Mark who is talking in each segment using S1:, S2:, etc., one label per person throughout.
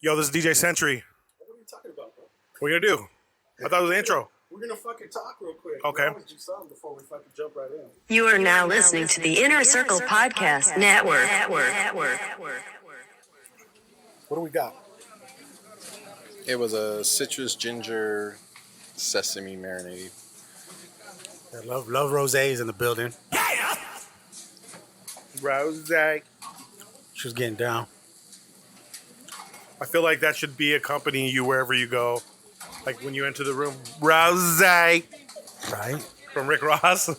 S1: Yo, this is DJ Sentry.
S2: What are you talking about, bro?
S1: What are you gonna do? I thought it was the intro.
S2: We're gonna fucking talk real quick.
S1: Okay.
S2: We always do something before we fucking jump right in.
S3: You are now listening to the Inner Circle Podcast Network.
S2: What do we got?
S4: It was a citrus ginger sesame marinade.
S2: I love Rosé's in the building.
S1: Rose.
S2: She was getting down.
S1: I feel like that should be accompanying you wherever you go. Like when you enter the room, Rose. Right? From Rick Ross.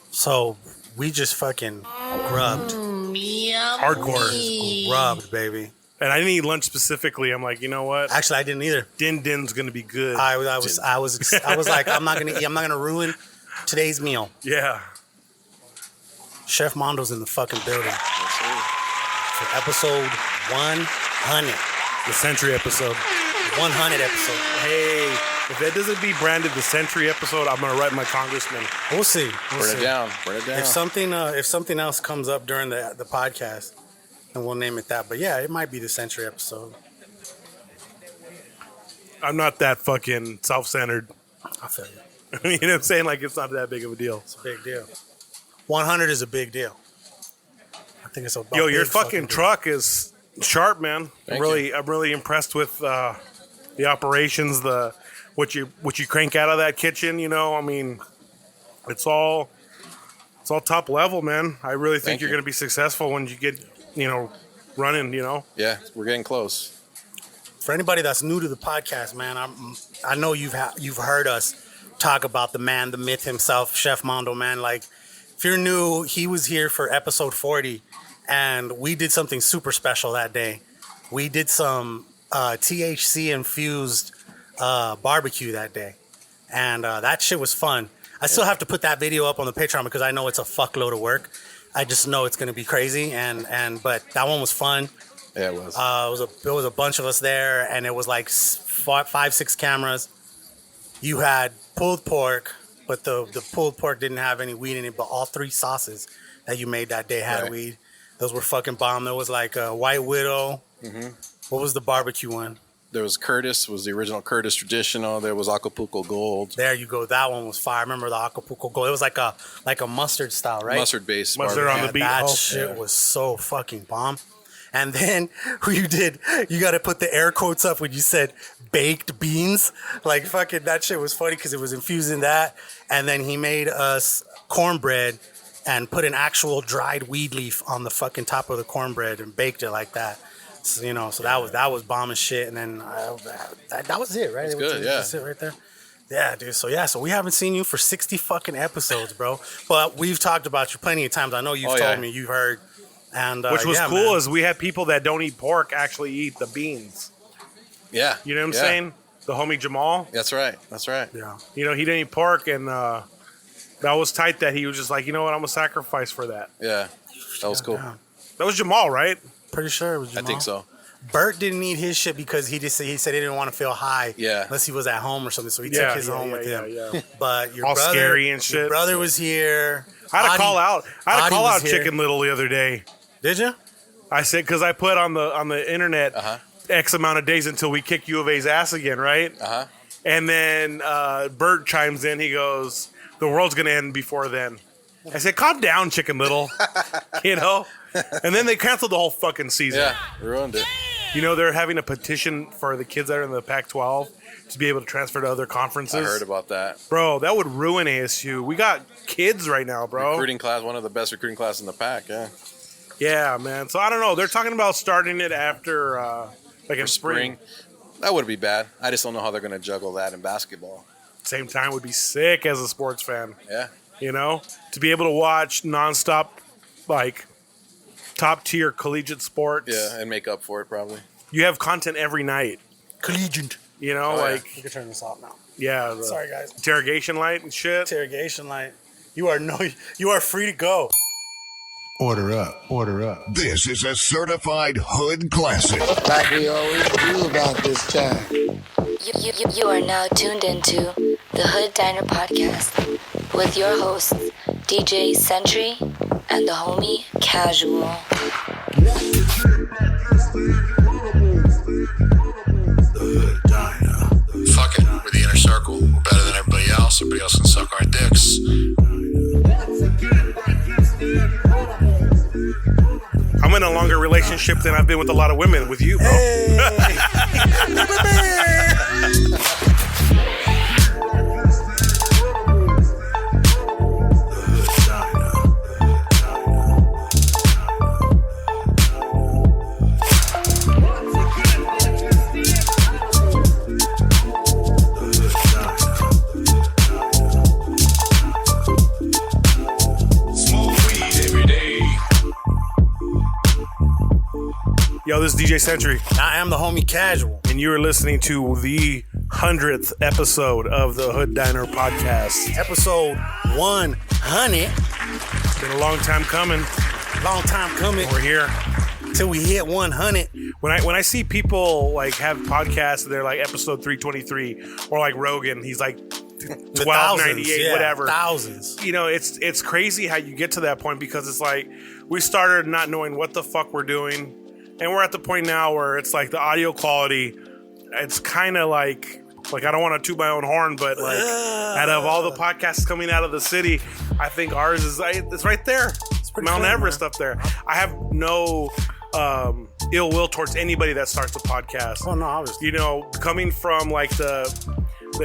S2: So we just fucking grubbed.
S1: Hardcore.
S2: Grubbed, baby.
S1: And I didn't eat lunch specifically. I'm like, you know what?
S2: Actually, I didn't either.
S1: Din Din's gonna be good.
S2: I was like, I'm not gonna eat. I'm not gonna ruin today's meal.
S1: Yeah.
S2: Chef Mando's in the fucking building. For episode 100.
S1: The Century episode.
S2: 100 episode.
S1: Hey, if that doesn't be branded the Century episode, I'm gonna write my congressman.
S2: We'll see.
S4: Burn it down.
S2: If something else comes up during the podcast, then we'll name it that. But yeah, it might be the Century episode.
S1: I'm not that fucking self-centered.
S2: I feel you.
S1: You know what I'm saying? Like, it's not that big of a deal.
S2: It's a big deal. 100 is a big deal. I think it's a
S1: Yo,
S2: big
S1: your fucking truck is sharp, man.
S4: Thank
S1: I'm really impressed with the operations, what you crank out of that kitchen. You know, I mean, it's all top level, man. I really think
S4: Thank
S1: you're
S4: you.
S1: going to be successful when you get, running.
S4: Yeah, we're getting close.
S2: For anybody that's new to the podcast, man, I know you've heard us talk about the man, the myth himself, Chef Mando, man. Like, if you're new, he was here for episode 40, and we did something super special that day. We did some THC infused barbecue that day, and that shit was fun. I still have to put that video up on the Patreon because I know it's a fuckload of work. I just know it's gonna be crazy, but that one was fun.
S4: Yeah, it was.
S2: There was a bunch of us there, and it was like 5-6 cameras. You had pulled pork, but the pulled pork didn't have any weed in it. But all 3 sauces that you made that day had weed. Those were fucking bomb. There was like a White Widow. Mm-hmm. What was the barbecue one?
S4: There was Curtis, was the original Curtis traditional. There was Acapulco Gold.
S2: There you go. That one was fire. I remember the Acapulco Gold. It was like a mustard style, right?
S4: Mustard based.
S1: Mustard on the beat.
S2: That shit was so fucking bomb. And then you got to put the air quotes up when you said baked beans. Like fucking that shit was funny because it was infused in that. And then he made us cornbread and put an actual dried weed leaf on the fucking top of the cornbread and baked it like that. So, so that was bomb as shit. And then that was it, right?
S4: It's good, yeah.
S2: That's it right there. Yeah, dude. So we haven't seen you for 60 fucking episodes, bro. But we've talked about you plenty of times. I know you've told me, you've heard. And
S1: which was cool, man. Is we had people that don't eat pork actually eat the beans.
S4: Yeah.
S1: You know what I'm saying? The homie Jamal.
S4: That's right.
S2: Yeah.
S1: He didn't eat pork, and that was tight that he was just like, you know what, I'm going to sacrifice for that.
S4: Yeah. That was cool.
S2: Yeah.
S1: That was Jamal, right?
S2: Pretty sure it was Jamal.
S4: I think so.
S2: Bert didn't eat his shit because he said he didn't want to feel high.
S4: Yeah.
S2: Unless he was at home or something. So he took his home with him.
S1: Yeah.
S2: But your
S1: all
S2: brother,
S1: scary and shit.
S2: Your brother was here.
S1: I had to call out
S2: here.
S1: Chicken Little the other day.
S2: Did you?
S1: I said, because I put on the internet X amount of days until we kick U of A's ass again, right?
S4: Uh-huh.
S1: And then Bert chimes in. He goes, the world's going to end before then. I said, calm down, Chicken Little. And then they canceled the whole fucking season.
S4: Yeah, ruined it.
S1: They're having a petition for the kids that are in the Pac-12 to be able to transfer to other conferences.
S4: I heard about that.
S1: Bro, that would ruin ASU. We got kids right now, bro.
S4: Recruiting class, one of the best recruiting classes in the pack, yeah.
S1: Yeah, man. So I don't know. They're talking about starting it after, in spring.
S4: That would be bad. I just don't know how they're going to juggle that in basketball.
S1: Same time would be sick as a sports fan.
S4: Yeah.
S1: To be able to watch nonstop, top tier collegiate sports.
S4: Yeah, and make up for it probably.
S1: You have content every night.
S2: Collegiate.
S1: You
S2: can turn this off now.
S1: Yeah.
S2: Sorry, guys.
S1: Interrogation light and shit.
S2: Interrogation light. You are free to go.
S5: Order up. This is a certified hood classic.
S6: Like we always do about this time.
S7: You are now tuned into the Hood Diner Podcast with your hosts, DJ Sentry and the homie Casual.
S1: in a longer relationship than I've been with a lot of women with you, bro. Yo, this is DJ Century.
S2: I am the homie Casual.
S1: And you are listening to the 100th episode of the Hood Diner Podcast.
S2: Episode 100.
S1: It's been a long time coming.
S2: Long time coming.
S1: We're here.
S2: Till we hit 100.
S1: When I see people like have podcasts, they're like episode 323, or like Rogan, he's like 1298, whatever.
S2: Thousands.
S1: You know, it's crazy how you get to that point, because it's like we started not knowing what the fuck we're doing. And we're at the point now where it's like the audio quality, it's kind of like I don't want to toot my own horn, but like out of all the podcasts coming out of the city, I think ours is it's right there. It's Mount Everest up there. I have no ill will towards anybody that starts a podcast.
S2: Oh no, obviously.
S1: You know, coming from like the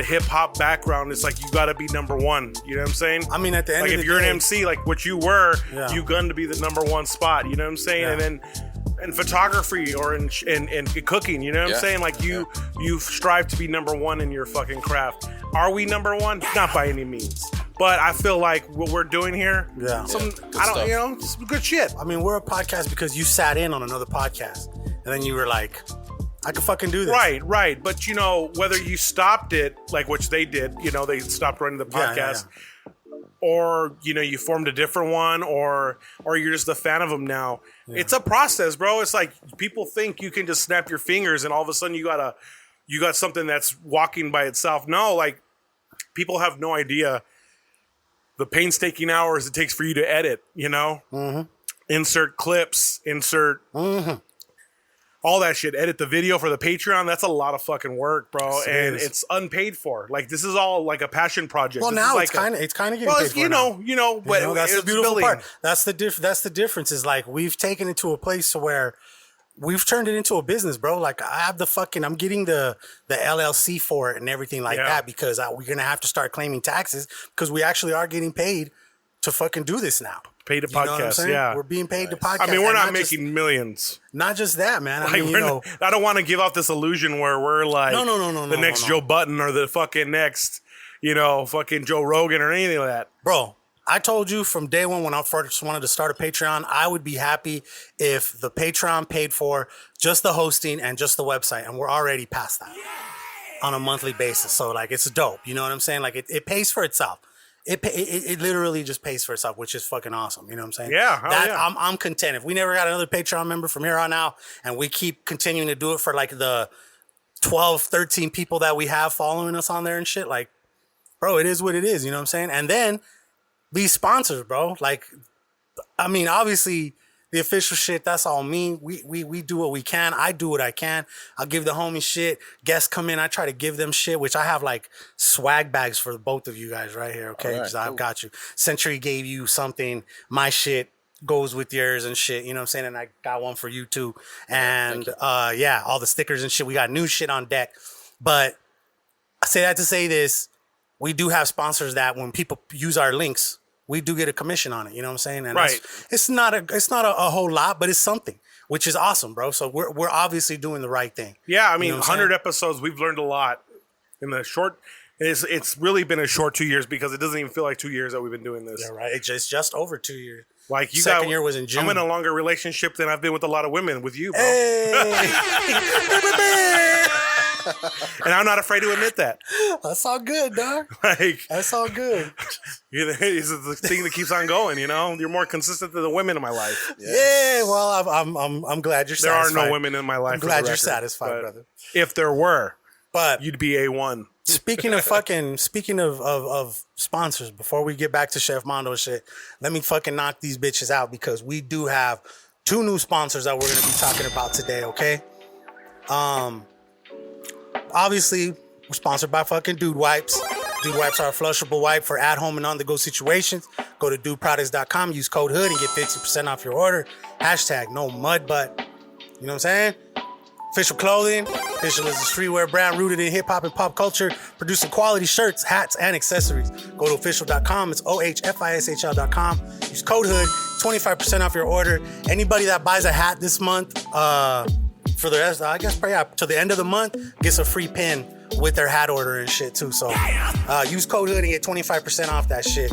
S1: hip hop background, it's like you got to be number one. You know what I'm saying?
S2: I mean, at the end
S1: like
S2: of the
S1: if you're
S2: day,
S1: an MC, like what you were, you gun to be the number one spot. You know what I'm saying?
S2: Yeah.
S1: And then in photography or in cooking, you know what I'm saying? Like you strive to be number one in your fucking craft. Are we number one? Not by any means. But I feel like what we're doing here, some good shit.
S2: I mean, we're a podcast because you sat in on another podcast and then you were like, I could fucking do this.
S1: Right. But you know, whether you stopped it, like which they did, you know, they stopped running the podcast. Yeah. Or, you know, you formed a different one, or you're just a fan of them now. Yeah. It's a process, bro. It's like people think you can just snap your fingers and all of a sudden you got something that's walking by itself. No, like people have no idea the painstaking hours it takes for you to edit, you know? Mm-hmm. Insert clips, all that shit. Edit the video for the Patreon. That's a lot of fucking work, bro. And it's unpaid for. Like this is all like a passion project.
S2: Well,
S1: this
S2: now
S1: like
S2: it's kind of getting
S1: well,
S2: paid for.
S1: You know, but
S2: that's the beautiful
S1: building.
S2: part. That's the difference. Is like we've taken it to a place where we've turned it into a business, bro. Like I have I'm getting the LLC for it and everything like that, because we're gonna have to start claiming taxes because we actually are getting paid to fucking do this now.
S1: Pay to podcast,
S2: We're being paid to podcast.
S1: I mean, we're not making millions.
S2: Not just that, man.
S1: I mean, I don't want to give out this illusion where we're like the next Joe Button or the fucking next, fucking Joe Rogan or anything like that.
S2: Bro, I told you from day one when I first wanted to start a Patreon, I would be happy if the Patreon paid for just the hosting and just the website. And we're already past that on a monthly basis. So, like, it's dope. You know what I'm saying? Like, it pays for itself. It literally just pays for itself, which is fucking awesome. You know what I'm saying?
S1: Yeah.
S2: I'm content. If we never got another Patreon member from here on out and we keep continuing to do it for like the 12, 13 people that we have following us on there and shit, like, bro, it is what it is. You know what I'm saying? And then these sponsors, bro, like, I mean, obviously the official shit, that's all me. We do what we can. I do what I can. I'll give the homies shit. Guests come in, I try to give them shit, which I have like swag bags for both of you guys right here, okay? Because I've got you. Century gave you something. My shit goes with yours and shit, you know what I'm saying? And I got one for you too. And all the stickers and shit. We got new shit on deck. But I say that to say this, we do have sponsors that when people use our links, we do get a commission on it, you know what I'm saying? And it's not a whole lot, but it's something, which is awesome, bro. So we're obviously doing the right thing.
S1: Yeah, I mean, 100 episodes, we've learned a lot in the short. It's really been a short 2 years because it doesn't even feel like 2 years that we've been doing this.
S2: Yeah, right. It's just over 2 years.
S1: Like
S2: Second year was in June.
S1: I'm in a longer relationship than I've been with a lot of women with you, bro.
S2: Hey.
S1: And I'm not afraid to admit that.
S2: That's all good, dog.
S1: Like,
S2: that's all good.
S1: It's the thing that keeps on going, you know? You're more consistent than the women in my life.
S2: Yeah, well, I'm glad you're satisfied.
S1: There are no women in my life.
S2: I'm glad you're satisfied, brother.
S1: If there were,
S2: but
S1: you'd be A1.
S2: Speaking of sponsors, before we get back to Chef Mando and shit, let me fucking knock these bitches out because we do have 2 new sponsors that we're gonna be talking about today, okay? Obviously, we're sponsored by fucking Dude Wipes. Dude Wipes are a flushable wipe for at-home and on-the-go situations. Go to dudeproducts.com, use code HOOD and get 50% off your order. Hashtag no mud butt. You know what I'm saying? Official Clothing. Official is a streetwear brand rooted in hip hop and pop culture, producing quality shirts, hats, and accessories. Go to official.com. It's OHFISHL.com. Use code HOOD, 25% off your order. Anybody that buys a hat this month, for the rest, I guess, probably to the end of the month, gets a free pin with their hat order and shit too. So use code HOOD and get 25% off that shit.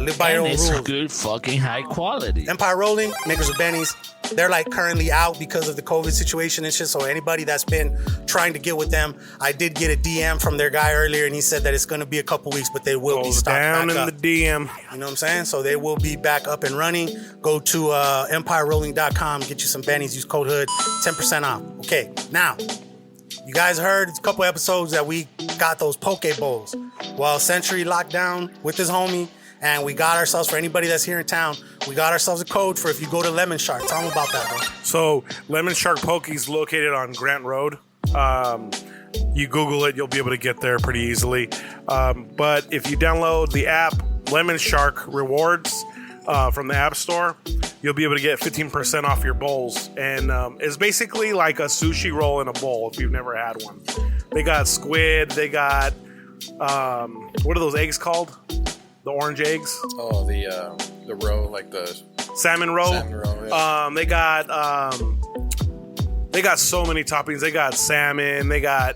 S2: Live by your own rules.
S8: And it's good fucking high quality.
S2: Empire Rolling, Niggas with Bennies. They're like currently out because of the COVID situation and shit. So anybody that's been trying to get with them, I did get a DM from their guy earlier, and he said that it's going to be a couple weeks, but they will be stocked
S1: down
S2: back
S1: in
S2: up.
S1: the DM.
S2: You know what I'm saying? So they will be back up and running. Go to EmpireRolling.com, get you some bennies, use code HOOD, 10% off. Okay, now, you guys heard a couple episodes that we got those poke bowls. Well, Century locked down with his homie, and we got ourselves, for anybody that's here in town, we got ourselves a code for if you go to Lemon Shark. Tell them about that, bro.
S1: So Lemon Shark Poke is located on Grant Road. You Google it, you'll be able to get there pretty easily. But if you download the app Lemon Shark Rewards from the App Store, you'll be able to get 15% off your bowls. And it's basically like a sushi roll in a bowl if you've never had one. They got squid, they got, what are those eggs called? The orange eggs?
S4: Oh, the roe, like the
S1: salmon roe.
S4: Salmon roe, yeah.
S1: They got so many toppings. They got salmon. They got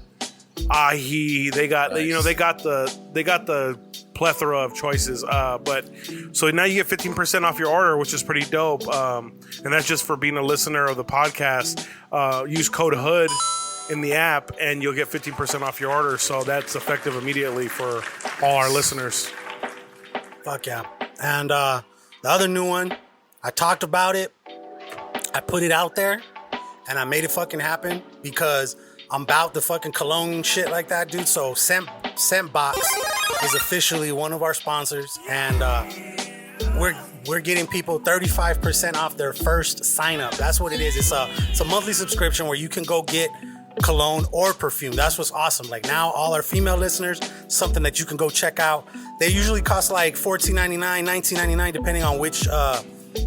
S1: ahi. They got
S4: Nice.
S1: they got the plethora of choices. But so now you get 15% off your order, which is pretty dope. And that's just for being a listener of the podcast. Use code HOOD in the app, and you'll get 15% off your order. So that's effective immediately for all our listeners.
S2: Fuck yeah. And the other new one, I talked about it. I put it out there, and I made it fucking happen because I'm about the fucking cologne shit like that, dude. So Scent Box is officially one of our sponsors, and we're getting people 35% off their first sign up. That's what it is. It's a monthly subscription where you can go get cologne or perfume. That's what's awesome. Like now, all our female listeners, something that you can go check out. They usually cost like $14.99, $19.99, depending on which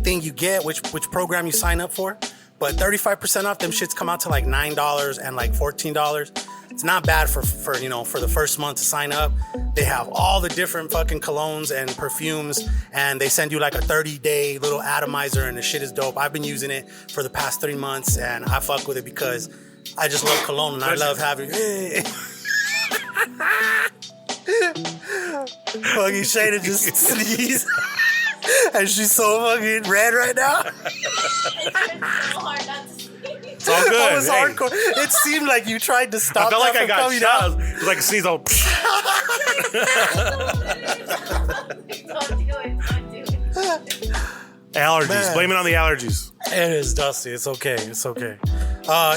S2: thing you get, which program you sign up for. But 35% off, them shits come out to like $9 and like $14. It's not bad for the first month to sign up. They have all the different fucking colognes and perfumes, and they send you like a 30-day little atomizer, and the shit is dope. I've been using it for the past 3 months, and I fuck with it because I just love cologne, and I love having... Fucking Shayna just sneezed. And she's so fucking red right now.
S1: It's all good.
S2: That was
S1: Hey.
S2: hardcore. It seemed like you tried to stop
S1: I felt like I got
S2: coming
S1: shot.
S2: out.
S1: It was like a sneeze. All allergies.
S2: Man.
S1: Blame it on the allergies.
S2: It is dusty. It's okay. It's okay.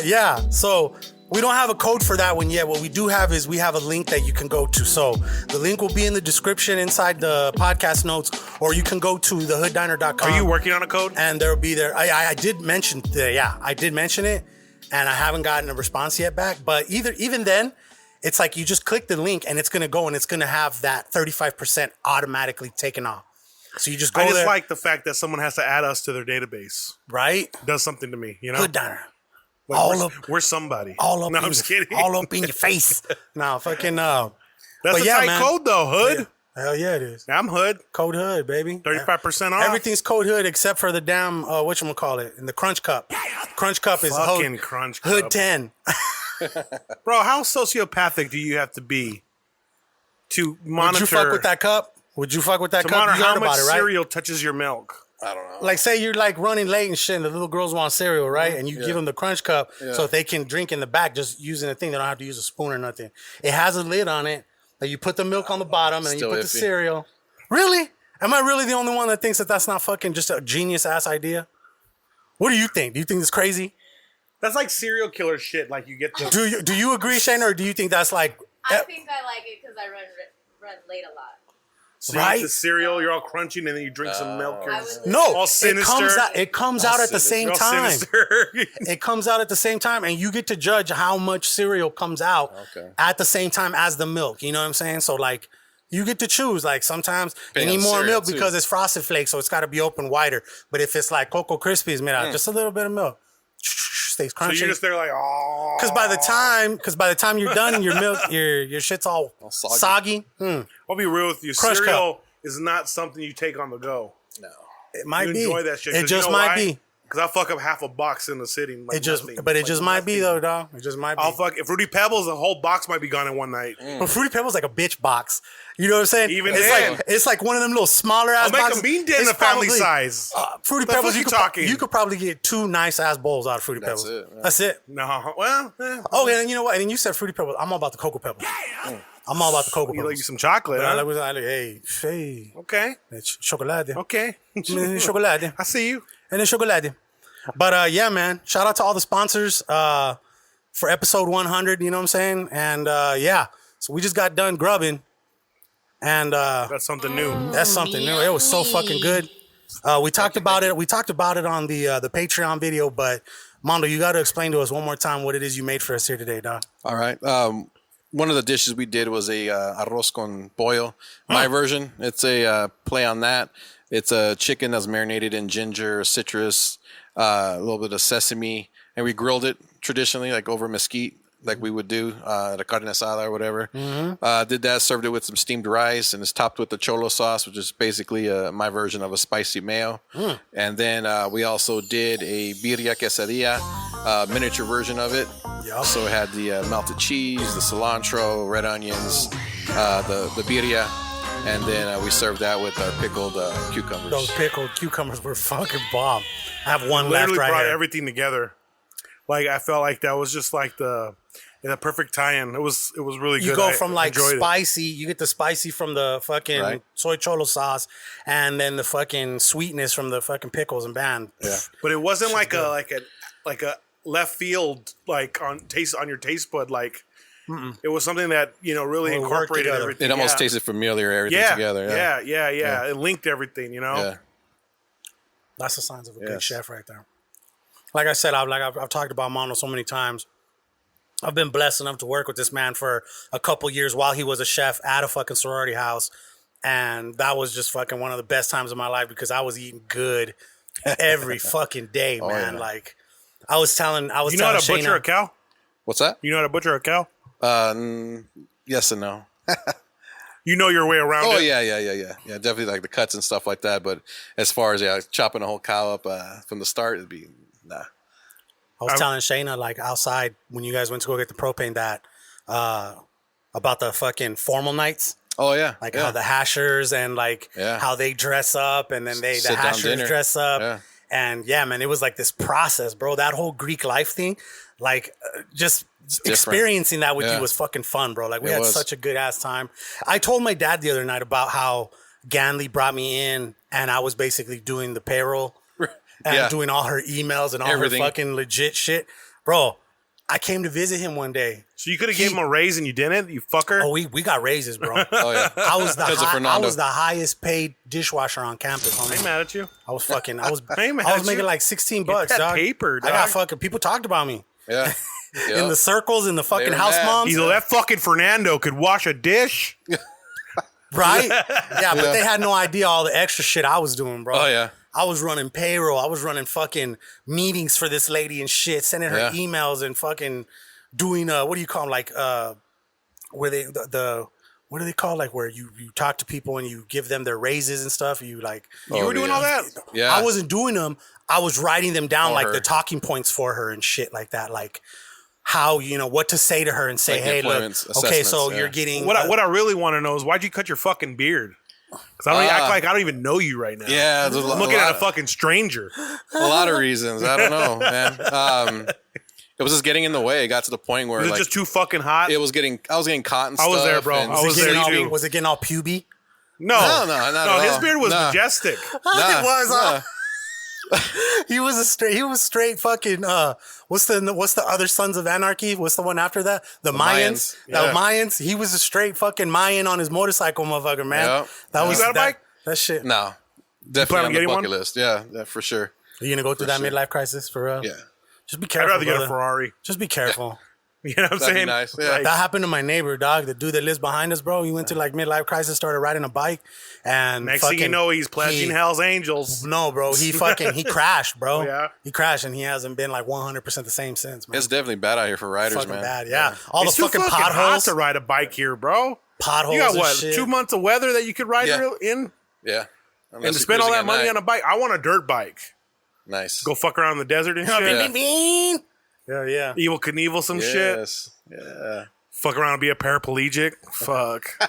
S2: Yeah. So we don't have a code for that one yet. What we do have is we have a link that you can go to. So the link will be in the description inside the podcast notes, or you can go to thehooddiner.com.
S1: Are you working on a code?
S2: And there'll be there. I did mention I did mention it, and I haven't gotten a response yet back. But even then, it's like you just click the link and it's gonna go and it's gonna have that 35% automatically taken off. So you just go
S1: I just
S2: there,
S1: like the fact that someone has to add us to their database.
S2: right?
S1: Does something to me, you know?
S2: Hood Diner.
S1: Like,
S2: all
S1: we're,
S2: up-
S1: we're somebody.
S2: All up
S1: No,
S2: in
S1: I'm just
S2: your,
S1: kidding.
S2: all up in your face. No, fucking no.
S1: That's
S2: but
S1: a
S2: yeah,
S1: tight
S2: man.
S1: code though, Hood.
S2: Hell yeah, it is.
S1: I'm Hood.
S2: Code Hood, baby.
S1: 35% off.
S2: Everything's Code Hood except for the damn whatchamacallit, in the Crunch Cup. Crunch Cup is
S1: Fucking Crunch Cup.
S2: Hood 10.
S1: Bro, how sociopathic do you have to be to monitor?
S2: Would you fuck with that cup? Would you fuck with that
S1: To
S2: cup?
S1: monitor
S2: You
S1: how
S2: heard
S1: much
S2: about it, right?
S1: cereal touches your milk.
S4: I don't know.
S2: Like, say you're like running late and shit, and the little girls want cereal, right? And you give them the Crunch Cup so they can drink in the back just using the thing. They don't have to use a spoon or nothing. It has a lid on it. Like you put the milk on the bottom and then you
S4: Still
S2: put the
S4: iffy.
S2: cereal. Really? Am I really the only one that thinks that that's not fucking just a genius ass idea? What do you think? Do you think it's crazy?
S1: That's like serial killer shit. Like you get the.
S2: Do you agree, Shayna, or do you think that's like
S9: I think I like it because I run late a lot.
S1: So you
S2: right?
S1: eat the cereal, you're all crunching, and then you drink some milk.
S9: I
S1: You're
S9: would-
S2: No,
S1: all sinister.
S2: it comes out at the same
S1: You're all
S2: time.
S1: sinister.
S2: It comes out at the same time, and you get to judge how much cereal comes out
S4: Okay.
S2: at the same time as the milk. You know what I'm saying? So, like, You get to choose. Like sometimes you
S4: Depending
S2: need
S4: on
S2: more
S4: cereal,
S2: milk
S4: too.
S2: because it's Frosted Flakes, so it's got to be open wider. But if it's like Cocoa Krispies, just a little bit of milk, stays
S1: So
S2: crunchy.
S1: you're just there like, oh.
S2: Because by the time you're done, your milk, your shit's all soggy.
S1: I'll be real with you.
S2: Crush
S1: Cereal is not something you take on the go.
S4: No.
S2: It might
S1: You
S2: be.
S1: enjoy that shit.
S2: It just might be.
S1: Because I fuck up half a box in the sitting. Like
S2: It just
S1: nothing.
S2: might be though, dog. It just might be.
S1: I'll fuck if Fruity Pebbles, a whole box might be gone in one night.
S2: But Fruity Pebbles like a bitch box. You know what I'm saying?
S1: Even
S2: it's
S1: then.
S2: it's like one of them little smaller ass
S1: I'll make
S2: boxes.
S1: a bean den
S2: It's
S1: a family
S2: probably-
S1: size.
S2: Fruity
S1: The
S2: Pebbles,
S1: fuck you talking?
S2: you could probably get 2 nice ass bowls out of Fruity
S4: That's
S2: Pebbles.
S4: it, yeah.
S2: That's it.
S1: No, well,
S2: Oh, and you know what? And then you said Fruity Pebbles. I'm all about the Cocoa Pebbles. I'm all about the Cocoa
S1: you like
S2: Pebbles.
S1: some chocolate,
S2: But
S1: huh?
S2: I was like, hey,
S1: Okay,
S2: chocolate.
S1: okay.
S2: Chocolate.
S1: I see you.
S2: And then chocolate. But yeah, man, shout out to all the sponsors for episode 100, you know what I'm saying? And yeah, so we just got done grubbing. And
S1: That's something new.
S2: that's something new. It was so fucking good. We talked about it. We talked about it on the Patreon video, but Mando, you got to explain to us one more time what it is you made for us here today, dog.
S4: All right. One of the dishes we did was a arroz con pollo. My version. It's a play on that. It's a chicken that's marinated in ginger, citrus, a little bit of sesame, and we grilled it traditionally, like over mesquite, like we would do at a carne asada or whatever. Did that, served it with some steamed rice, and it's topped with the cholo sauce, which is basically my version of a spicy mayo. And then we also did a birria quesadilla, miniature version of it.
S2: Yup.
S4: So it had the melted cheese, the cilantro, red onions, the birria, and then we served that with our pickled cucumbers.
S2: Those pickled cucumbers were fucking bomb. I have one
S1: Literally
S2: left right
S1: brought
S2: here.
S1: everything together. Like I felt like that was just like the perfect tie-in. It was really good.
S2: You go
S1: I
S2: from like
S1: enjoyed it.
S2: spicy, you get the spicy from the fucking
S4: Right.
S2: soy cholo sauce, and then the fucking sweetness from the fucking pickles and band.
S4: Yeah.
S1: But it wasn't like a left field like on your taste bud. Like it was something that really
S2: Well, it worked
S1: incorporated
S2: together.
S1: everything.
S4: It almost
S1: Yeah.
S4: tasted familiar, everything
S1: yeah,
S4: together.
S1: Yeah. It linked everything.
S4: Yeah.
S2: That's the signs of a good
S4: Yes.
S2: chef right there. Like I said, I've talked about Mando so many times. I've been blessed enough to work with this man for a couple years while he was a chef at a fucking sorority house. And that was just fucking one of the best times of my life because I was eating good every fucking day, man.
S4: yeah.
S2: Like I was telling
S1: You know how
S2: telling
S1: to butcher
S2: Shayna-
S1: a cow?
S4: What's that?
S1: You know how to butcher a cow?
S4: Yes and no.
S1: You know your way around
S4: Oh
S1: it.
S4: yeah. Definitely like the cuts and stuff like that. But as far as chopping a whole cow up from the start, it'd be nah.
S2: I was telling Shayna, like, outside when you guys went to go get the propane, that about the fucking formal nights.
S4: Oh yeah,
S2: Like
S4: yeah.
S2: how the hashers and like
S4: Yeah.
S2: how they dress up and then the
S4: Sit down
S2: hashers
S4: dinner.
S2: dress up.
S4: Yeah.
S2: And yeah, man, it was like this process, bro. That whole Greek life thing, like just experiencing that with
S4: Yeah.
S2: you was fucking fun, bro. Like we
S4: It
S2: had
S4: was.
S2: such a good ass time. I told my dad the other night about how Ganley brought me in and I was basically doing the payroll and
S4: Yeah.
S2: doing all her emails and all
S4: Everything.
S2: her fucking legit shit. Bro, I came to visit him one day.
S1: So you could have gave him a raise and you didn't, you fucker.
S2: Oh, we got raises, bro.
S4: Oh yeah.
S2: I was the
S4: Because of
S2: I
S4: Fernando.
S2: was the highest paid dishwasher on campus.
S1: I
S2: homie.
S1: ain't mad at you.
S2: I was fucking. I was.
S1: I ain't mad
S2: I was
S1: at
S2: making
S1: you.
S2: like $16,
S1: that
S2: dog.
S1: paper,
S2: I got
S1: dog.
S2: fucking. People talked about me
S4: Yeah.
S2: in the circles, in the fucking
S4: were
S2: house
S4: mad.
S2: moms,
S1: Either that fucking Fernando could wash a dish.
S2: right? Yeah, but they had no idea all the extra shit I was doing, bro.
S4: Oh yeah.
S2: I was running payroll. I was running fucking meetings for this lady and shit, sending her
S4: Yeah.
S2: emails and fucking doing what do you call them? Like where they the what do they call, like where you talk to people and you give them their raises and stuff. You like
S1: You were doing all that.
S4: Yeah.
S2: I wasn't doing them. I was writing them down,
S4: For
S2: like
S4: her.
S2: the talking points for her and shit like that. Like how, what to say to her and say,
S4: Like the
S2: hey, look,
S4: employment
S2: okay, so
S4: assessments, yeah.
S2: you're getting
S1: What I really want to know is why'd you cut your fucking beard? Because I don't act like I don't even know you right now.
S4: Yeah. There's
S1: I'm looking at a fucking stranger.
S4: a lot of reasons. I don't know, man. It was just getting in the way. It got to the point where
S1: Was it
S4: like
S1: just too fucking hot?
S4: I was getting caught and
S1: I
S4: stuff.
S1: was there, bro.
S4: and-
S1: I was there too.
S2: was it getting all puby?
S1: No,
S4: No, not at
S1: his
S4: all.
S1: beard was
S4: Nah.
S1: majestic.
S4: Nah,
S2: It was,
S4: nah.
S2: He was straight fucking what's the other Sons of Anarchy? What's the one after that? The Mayans.
S4: Mayans. Yeah.
S2: The Mayans. He was a straight fucking Mayan on his motorcycle, motherfucker, man.
S4: Yep.
S2: That
S4: You
S2: was
S1: got a
S2: that,
S1: bike?
S2: that shit.
S4: No,
S1: plan
S4: definitely
S1: on
S4: on the
S1: getting
S4: bucket
S1: one?
S4: list. Yeah, for sure.
S2: Are you gonna go through that
S4: sure.
S2: midlife crisis for real?
S4: Yeah.
S2: Just be
S1: I'd
S2: careful.
S1: rather get a
S2: brother.
S1: Ferrari.
S2: Just be careful.
S1: You know what I'm
S4: That'd be
S1: saying?
S4: nice. Yeah.
S1: Like,
S2: That happened to my neighbor, dog. The dude that lives behind us, bro. He went to like midlife crisis, started riding a bike, and
S1: next thing you know, he's pledging Hell's Angels.
S2: No, bro. He crashed, bro.
S1: Oh, yeah?
S2: He crashed, and he hasn't been like 100% the same since, man.
S4: It's definitely bad out here for riders,
S2: fucking
S4: man.
S2: bad, yeah. All
S1: It's
S2: the
S1: too
S2: fucking
S1: hot
S2: potholes.
S1: to ride a bike here, bro.
S2: Potholes
S1: You got
S2: and
S1: what?
S2: shit.
S1: 2 months of weather that you could ride
S4: Yeah.
S1: in,
S4: Yeah.
S1: and to spend all that money on a bike. I want a dirt bike.
S4: Nice.
S1: Go fuck around in the desert and shit.
S4: Yeah.
S2: Yeah.
S1: Evil Knievel some shit.
S4: Yes. Yeah.
S1: Fuck around and be a paraplegic. Fuck.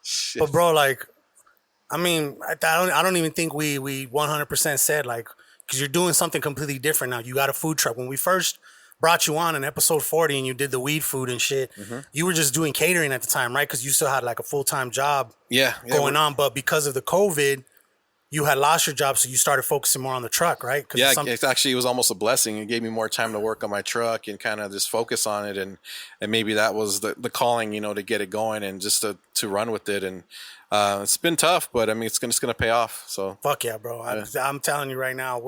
S4: Shit.
S2: But bro, like, I mean, I don't even think we 100% said like, because you're doing something completely different now. You got a food truck. When we first brought you on in episode 40 and you did the weed food and shit, you were just doing catering at the time, right? Because you still had like a full-time job going on. But because of the COVID, you had lost your job, so you started focusing more on the truck, right?
S4: Yeah, it was almost a blessing. It gave me more time to work on my truck and kind of just focus on it, and maybe that was the calling, to get it going and just to run with it. And it's been tough, but I mean, it's just gonna pay off. So
S2: fuck yeah, bro.
S4: Yeah.
S2: I'm telling you right now,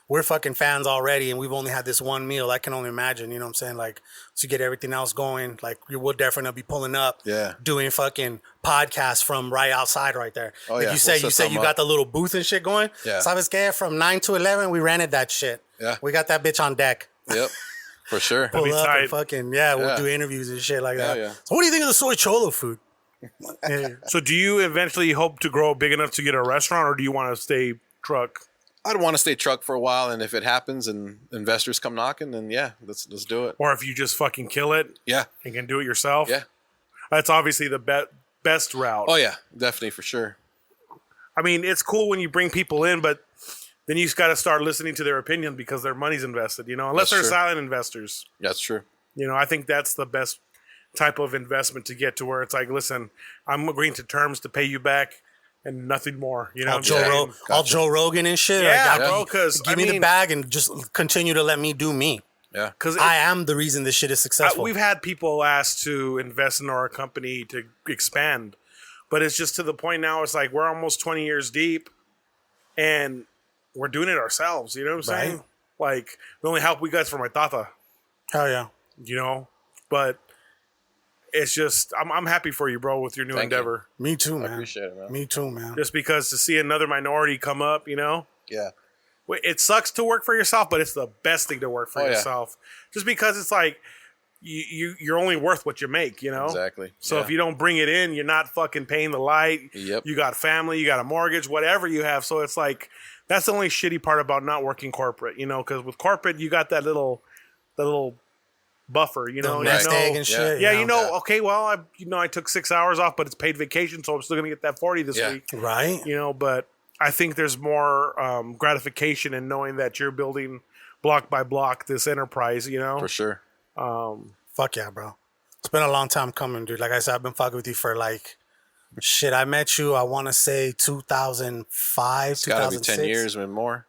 S2: we're fucking fans already, and we've only had this one meal. I can only imagine, you know what I'm saying? Like, to get everything else going, like, we'll definitely be pulling up, doing fucking podcasts from right outside right there.
S4: Oh,
S2: like
S4: yeah.
S2: you said you got the little booth and shit going.
S4: Yeah.
S2: Sabes que? From 9 to 11, we rented that shit.
S4: Yeah.
S2: We got that bitch on deck.
S4: Yep, for sure.
S2: Pull up
S1: tight.
S2: and fucking, we'll do interviews and shit like that.
S4: Yeah.
S2: So what do you think of the Soy Cholo food?
S1: So do you eventually hope to grow big enough to get a restaurant, or do you want to stay truck?
S4: I'd want to stay truck for a while, and if it happens and investors come knocking, then let's do it.
S1: Or if you just fucking kill it
S4: Yeah,
S1: and can do it yourself?
S4: yeah.
S1: That's obviously the best route.
S4: Oh yeah, definitely for sure.
S1: I mean, it's cool when you bring people in, but then you just got to start listening to their opinion because their money's invested, unless
S4: That's
S1: they're
S4: true.
S1: silent investors.
S4: That's true.
S1: I think that's the best type of investment to get to where it's like, listen, I'm agreeing to terms to pay you back and nothing more.
S2: All Joe Rogan and shit.
S1: Yeah,
S2: like,
S1: bro, because
S2: give me the bag and just continue to let me do me.
S4: Yeah,
S1: because
S2: I am the reason this shit is successful.
S1: we've had people ask to invest in our company to expand, but it's just to the point now. It's like we're almost 20 years deep, and we're doing it ourselves. You know what I'm saying?
S2: Right.
S1: Like the only help we got is from my tata.
S2: Hell yeah.
S1: But it's just I'm happy for you, bro, with your new
S4: Thank you.
S1: endeavor.
S2: Me too, man.
S4: I appreciate it, man.
S2: Me too, man.
S1: Just because to see another minority come up,
S4: Yeah,
S1: it sucks to work for yourself, but it's the best thing to work for
S4: Oh, yeah.
S1: yourself. Just because it's like you're only worth what you make,
S4: exactly.
S1: So
S4: Yeah.
S1: if you don't bring it in, you're not fucking paying the light.
S4: Yep.
S1: You got family, you got a mortgage, whatever you have. So it's like that's the only shitty part about not working corporate, because with corporate you got that little buffer,
S2: Nest egg and shit.
S1: Yeah, okay, well, I took 6 hours off, but it's paid vacation, so I'm still gonna get that 40 this week.
S2: Right.
S1: But I think there's more gratification in knowing that you're building block by block this enterprise,
S4: For sure.
S2: Fuck yeah, bro. It's been a long time coming, dude. Like I said, I've been fucking with you for like, shit, I met you, I want to say 2005,
S4: It's got to be
S2: 2006.
S4: 10 years and more.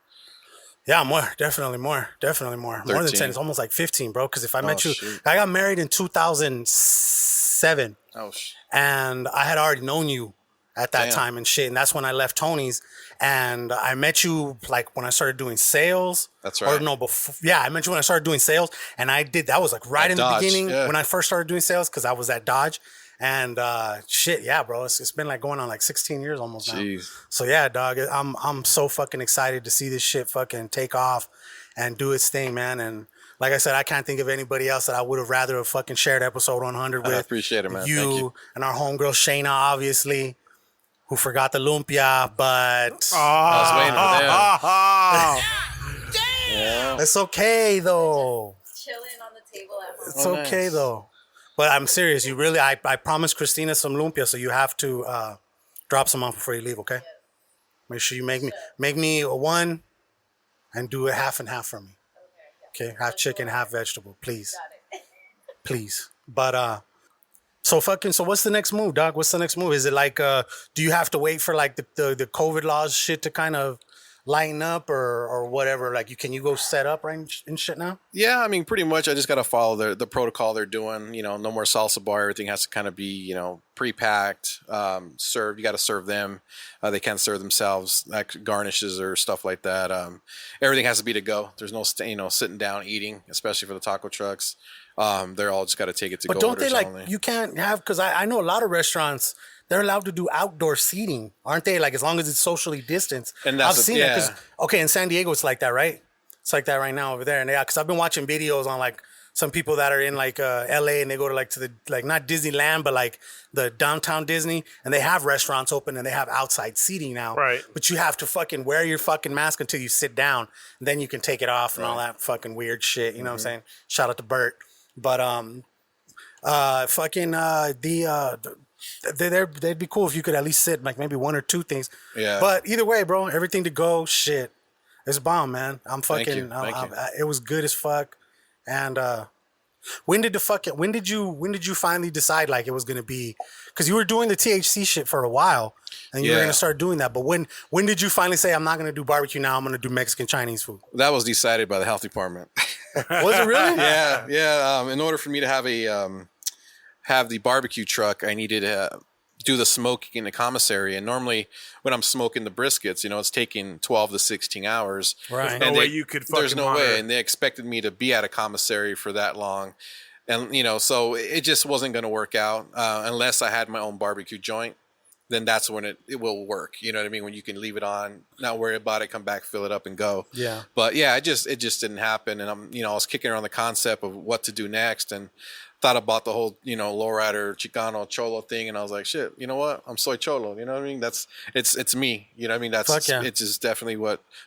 S2: Yeah, more. Definitely more. More than 10.
S4: 13.
S2: It's almost like 15, bro. Because if I met you,
S4: shoot.
S2: I got married in 2007.
S4: Oh,
S2: And I had already known you at that
S4: Damn.
S2: time and shit. And that's when I left Tony's. And I met you like when I started doing sales.
S4: That's right.
S2: Or no, before. Yeah, I met you when I started doing sales. And that was like right
S4: At
S2: in
S4: Dodge,
S2: the beginning
S4: yeah.
S2: when I first started doing sales because I was at Dodge. And shit, yeah, bro. It's been like going on like 16 years almost now.
S4: Jeez.
S2: So yeah, dog, I'm so fucking excited to see this shit fucking take off and do its thing, man. And like I said, I can't think of anybody else that I would have rather have fucking shared episode 100 with.
S4: I appreciate it, man.
S2: You,
S4: Thank you.
S2: and our homegirl Shayna, obviously, who forgot the lumpia, but
S4: I was waiting for them. Yeah.
S2: it's okay though.
S9: Chilling on the table at home.
S2: It's
S4: Oh,
S2: okay
S4: nice.
S2: though. But I'm serious. You really, I promised Christina some lumpia, so you have to drop some off before you leave, okay? Make sure you make me a one and do it half and half for me. Okay, half chicken, half vegetable, please. Please. But so what's the next move, dog? What's the next move? Is it like do you have to wait for like the COVID laws shit to kind of lighten up or whatever? Like, can you go set up right and shit now?
S4: Yeah, I mean, pretty much. I just got to follow the protocol they're doing. You know, no more salsa bar. Everything has to kind of be, you know, pre-packed, served. You got to serve them. They can't serve themselves, like garnishes or stuff like that. Everything has to be to go. There's no, sitting down eating, especially for the taco trucks. They're all just got to take it to go.
S2: But don't they like
S4: only.
S2: you can't have because I know a lot of restaurants. They're allowed to do outdoor seating, aren't they? Like as long as it's socially distanced.
S4: And that's
S2: I've seen it. 'Cause, okay, in San Diego, it's like that, right? It's like that right now over there. And because I've been watching videos on like some people that are in like LA and they go to the like not Disneyland, but like the downtown Disney, and they have restaurants open and they have outside seating now.
S1: Right.
S2: But you have to fucking wear your fucking mask until you sit down, and then you can take it off and all that fucking weird shit. You know what I'm saying? Shout out to Bert. But they'd be cool if you could at least sit like maybe one or two things.
S4: Yeah.
S2: But either way, bro, everything to go. Shit, it's bomb, man. I'm
S4: Thank
S2: fucking.
S4: you.
S2: It was good as fuck. And when did you finally decide like it was gonna be? Because you were doing the THC shit for a while, and you were gonna start doing that. But when did you finally say I'm not gonna do barbecue now? I'm gonna do Mexican Chinese food.
S4: That was decided by the health department.
S2: Was it really?
S4: Yeah. In order for me to have the barbecue truck, I needed to do the smoking in the commissary. And normally, when I'm smoking the briskets, it's taking 12 to 16 hours.
S2: Right.
S1: There's no way you could fucking
S4: There's no
S1: monitor.
S4: way, and they expected me to be at a commissary for that long, and so it just wasn't going to work out unless I had my own barbecue joint. Then that's when it will work. You know what I mean? When you can leave it on, not worry about it, come back, fill it up, and go.
S2: Yeah.
S4: But yeah, it just didn't happen. And I was kicking around the concept of what to do next, and thought about the whole, lowrider Chicano Cholo thing, and I was like, shit, you know what? I'm Soy Cholo. You know what I mean? It's me. You know what I mean?
S2: Fuck yeah.
S4: It's just definitely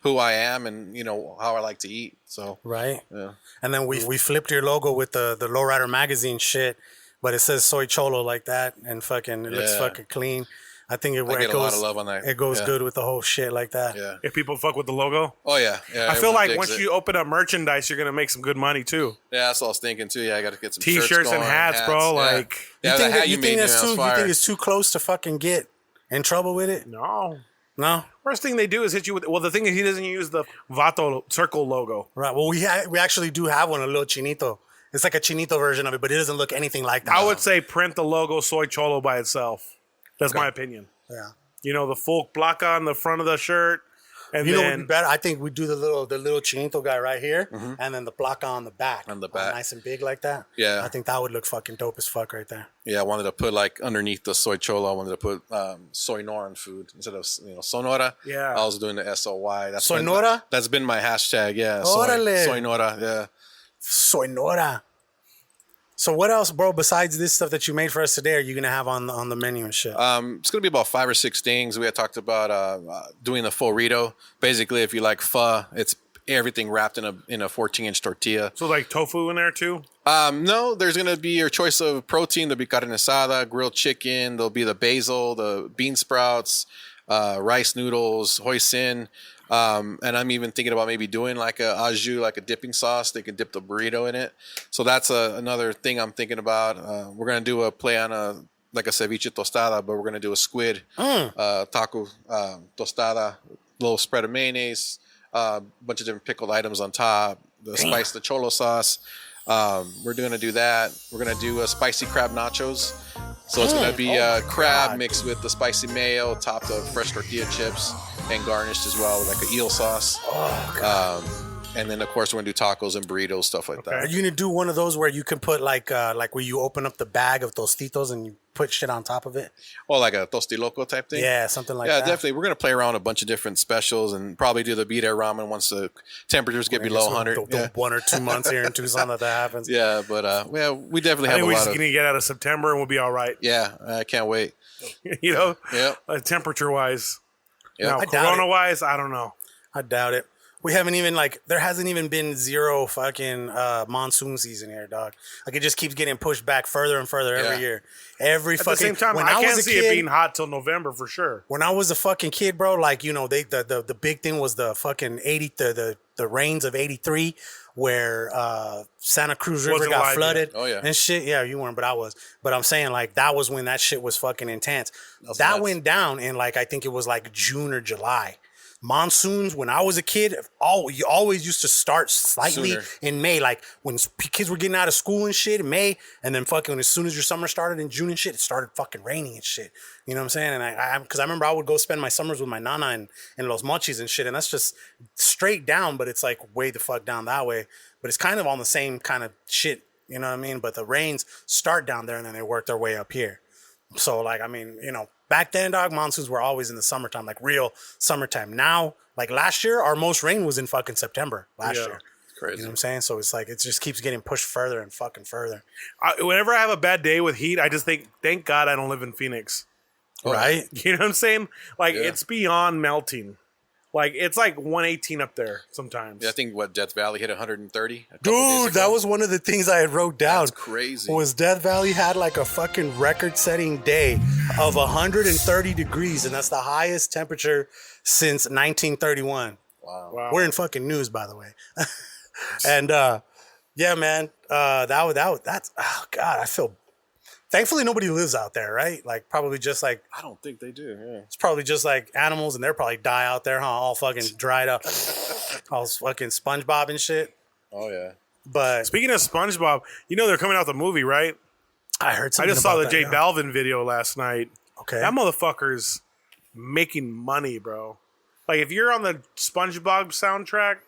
S4: who I am, and how I like to eat. So
S2: Right.
S4: yeah.
S2: And then we flipped your logo with the Lowrider magazine shit, but it says Soy Cholo like that, and fucking it looks fucking clean. I think
S4: I get a lot of love on that.
S2: It goes good with the whole shit like that.
S4: Yeah.
S1: If people fuck with the logo,
S4: Oh yeah. Yeah.
S1: I feel
S4: everyone
S1: like
S4: digs
S1: once
S4: it.
S1: you open up merchandise, you're gonna make some good money too.
S4: Yeah, that's what I was thinking too. Yeah, I got to get some shirts
S1: T-shirts and
S4: going,
S1: hats, bro.
S4: Yeah.
S1: Like,
S4: yeah,
S2: You think,
S4: the hat
S2: you
S4: made
S2: think
S4: me,
S2: that's
S4: man,
S2: too?
S4: was
S2: You
S4: fire.
S2: think it's too close to fucking get in trouble with it?
S1: no.
S2: No.
S1: First thing they do is hit you with. Well, the thing is, he doesn't use the Vato circle logo.
S2: Right. Well, we actually do have one, a little chinito. It's like a chinito version of it, but it doesn't look anything like that.
S1: I would say print the logo Soy Cholo by itself. That's my opinion.
S2: Yeah.
S1: The full placa on the front of the shirt, and
S2: You know what would
S1: then
S2: be better? I think we do the little chinito guy right here, and then the placa on the back.
S4: On the back.
S2: Nice and big like that.
S4: Yeah.
S2: I think that would look fucking dope as fuck right there.
S4: Yeah, I wanted to put like underneath the Soy Cholo, I wanted to put Soy Noran food instead of Sonora.
S1: Yeah.
S4: I was doing the SOY. That's
S2: Sonora?
S4: That's been my hashtag. Yeah.
S2: Órale.
S4: Soy Nora. Yeah.
S2: Soy Nora. So what else, bro, besides this stuff that you made for us today, are you going to have on the menu and shit?
S4: It's gonna be about 5 or 6 things. We had talked about doing the burrito. Basically, if you like pho, it's everything wrapped in a 14-inch tortilla.
S1: so like tofu in there too.
S4: No, there's gonna be your choice of protein. There'll be carne asada, grilled chicken. There'll be the basil, the bean sprouts, rice noodles, hoisin. And I'm even thinking about maybe doing like a au jus, like a dipping sauce. They can dip the burrito in it. So that's another thing I'm thinking about. We're gonna do a play on like a ceviche tostada, but we're gonna do a squid taco tostada, little spread of mayonnaise, bunch of different pickled items on top, the cholo sauce. We're gonna do that. We're gonna do spicy crab nachos. So it's gonna be crab mixed with the spicy mayo, topped of fresh tortilla chips, and garnished as well with like an eel sauce. And then of course we're gonna do tacos and burritos, stuff like
S2: Are
S4: that.
S2: you gonna do one of those where you can put like where you open up the bag of Tostitos and you put shit on top of it?
S4: Or like a tostiloco type thing.
S2: Yeah, something like
S4: Yeah,
S2: that.
S4: definitely. We're gonna play around a bunch of different specials and probably do the birria ramen once the temperatures get below 100.
S2: The 1 or 2 months here in Tucson that happens.
S4: Yeah, but yeah, we definitely
S1: I
S4: have
S1: think
S4: a
S1: we're
S4: lot
S1: just
S4: of.
S1: gonna get out of September and we'll be all right.
S4: Yeah, I can't wait.
S1: Yeah.
S4: Yeah.
S1: Temperature wise.
S4: Yeah.
S1: Now,
S2: I doubt
S1: Corona
S2: it.
S1: wise, I don't know.
S2: I doubt it. We haven't even there hasn't even been zero fucking monsoon season here, dog. Like it just keeps getting pushed back further and further every
S4: Yeah.
S2: year. Every
S1: At
S2: fucking
S1: the same time,
S2: when
S1: I
S2: was
S1: can't
S2: a
S1: see
S2: kid,
S1: it being hot till November for sure.
S2: When I was a fucking kid, bro, like the big thing was the fucking the rains of '83 where Santa Cruz River
S1: Wasn't
S2: got
S1: alive
S2: flooded
S4: yet. Oh, yeah.
S2: and shit. Yeah, you weren't, but I was. But I'm saying that was when that shit was fucking intense.
S4: That's
S2: that
S4: nuts.
S2: went down in I think it was June or July. monsoons when I was a kid, you always used to start slightly in May, like when kids were getting out of school and shit in May, and then fucking as soon as your summer started in June and shit, it started fucking raining and shit. You know what I'm saying? And because I remember I would go spend my summers with my nana in Los Mochis and shit, and that's just straight down, but it's like way the fuck down that way. But it's kind of on the same kind of shit, you know what I mean? But the rains start down there and then they work their way up here. So like, I mean, you know, back then, dog, monsoons were always in the summertime, like real summertime. Now, like last year, our most rain was in fucking September last year.
S4: Crazy.
S2: You know what I'm saying? So it's like, it just keeps getting pushed further and fucking further.
S1: Whenever I have a bad day with heat, I just think, thank God I don't live in Phoenix.
S2: Right?
S1: You know what I'm saying? Like, it's beyond melting. Like, it's like 118 up there sometimes.
S4: Yeah, I think, Death Valley hit 130?
S2: Dude, that was one of the things I had wrote down.
S4: That's crazy.
S2: Was Death Valley had like a fucking record-setting day of 130 degrees, and that's the highest temperature since 1931.
S4: Wow.
S2: We're in fucking news, by the way. And, yeah, man, that's, oh, God, I feel... Thankfully, nobody lives out there, right? Like, probably just like...
S4: I don't think they do, yeah.
S2: It's probably just like animals, and they'll probably die out there, huh? All fucking dried up. All fucking SpongeBob and shit.
S4: Oh, yeah.
S2: But...
S1: Speaking of SpongeBob, you know they're coming out with a movie, right?
S2: I heard something
S1: I just saw the
S2: about
S1: J
S2: that,
S1: Balvin video last night.
S2: Okay.
S1: That motherfucker's making money, bro. Like, if you're on the SpongeBob soundtrack,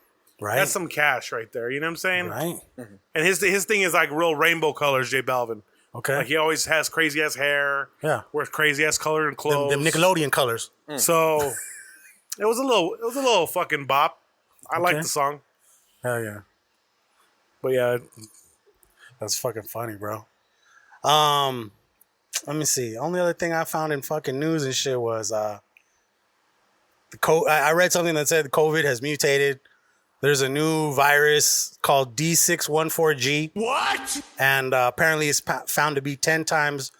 S2: right?
S1: That's some cash right there. You know what I'm saying?
S2: Right.
S1: And his thing is like real rainbow colors, J Balvin.
S2: Okay.
S1: Like, he always has crazy ass hair.
S2: Yeah.
S1: Wears crazy ass colored clothes.
S2: Them Nickelodeon colors.
S1: So it was a little fucking bop. I like the song.
S2: Hell yeah.
S1: But yeah,
S2: that's fucking funny, bro. Let me see. Only other thing I found in fucking news and shit was I read something that said COVID has mutated. There's a new virus called D614G. What? And apparently it's found to be 10 times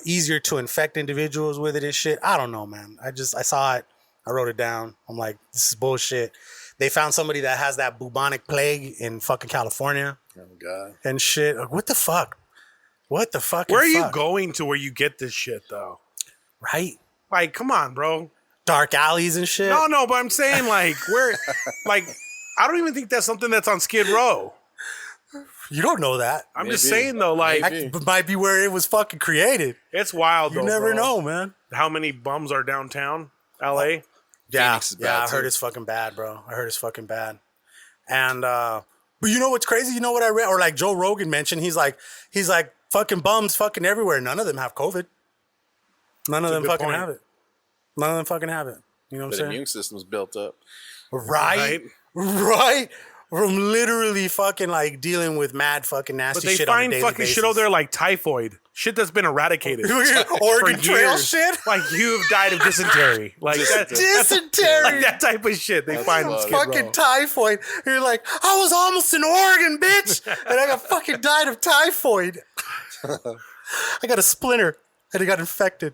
S2: easier to infect individuals with it and shit. I don't know, man. I saw it. I wrote it down. I'm like, this is bullshit. They found somebody that has that bubonic plague in fucking California.
S4: Oh, God.
S2: And shit. Like, what the fuck? What the fuck?
S1: Where are you going to where you get this shit, though?
S2: Right?
S1: Like, come on, bro.
S2: Dark alleys and shit?
S1: No, but I'm saying, like, where... like... I don't even think that's something that's on Skid Row.
S2: You don't know that.
S1: I'm just saying, though, like...
S2: That might be where it was fucking created.
S1: It's wild, though,
S2: You never
S1: bro.
S2: know, man.
S1: How many bums are downtown L.A.?
S2: Yeah,
S4: Phoenix is bad,
S2: I heard
S4: too.
S2: it's fucking bad, bro. I heard it's fucking bad. And, but you know what's crazy? You know what I read? Or like Joe Rogan mentioned, he's like, fucking bums fucking everywhere. None of them have COVID. None of them fucking have it. None of them fucking have it. You know what I'm
S4: The
S2: saying?
S4: immune system's built up.
S2: Right? From literally fucking like dealing with mad fucking nasty
S1: But they
S2: shit on a
S1: find
S2: daily
S1: fucking
S2: basis.
S1: shit over there like typhoid. Shit that's been eradicated.
S2: Oregon
S1: for
S2: Trail
S1: years.
S2: shit?
S1: Like, you've died of dysentery. Like,
S2: Dysentery.
S1: like that type of shit they find in Skid
S2: Fucking
S1: Row.
S2: typhoid. You're like, I was almost in Oregon, bitch, and I got fucking died of typhoid. I got a splinter and I got infected.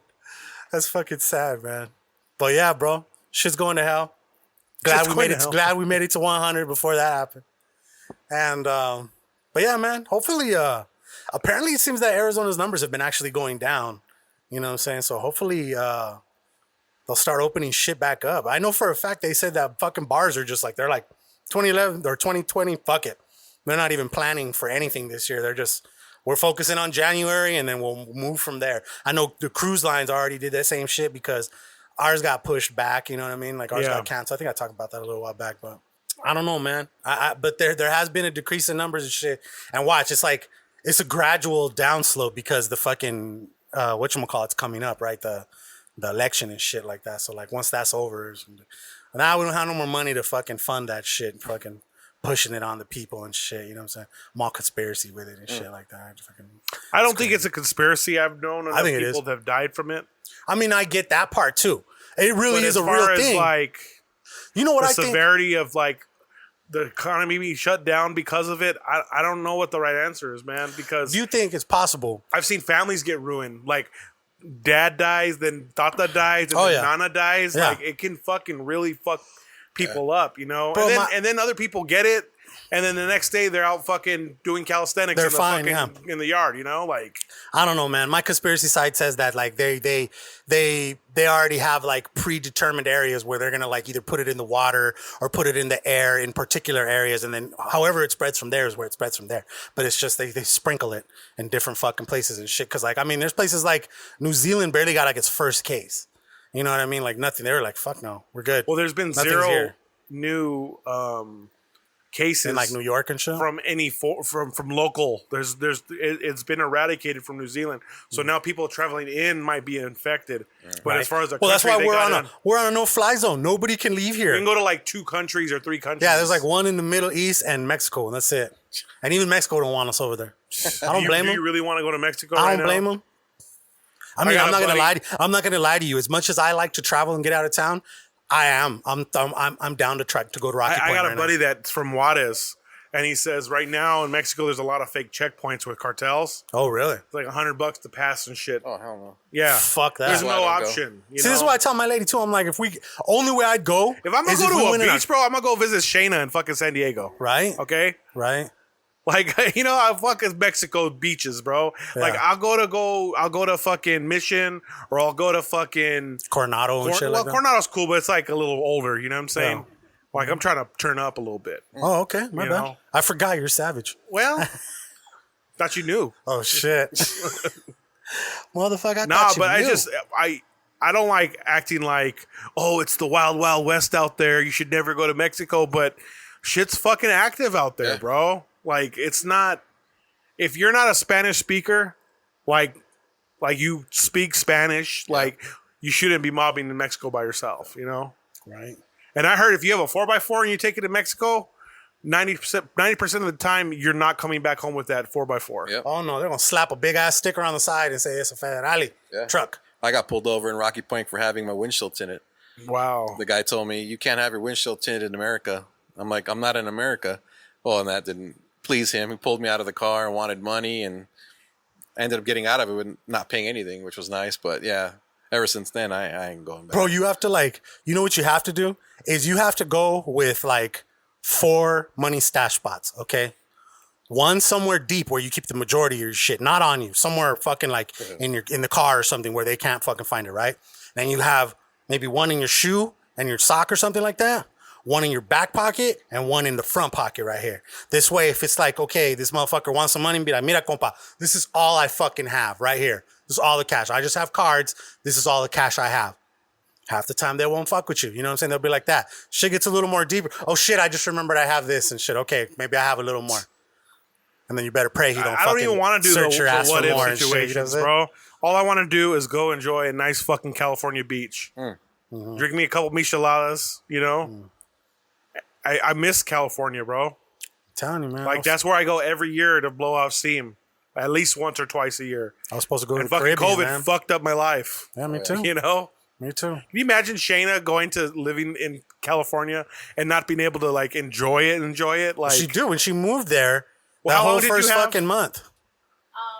S2: That's fucking sad, man. But yeah, bro, shit's going to hell. Glad we made it to 100 before that happened. And but yeah, man. Hopefully, apparently it seems that Arizona's numbers have been actually going down. You know what I'm saying? So hopefully, they'll start opening shit back up. I know for a fact they said that fucking bars are just like, they're like 2011 or 2020. Fuck it. They're not even planning for anything this year. They're just, we're focusing on January and then we'll move from there. I know the cruise lines already did that same shit because ours got pushed back, you know what I mean? Like ours got canceled. I think I talked about that a little while back, but I don't know, man. But there has been a decrease in numbers and shit. And watch, it's like, it's a gradual downslope because the fucking, whatchamacallit's coming up, right? The election and shit like that. So like once that's over, now we don't have no more money to fucking fund that shit, fucking pushing it on the people and shit, you know what I'm saying? I'm all conspiracy with it and shit like that.
S1: I don't think it's a conspiracy. I've known enough people that have died from it.
S2: I mean, I get that part too. It really is a real thing.
S1: Like,
S2: you know what I think?
S1: The severity of like the economy being shut down because of it. I don't know what the right answer is, man. Because
S2: do you think it's possible?
S1: I've seen families get ruined. Like dad dies, then Tata dies, and then Nana dies.
S2: Yeah.
S1: Like it can fucking really fuck people up, you know.
S2: Bro,
S1: and then other people get it, and then the next day they're out fucking doing calisthenics.
S2: They're
S1: in the
S2: fine,
S1: fucking, in the yard. You know, like
S2: I don't know, man. My conspiracy side says that like they already have like predetermined areas where they're gonna like either put it in the water or put it in the air in particular areas, and then however it spreads from there is where it spreads from there. But it's just they sprinkle it in different fucking places and shit. Because like I mean, there's places like New Zealand barely got like its first case. You know what I mean? Like nothing. They were like, fuck no, we're good.
S1: well, there's been
S2: Nothing's
S1: zero
S2: here.
S1: new cases
S2: In like New York and shit.
S1: from from local. It's been eradicated from New Zealand. So now people traveling in might be infected. But as far as the
S2: well, that's
S1: country,
S2: why
S1: they got
S2: we're on a no-fly zone. Nobody can leave here.
S1: you can go to like 2 countries or 3 countries.
S2: Yeah, there's like one in the Middle East and Mexico, and that's it. And even Mexico don't want us over there. I don't blame
S1: Do
S2: them.
S1: you really want to go to Mexico?
S2: I
S1: right
S2: don't blame
S1: now?
S2: them. I mean,
S1: got
S2: I'm
S1: a
S2: not gonna
S1: buddy-
S2: lie. I'm not gonna lie to you. As much as I like to travel and get out of town, I am. I'm down to try to go to Rocky Point.
S1: I got a
S2: right
S1: buddy
S2: now.
S1: that's from Juarez, and he says right now in Mexico there's a lot of fake checkpoints with cartels.
S2: Oh, really?
S1: It's like $100 to pass and shit.
S4: Oh hell no.
S1: Yeah,
S2: Fuck that.
S1: There's
S4: That's why
S1: no
S4: I don't go.
S1: option. You
S2: See,
S1: know?
S2: this is what I tell my lady too. I'm like, only way I'd go.
S1: If I'm gonna
S2: is
S1: go
S2: we
S1: to
S2: went
S1: a
S2: in
S1: beach, bro, I'm gonna go visit Shayna in fucking San Diego.
S2: Right.
S1: Okay.
S2: Right.
S1: Like, you know, I fucking Mexico beaches, bro. Like,
S2: Yeah.
S1: I'll go to fucking Mission, or I'll go to fucking
S2: Coronado and shit like that.
S1: Coronado's cool, but it's like a little older. You know what I'm saying?
S2: Yeah.
S1: Like, I'm trying to turn up a little bit.
S2: Oh, okay. My
S1: You
S2: bad.
S1: know?
S2: I forgot you're savage.
S1: Well, thought you knew.
S2: Oh shit. Motherfucker. I
S1: Nah,
S2: thought you
S1: but
S2: knew.
S1: I don't like acting like, oh, it's the wild, wild west out there. You should never go to Mexico, but shit's fucking active out there,
S4: Yeah.
S1: bro. Like, it's not. If you're not a Spanish speaker, like you speak Spanish, like you shouldn't be mobbing in Mexico by yourself, you know.
S2: Right.
S1: And I heard if you have a 4x4 and you take it to Mexico, 90% of the time you're not coming back home with that 4x4.
S4: Yep.
S2: Oh no, they're gonna slap a big ass sticker on the side and say it's a Ferrari truck.
S4: I got pulled over in Rocky Point for having my windshield tinted.
S1: Wow.
S4: The guy told me, you can't have your windshield tinted in America. I'm like, I'm not in America. Well, and that didn't please him. He pulled me out of the car and wanted money, and I ended up getting out of it with not paying anything, which was nice. But yeah, ever since then, I ain't going back.
S2: Bro, you have to you know what you have to do is you have to go with 4 money stash spots, okay? One somewhere deep where you keep the majority of your shit, not on you, somewhere fucking in the car or something where they can't fucking find it, right? Then you have maybe one in your shoe and your sock or something like that, one in your back pocket and one in the front pocket right here. This way, if it's like, okay, this motherfucker wants some money, be like, mira, compa, this is all I fucking have right here. This is all the cash. I just have cards. This is all the cash I have. Half the time they won't fuck with you. You know what I'm saying? They'll be like that. Shit gets a little more deeper. Oh shit, I just remembered I have this and shit. Okay, maybe I have a little more. And then you better pray he don't
S1: I don't even want to do
S2: search your ass
S1: the what
S2: for more
S1: if
S2: and shit, you know what I'm
S1: situations,
S2: saying?
S1: bro. All I want to do is go enjoy a nice fucking California beach.
S2: Mm-hmm.
S1: Drink me a couple micheladas, you know? I miss California, bro.
S2: I'm telling you, man.
S1: Like, that's where I go every year to blow off steam. At least once or twice a year.
S2: I was supposed to go to
S1: And
S2: the
S1: fucking
S2: Caribbean,
S1: COVID
S2: man.
S1: fucked up my life.
S2: Yeah, me too.
S1: You know?
S2: Me too.
S1: Can you imagine Shayna going to living in California and not being able to enjoy it? Like,
S2: She do when she moved there.
S1: Well,
S2: that
S1: how long
S2: whole
S1: did you
S2: first
S1: have?
S2: fucking month.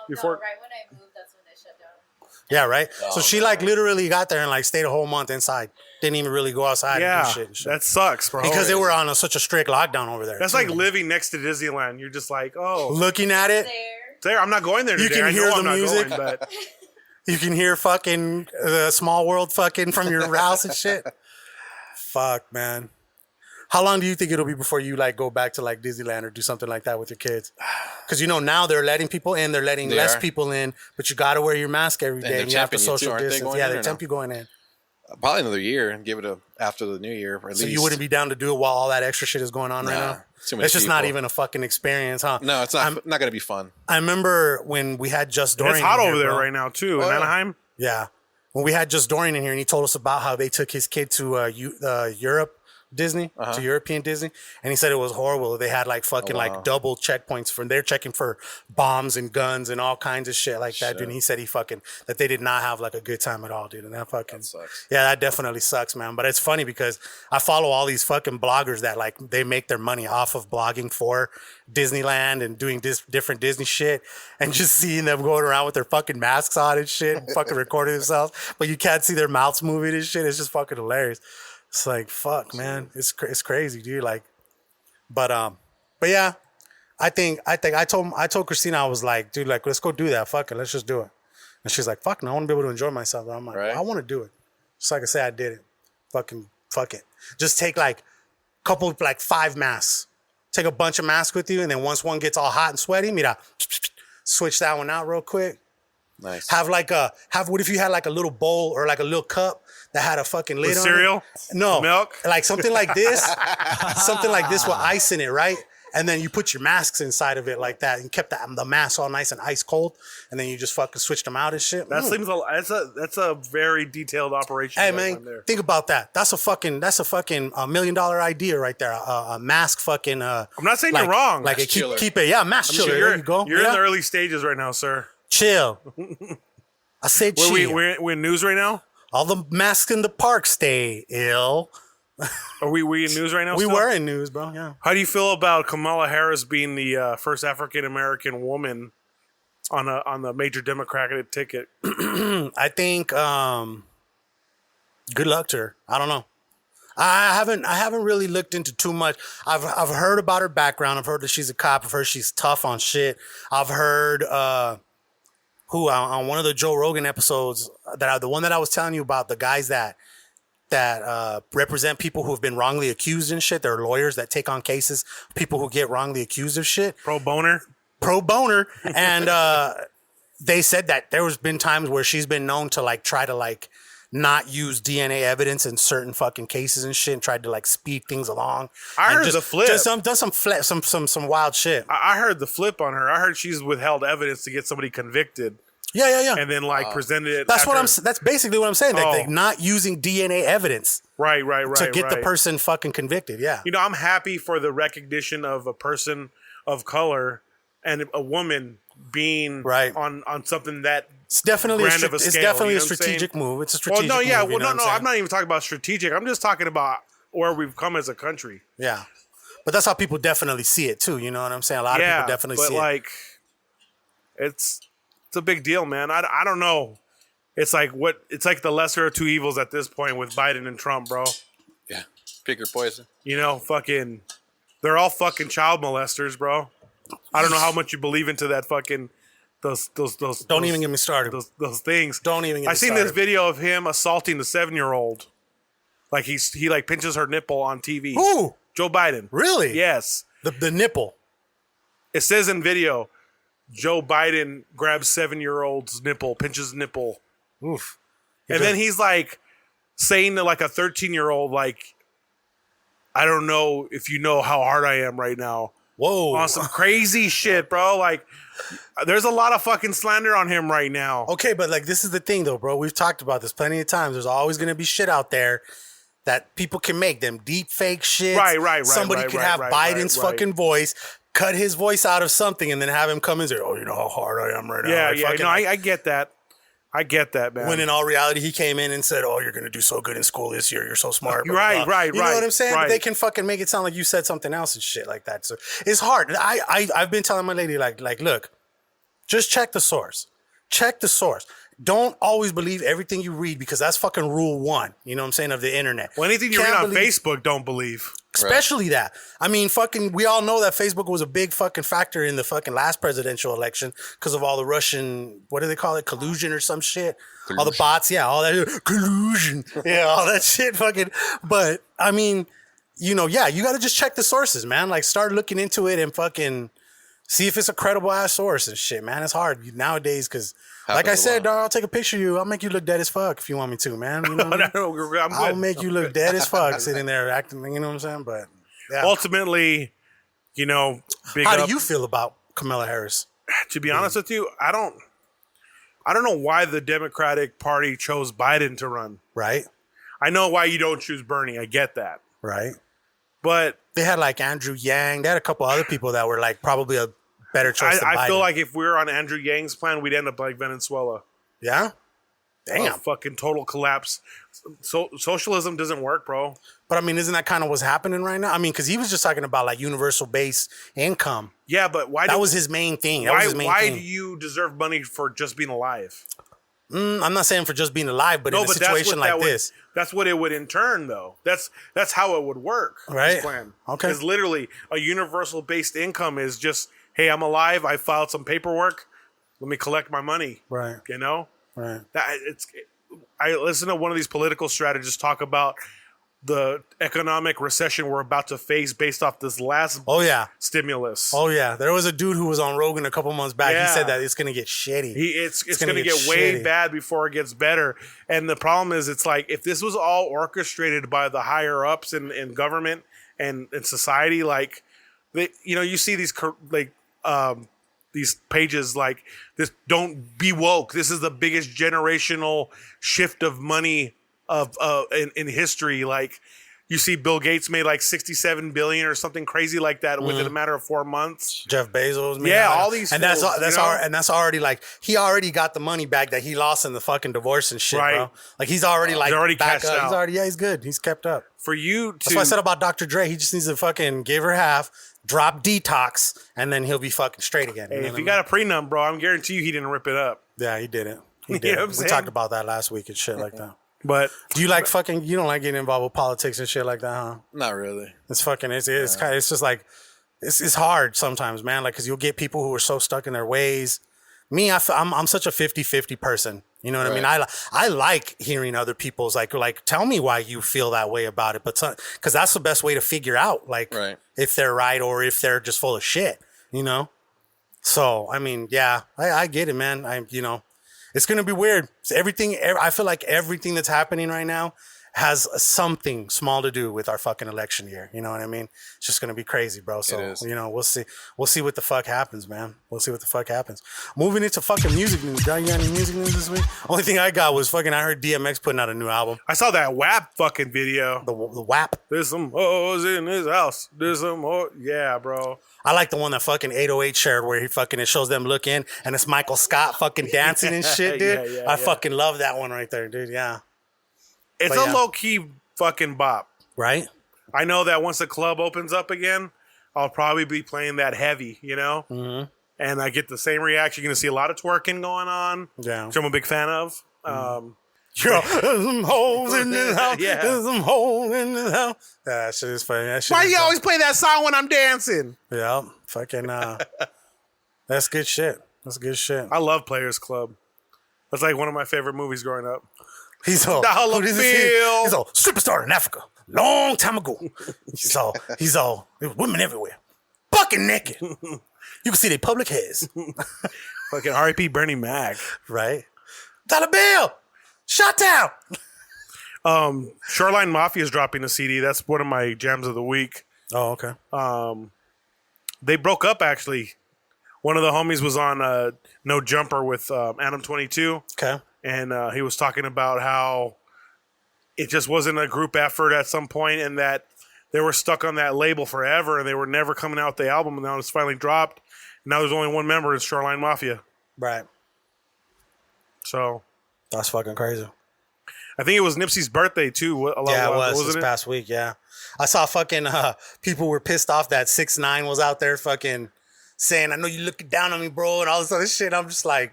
S1: Before-
S9: No, right when I moved, that's when they shut down.
S2: Yeah, right. So she literally got there and stayed a whole month inside. Didn't even really go outside
S1: yeah,
S2: and do shit. And shit.
S1: that sucks, bro.
S2: Because they were on such a strict lockdown over there.
S1: That's like living next to Disneyland. You're just like, oh,
S2: looking at it.
S1: there. I'm not going there
S2: You
S1: today.
S2: can
S1: I
S2: hear
S1: know
S2: the
S1: I'm not
S2: music.
S1: going, but
S2: You can hear fucking the Small World fucking from your house and shit. Fuck, man. How long do you think it'll be before you go back to Disneyland or do something like that with your kids? Because now they're letting people in, they're letting
S4: They
S2: less
S4: are.
S2: people in, but you got to wear your mask every day
S4: they're
S2: and you have to
S4: temping you too,
S2: social
S4: aren't they,
S2: distance.
S4: going
S2: Yeah,
S4: in
S2: they
S4: or
S2: tempt
S4: no?
S2: you going in.
S4: Probably another year and give it after the new year, or at
S2: So
S4: least.
S2: you wouldn't be down to do it while all that extra shit is going on right
S4: Nah,
S2: now?
S4: too many
S2: It's just not
S4: people.
S2: even a fucking experience, huh?
S4: No, it's not. Not gonna be fun.
S2: I remember when we had Just Dorian.
S1: it's hot
S2: in
S1: over
S2: here,
S1: there
S2: bro.
S1: right now too
S4: Oh,
S1: in
S4: yeah.
S1: Anaheim.
S2: Yeah. When we had Just Dorian in here and he told us about how they took his kid to Europe Disney, to European Disney, and he said it was horrible. They had double checkpoints they're checking for bombs and guns and all kinds of shit like that, dude. And he said that they did not have a good time at all, dude. And that
S4: sucks.
S2: Yeah, that definitely sucks, man. But it's funny because I follow all these fucking bloggers that they make their money off of blogging for Disneyland and doing different Disney shit, and just seeing them going around with their fucking masks on and shit, and fucking recording themselves, but you can't see their mouths moving and shit. It's just fucking hilarious. It's fuck, man. It's crazy, dude. But But yeah, I told Christina, I was like, dude, like, let's go do that. Fuck it. Let's just do it. And she's like, fuck no, I want to be able to enjoy myself. And I'm like, I want to do it. Just like I say, I did it. Fucking fuck it. Just take like couple, like 5 masks. Take a bunch of masks with you. And then once one gets all hot and sweaty, mira, switch that one out real quick.
S4: Nice.
S2: What if you had like a little bowl or like a little cup that had a fucking lid
S1: with
S2: on
S1: cereal?
S2: it? No.
S1: Milk?
S2: Like something like this. Something like this with ice in it, right? And then you put your masks inside of it like that and kept the mask all nice and ice cold. And then you just fucking switched them out and shit.
S1: That seems that's a very detailed operation.
S2: Hey man, think about that. That's a fucking $1 million idea right there. A mask fucking. I'm
S1: not saying you're wrong.
S2: Like keep it. Yeah, mask chiller. There you go.
S1: You're in the early stages right now, sir.
S2: Chill. I said chill.
S1: We're in news right now.
S2: All the masks in the park stay ill.
S1: Are we in news right now?
S2: We were in news, bro. Yeah.
S1: How do you feel about Kamala Harris being the first African American woman on the major Democratic ticket?
S2: I think good luck to her. I don't know. I haven't really looked into too much. I've heard about her background. I've heard that she's a cop. I've heard she's tough on shit. I've heard on one of the Joe Rogan episodes the one that I was telling you about, the guys that represent people who have been wrongly accused and shit. They're lawyers that take on cases, people who get wrongly accused of shit.
S1: Pro boner.
S2: And they said that there's been times where she's been known to like try to like not use DNA evidence in certain fucking cases and shit, and tried to like speed things along.
S1: I heard the flip.
S2: Some wild shit.
S1: I heard the flip on her. I heard she's withheld evidence to get somebody convicted.
S2: Yeah.
S1: And then like presented it.
S2: That's basically what I'm saying. Like not using DNA evidence.
S1: Right.
S2: To get the person fucking convicted. Yeah.
S1: You know, I'm happy for the recognition of a person of color and a woman being on something that
S2: it's definitely
S1: grand of a scale.
S2: It's definitely a strategic move. It's a strategic move.
S1: I'm not even talking about strategic. I'm just talking about where we've come as a country.
S2: Yeah. But that's how people definitely see it too. You know what I'm saying? A lot of people definitely see it.
S1: But like, it's a big deal, man. I don't know. It's like the lesser of two evils at this point with Biden and Trump, bro.
S4: Yeah. Pick your poison.
S1: You know, they're all fucking child molesters, bro. I don't know how much you believe into that fucking those.
S2: Don't even get me started.
S1: Those things.
S2: Don't even get me started.
S1: I seen this video of him assaulting the 7-year-old. Like he like pinches her nipple on TV.
S2: Who?
S1: Joe Biden.
S2: Really?
S1: Yes.
S2: The nipple.
S1: It says in video, Joe Biden grabs 7-year-old's nipple, pinches nipple.
S2: Oof.
S1: And then he's like saying to like a 13-year-old, like, I don't know if you know how hard I am right now.
S2: Whoa.
S1: On some crazy shit, bro. Like, there's a lot of fucking slander on him right now.
S2: Okay, but like, this is the thing though, bro. We've talked about this plenty of times. There's always going to be shit out there that people can make, them deep fake shit.
S1: Right.
S2: Somebody could have Biden's fucking voice, cut his voice out of something, and then have him come and say, "Oh, you know how hard I am right now."
S1: Yeah. I get that. I get that, man.
S2: When in all reality, he came in and said, "Oh, you're going to do so good in school this year. You're so smart." Blah,
S1: right.
S2: blah, blah. You know what I'm saying? But they can fucking make it sound like you said something else and shit like that. So it's hard. I've been telling my lady, like, look, just check the source. Check the source. Don't always believe everything you read, because that's fucking rule 1. You know what I'm saying, of the internet.
S1: Well, anything you read on Facebook, don't believe.
S2: Especially that. I mean, fucking, we all know that Facebook was a big fucking factor in the fucking last presidential election because of all the Russian, what do they call it? Collusion or some shit. Collusion. All the bots. Yeah. All that collusion. Yeah. All that shit fucking. But I mean, you know, yeah, you got to just check the sources, man. Like, start looking into it and fucking see if it's a credible ass source and shit, man. It's hard nowadays because, like I said, dog, I'll take a picture of you. I'll make you look dead as fuck if you want me to, man. You know what I mean? I'll make you look dead as fuck sitting there acting, you know what I'm saying? But yeah.
S1: Ultimately, you know,
S2: how do you feel about Kamala Harris?
S1: To be honest with you, I don't know why the Democratic Party chose Biden to run.
S2: Right.
S1: I know why you don't choose Bernie. I get that.
S2: Right.
S1: But
S2: they had like Andrew Yang. They had a couple other people that were like probably a better choice than Biden.
S1: I feel like if we were on Andrew Yang's plan, we'd end up like Venezuela.
S2: Yeah? Damn.
S1: Fucking total collapse. So socialism doesn't work, bro.
S2: But I mean, isn't that kind of what's happening right now? I mean, because he was just talking about like universal base income.
S1: Yeah, but why?
S2: That was his main thing.
S1: Why do you deserve money for just being alive?
S2: I'm not saying for just being alive, but in a situation like this.
S1: That's what it would in turn, though. That's how it would work.
S2: Right.
S1: This plan.
S2: Okay.
S1: Because literally a universal based income is just, hey, I'm alive. I filed some paperwork. Let me collect my money.
S2: Right.
S1: You know.
S2: Right.
S1: I listen to one of these political strategists talk about the economic recession we're about to face based off this last stimulus.
S2: Oh yeah, there was a dude who was on Rogan a couple months back. He said that it's gonna get shitty.
S1: It's gonna get way bad before it gets better. And the problem is, it's like if this was all orchestrated by the higher ups in government and in society, like you see these these pages like this. Don't be woke. This is the biggest generational shift of money in history. Like you see Bill Gates made like 67 billion or something crazy like that within a matter of 4 months.
S2: Jeff Bezos
S1: all these
S2: and
S1: fools,
S2: that's already like he already got the money back that he lost in the fucking divorce and shit, bro. Like he's already like
S1: he's already
S2: back
S1: cashed
S2: up.
S1: out.
S2: He's good. He's kept up.
S1: For you to,
S2: that's what I said about Dr. Dre. He just needs to fucking give her half, drop detox, and then he'll be fucking straight again.
S1: Hey, if you got a prenup, bro, I'm guarantee you he didn't rip it up.
S2: Yeah, he didn't.
S1: You know what I'm
S2: we
S1: saying?
S2: talked about that last week and shit like that.
S1: But
S2: do you like fucking? You don't like getting involved with politics and shit like that, huh?
S4: Not really.
S2: It's fucking. It's kind of. It's just like it's hard sometimes, man. Like because you'll get people who are so stuck in their ways. Me, I'm such a 50-50 person. You know what I mean? I like hearing other people's like tell me why you feel that way about it, but because that's the best way to figure out like if they're right or if they're just full of shit. You know. So I mean, yeah, I get it, man. It's going to be weird. I feel like everything that's happening right now has something small to do with our fucking election year. You know what I mean? It's just going to be crazy, bro. So, we'll see. We'll see what the fuck happens, man. We'll see what the fuck happens. Moving into fucking music news. You got any music news this week? Only thing I got was I heard DMX putting out a new album.
S1: I saw that WAP fucking video.
S2: The WAP?
S1: There's some hoes in his house. There's some hoes. Yeah, bro.
S2: I like the one that fucking 808 shared where it shows them look in and it's Michael Scott fucking dancing and shit, dude. I fucking love that one right there, dude. Yeah.
S1: It's a low-key fucking bop.
S2: Right?
S1: I know that once the club opens up again, I'll probably be playing that heavy, you know? Mm-hmm. And I get the same reaction. You're going to see a lot of twerking going on, which I'm a big fan of.
S2: There's some holes in this house. There's some holes in this house. That shit is funny.
S1: Why do you always play that song when I'm dancing?
S2: Yeah, fucking. That's good shit. That's good shit.
S1: I love Players Club. That's like one of my favorite movies growing up.
S2: He's all superstar in Africa, long time ago. He's all there was women everywhere, bucking naked. You can see their public heads.
S1: Fucking R.I.P. Bernie Mac,
S2: right? $1 bill. Shut down.
S1: Shoreline Mafia is dropping a CD. That's one of my jams of the week.
S2: Oh, okay.
S1: They broke up actually. One of the homies was on No Jumper with Adam 22.
S2: Okay.
S1: And he was talking about how it just wasn't a group effort at some point and that they were stuck on that label forever and they were never coming out with the album. And now it's finally dropped. And now there's only one member. It's Shoreline Mafia.
S2: Right.
S1: So.
S2: That's fucking crazy.
S1: I think it was Nipsey's birthday too.
S2: It was this past week. Yeah, I saw fucking people were pissed off that 6ix9ine was out there fucking saying, "I know you looking down on me, bro," and all this other shit. I'm just like,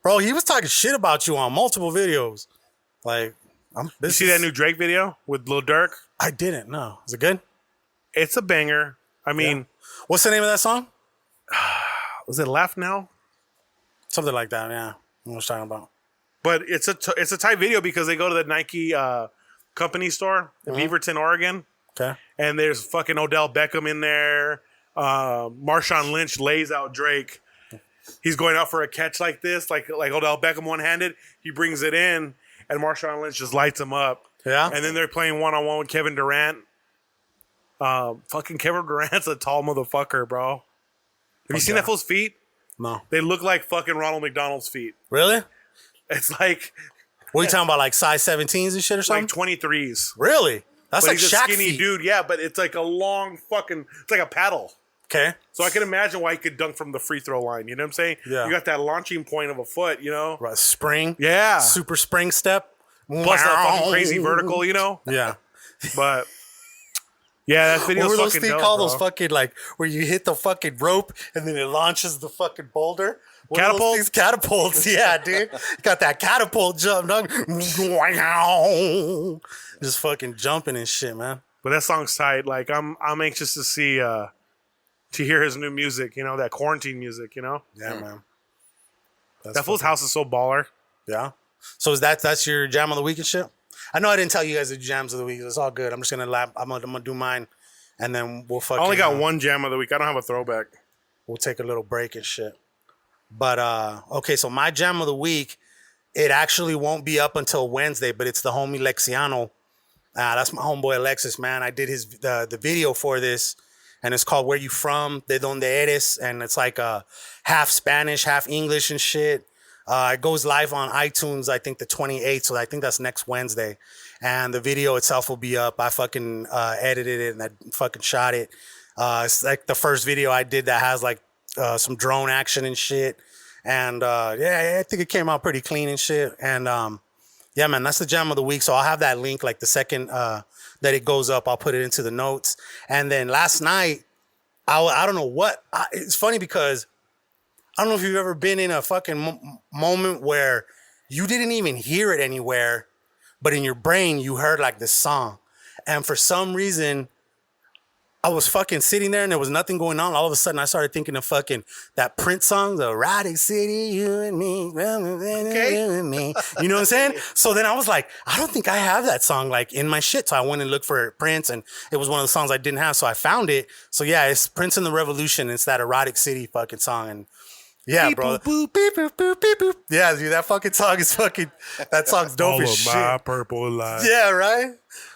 S2: bro, he was talking shit about you on multiple videos. Like,
S1: you see that new Drake video with Lil Durk?
S2: I didn't. No, is it good?
S1: It's a banger. I mean,
S2: what's the name of that song?
S1: Was it Laugh Now?
S2: Something like that. Yeah, I was talking about.
S1: But it's a tight video because they go to the Nike company store in Beaverton, Oregon.
S2: Okay.
S1: And there's fucking Odell Beckham in there. Marshawn Lynch lays out Drake. He's going out for a catch like this, like Odell Beckham one-handed. He brings it in, and Marshawn Lynch just lights him up.
S2: Yeah.
S1: And then they're playing one-on-one with Kevin Durant. Fucking Kevin Durant's a tall motherfucker, bro. Have you seen that fool's feet?
S2: No.
S1: They look like fucking Ronald McDonald's feet.
S2: Really?
S1: It's like...
S2: What are you talking about, like size 17s and shit or something?
S1: Like 23s.
S2: Really? That's
S1: but
S2: like
S1: he's
S2: Shaq
S1: a skinny
S2: feet.
S1: dude, yeah, but it's like a long fucking... It's like a paddle.
S2: Okay.
S1: So I can imagine why he could dunk from the free throw line. You know what I'm saying?
S2: Yeah.
S1: You got that launching point of a foot, you know?
S2: Right, spring.
S1: Yeah.
S2: Super spring step.
S1: Plus that fucking crazy vertical, you know?
S2: Yeah.
S1: But Yeah, that video's
S2: what were those
S1: fucking
S2: things
S1: dope,
S2: called?
S1: bro.
S2: Those fucking like where you hit the fucking rope and then it launches the fucking boulder. What are those
S1: Catapult?
S2: things? Catapults, yeah, dude. Got that catapult jump, dog. Just fucking jumping and shit, man.
S1: But that song's tight. Like I'm anxious to see to hear his new music. You know, that quarantine music. You know,
S2: Yeah, man.
S1: that fool's house is so baller.
S2: Yeah. So that's your jam of the week and shit? I know I didn't tell you guys the jams of the week. It's all good. I'm just gonna I'm gonna do mine, and then we'll fucking.
S1: I only got one jam of the week. I don't have a throwback.
S2: We'll take a little break and shit. But okay, so my jam of the week, it actually won't be up until Wednesday, but it's the homie Lexiano. That's my homeboy Alexis, man. I did his the video for this, and it's called "Where You From?" De Donde Eres, and it's like half Spanish, half English and shit. It goes live on iTunes, I think the 28th, so I think that's next Wednesday. And the video itself will be up. I fucking edited it and I fucking shot it. It's like the first video I did that has like some drone action and shit. And yeah, I think it came out pretty clean and shit. And yeah, man, that's the jam of the week. So I'll have that link like the second that it goes up. I'll put it into the notes. And then last night, I don't know what. It's funny because I don't know if you've ever been in a fucking moment where you didn't even hear it anywhere, but in your brain you heard like this song. And for some reason, I was fucking sitting there and there was nothing going on. All of a sudden I started thinking of fucking that Prince song, the Erotic City, you and me, okay. You and me. You know what I'm saying? So then I was like, I don't think I have that song like in my shit. So I went and looked for Prince and it was one of the songs I didn't have. So I found it. So yeah, it's Prince and the Revolution. It's that Erotic City fucking song. And yeah, beep, bro. Boop, beep, boop, boop, beep, boop. Yeah, dude, that fucking song is fucking, that song's dope as shit.
S1: My purple light.
S2: Yeah, right?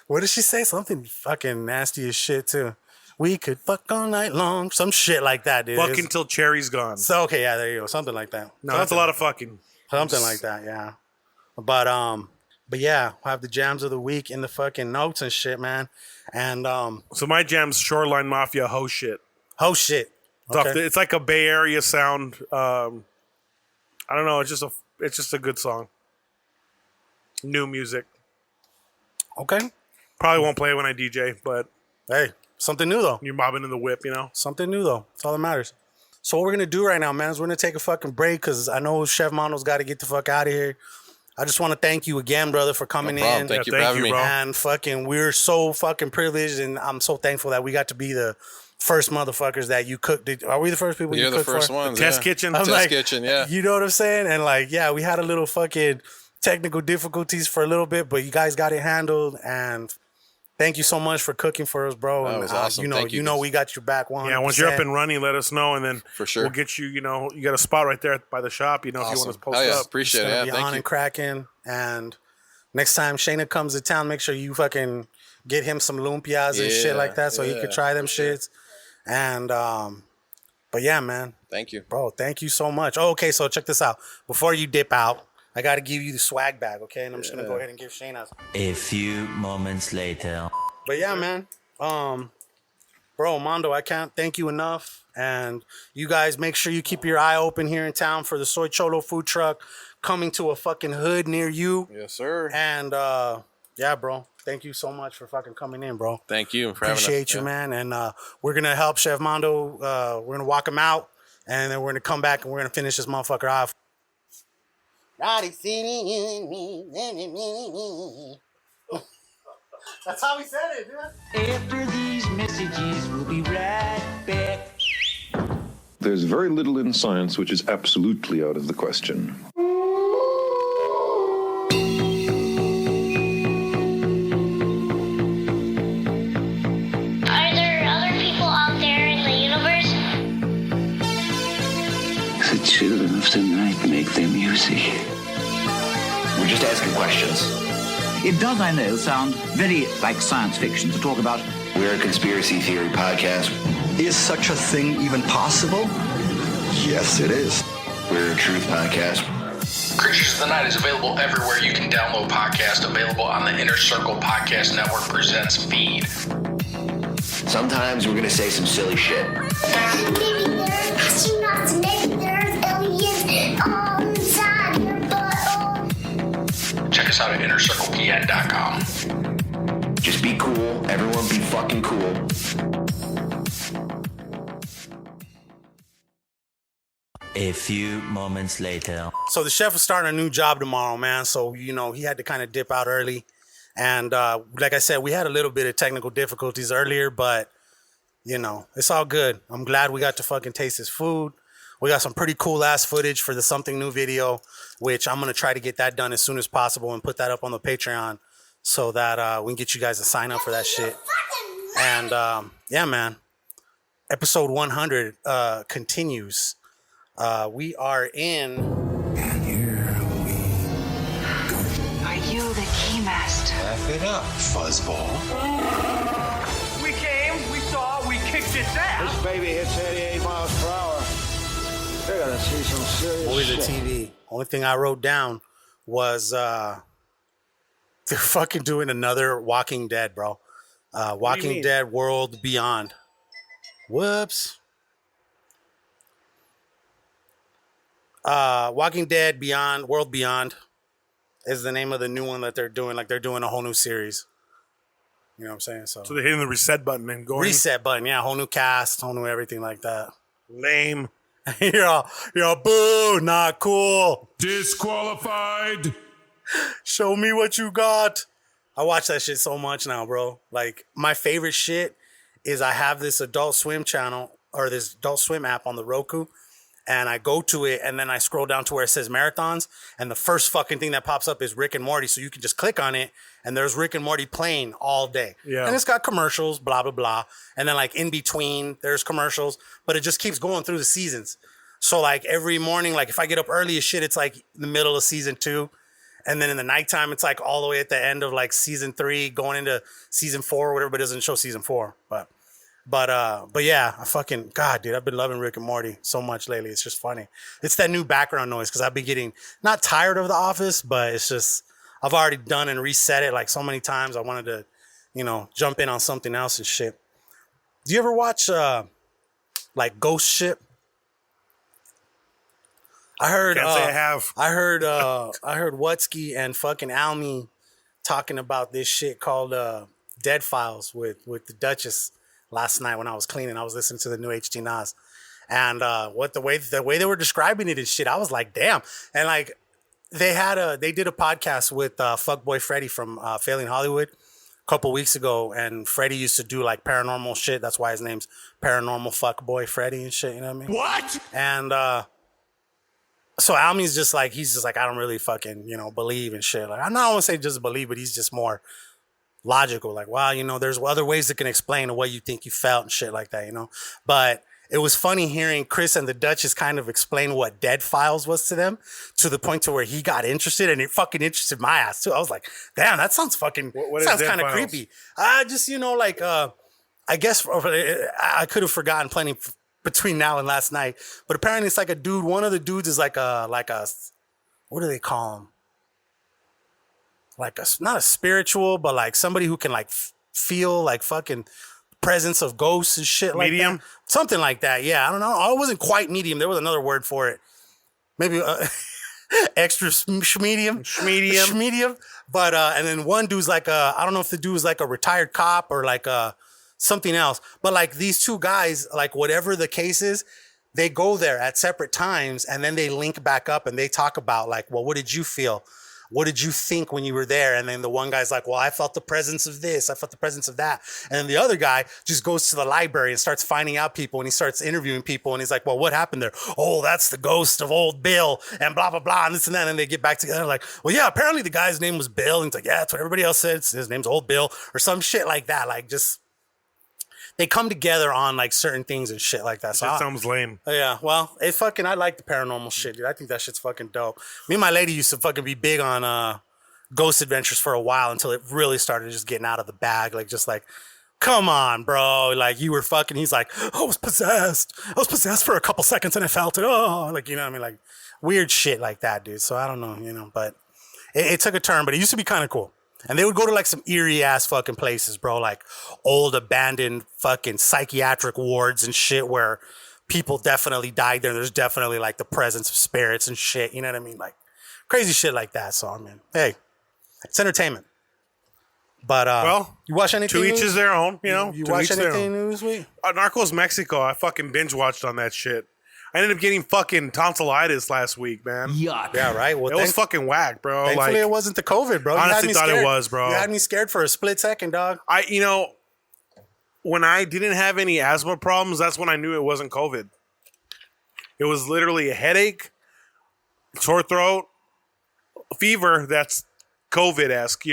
S2: What did she say? Something fucking nasty as shit, too. We could fuck all night long. Some shit like that, dude.
S1: Fucking till cherry's gone.
S2: So, okay, yeah, there you go. Something like that.
S1: No, that's a lot of fucking.
S2: Something like that, yeah. But yeah, we'll have the jams of the week in the fucking notes and shit, man. And
S1: so my jam's Shoreline Mafia Ho Shit.
S2: Ho Shit.
S1: Okay. It's like a Bay Area sound. I don't know. It's just a good song. New music.
S2: Okay.
S1: Probably won't play it when I DJ, but
S2: hey, something new though.
S1: You're mobbing in the whip, you know.
S2: Something new though. That's all that matters. So what we're gonna do right now, man, is we're gonna take a fucking break because I know Chef Mando's got to get the fuck out of here. I just want to thank you again, brother, for coming in.
S4: Thank you for having me,
S1: bro.
S2: And fucking, we're so fucking privileged, and I'm so thankful that we got to be the first motherfuckers that you cooked. Are we the first people you cooked for?
S4: You're the first ones.
S1: Test kitchen.
S4: Test kitchen, yeah.
S2: You know what I'm saying? And like, yeah, we had a little fucking technical difficulties for a little bit, but you guys got it handled. And thank you so much for cooking for us, bro.
S4: That was awesome.
S2: You know, we got your back 100%.
S1: Yeah, once you're up and running, let us know, and then
S4: for sure
S1: we'll get you. You know, you got a spot right there by the shop. You know, if you want to post up.
S4: Appreciate it. Yeah,
S2: be
S4: thank
S2: on
S4: you.
S2: and cracking. And next time Shayna comes to town, make sure you fucking get him some lumpias and shit like that, so he could try them shits. And but yeah, man.
S4: Thank you,
S2: bro. Thank you so much. Oh, okay, so check this out. Before you dip out, I got to give you the swag bag, okay? And I'm just gonna go ahead and give Shayna.
S8: A few moments later.
S2: But yeah, man. Bro, Mando, I can't thank you enough. And you guys make sure you keep your eye open here in town for the Soy Cholo Food Truck coming to a fucking hood near you.
S4: Yes, sir.
S2: And yeah, bro. Thank you so much for fucking coming in, bro.
S4: Thank you for
S2: Appreciate you, man. And we're gonna help Chef Mando. We're gonna walk him out, and then we're gonna come back and we're gonna finish this motherfucker off. That's how he said it, dude.
S8: After these messages, we'll be right back.
S10: There's very little in science which is absolutely out of the question.
S11: Are there other people out there in the universe?
S12: The children of the night make their music.
S13: We're just asking questions.
S14: It does, I know, sound very like science fiction to talk about.
S13: We're a conspiracy theory podcast.
S15: Is such a thing even possible? Yes, it is.
S13: We're a truth podcast.
S16: Creatures of the Night is available everywhere you can download podcasts. Available on the Inner Circle Podcast Network Presents feed.
S13: Sometimes we're going to say some silly shit.
S11: Maybe there's astronauts, maybe there's aliens all inside your butthole.
S16: Check us out at InnerCirclePN.com.
S13: Just Just be cool. Everyone be fucking cool.
S8: A few moments later.
S2: So the chef was starting a new job tomorrow, man. So, you know, he had to kind of dip out early. And like I said, we had a little bit of technical difficulties earlier, but, you know, it's all good. I'm glad we got to fucking taste his food. We got some pretty cool ass footage for the Something New video, which I'm going to try to get that done as soon as possible and put that up on the Patreon so that we can get you guys to sign up for that shit. And yeah, man, episode 100 continues. We are in.
S11: And here we go.
S17: Are you the keymaster?
S15: Laugh it up, fuzzball.
S8: We came, we saw, we kicked its ass.
S6: This baby hits 88 miles per hour. They're gonna see some serious
S2: Boy, the
S6: shit.
S2: TV. Only thing I wrote down was they're fucking doing another Walking Dead, bro. Walking Dead World Beyond. Whoops. Walking Dead Beyond, World Beyond is the name of the new one that they're doing. Like, they're doing a whole new series. You know what I'm saying? So
S1: they're hitting the reset button and going.
S2: Reset button, yeah. Whole new cast, whole new everything like that.
S1: Lame.
S2: you're all, boo, not cool.
S5: Disqualified.
S2: Show me what you got. I watch that shit so much now, bro. Like, my favorite shit is I have this Adult Swim channel or this Adult Swim app on the Roku. And I go to it, and then I scroll down to where it says marathons, and the first fucking thing that pops up is Rick and Morty. So you can just click on it, and there's Rick and Morty playing all day.
S1: Yeah.
S2: And it's got commercials, blah, blah, blah. And then, like, in between, there's commercials, but it just keeps going through the seasons. So, like, every morning, like, if I get up early as shit, it's, like, the middle of season 2. And then in the nighttime, it's, like, all the way at the end of, like, season 3, going into season 4 or whatever, but it doesn't show season 4. But yeah, I fucking, God, dude, I've been loving Rick and Morty so much lately. It's just funny. It's that new background noise because I've been getting not tired of The Office, but it's just, I've already done and reset it like so many times. I wanted to, you know, jump in on something else and shit. Do you ever watch like Ghost Ship? I heard,
S1: Can't say I have.
S2: I heard Wutsky and fucking Almy talking about this shit called Dead Files with the Duchess. Last night when I was cleaning, I was listening to the new HT Nas, and the way they were describing it and shit, I was like, damn. And like they did a podcast with Fuckboy Freddy from Failing Hollywood a couple weeks ago, and Freddy used to do like paranormal shit. That's why his name's Paranormal Fuckboy Freddy and shit. You know what I mean?
S5: What?
S2: And so Almy's just like, he's just like, I don't really fucking, you know, believe and shit. Like, I'm not gonna say just believe, but he's just more logical, like, wow, you know, there's other ways that can explain what you think you felt and shit like that, you know. But it was funny hearing Chris and the Duchess kind of explain what Dead Files was to them, to the point to where he got interested, and it fucking interested my ass too. I was like, damn, that sounds fucking,
S1: what
S2: sounds
S1: is Dead
S2: kind of
S1: Files?
S2: creepy. Just, you know, like, I guess I could have forgotten plenty between now and last night, but apparently it's like a dude, one of the dudes is like a, what do they call him? Like not a spiritual, but like somebody who can like feel like fucking presence of ghosts and shit like
S1: Medium?
S2: that. Something like that. Yeah, I don't know. I wasn't quite medium. There was another word for it. Maybe extra medium. Medium. But and then one dude's like I don't know if the dude's like a retired cop or like something else. But like these two guys, like whatever the case is, they go there at separate times and then they link back up and they talk about like, well, what did you feel? What did you think when you were there? And then the one guy's like, well, I felt the presence of this. I felt the presence of that. And then the other guy just goes to the library and starts finding out people, and he starts interviewing people. And he's like, well, what happened there? Oh, that's the ghost of old Bill and blah, blah, blah. And this and that. And they get back together like, well, yeah, apparently the guy's name was Bill. And it's like, yeah, that's what everybody else said. His name's old Bill or some shit like that. Like just, they come together on like certain things and shit like that. So
S1: That sounds lame.
S2: yeah, well, I like the paranormal shit, dude. I think that shit's fucking dope. Me and my lady used to fucking be big on ghost adventures for a while until it really started just getting out of the bag. Like, just like, come on, bro. Like, you were fucking, he's like, I was possessed. I was possessed for a couple seconds and I felt it. Oh, like, you know what I mean? Like, weird shit like that, dude. So I don't know, you know, but it took a turn, but it used to be kind of cool. And they would go to like some eerie ass fucking places, bro, like old abandoned fucking psychiatric wards and shit where people definitely died there. There's definitely like the presence of spirits and shit. You know what I mean? Like crazy shit like that. So I mean, hey, it's entertainment. But
S1: well,
S2: you watch anything?
S1: To each is their own. You know,
S2: You
S1: to
S2: watch
S1: each their
S2: anything
S1: own.
S2: new this week?
S1: Narcos Mexico. I fucking binge watched on that shit. I ended up getting fucking tonsillitis last week, man.
S2: Yuck. Yeah, right. Well,
S1: it was fucking whack, bro.
S2: Thankfully,
S1: Like,
S2: it wasn't the COVID, bro.
S1: Honestly, thought it was, bro.
S2: You had me scared for a split second, dog.
S1: When I didn't have any asthma problems, that's when I knew it wasn't COVID. It was literally a headache, sore throat, fever. That's COVID-esque,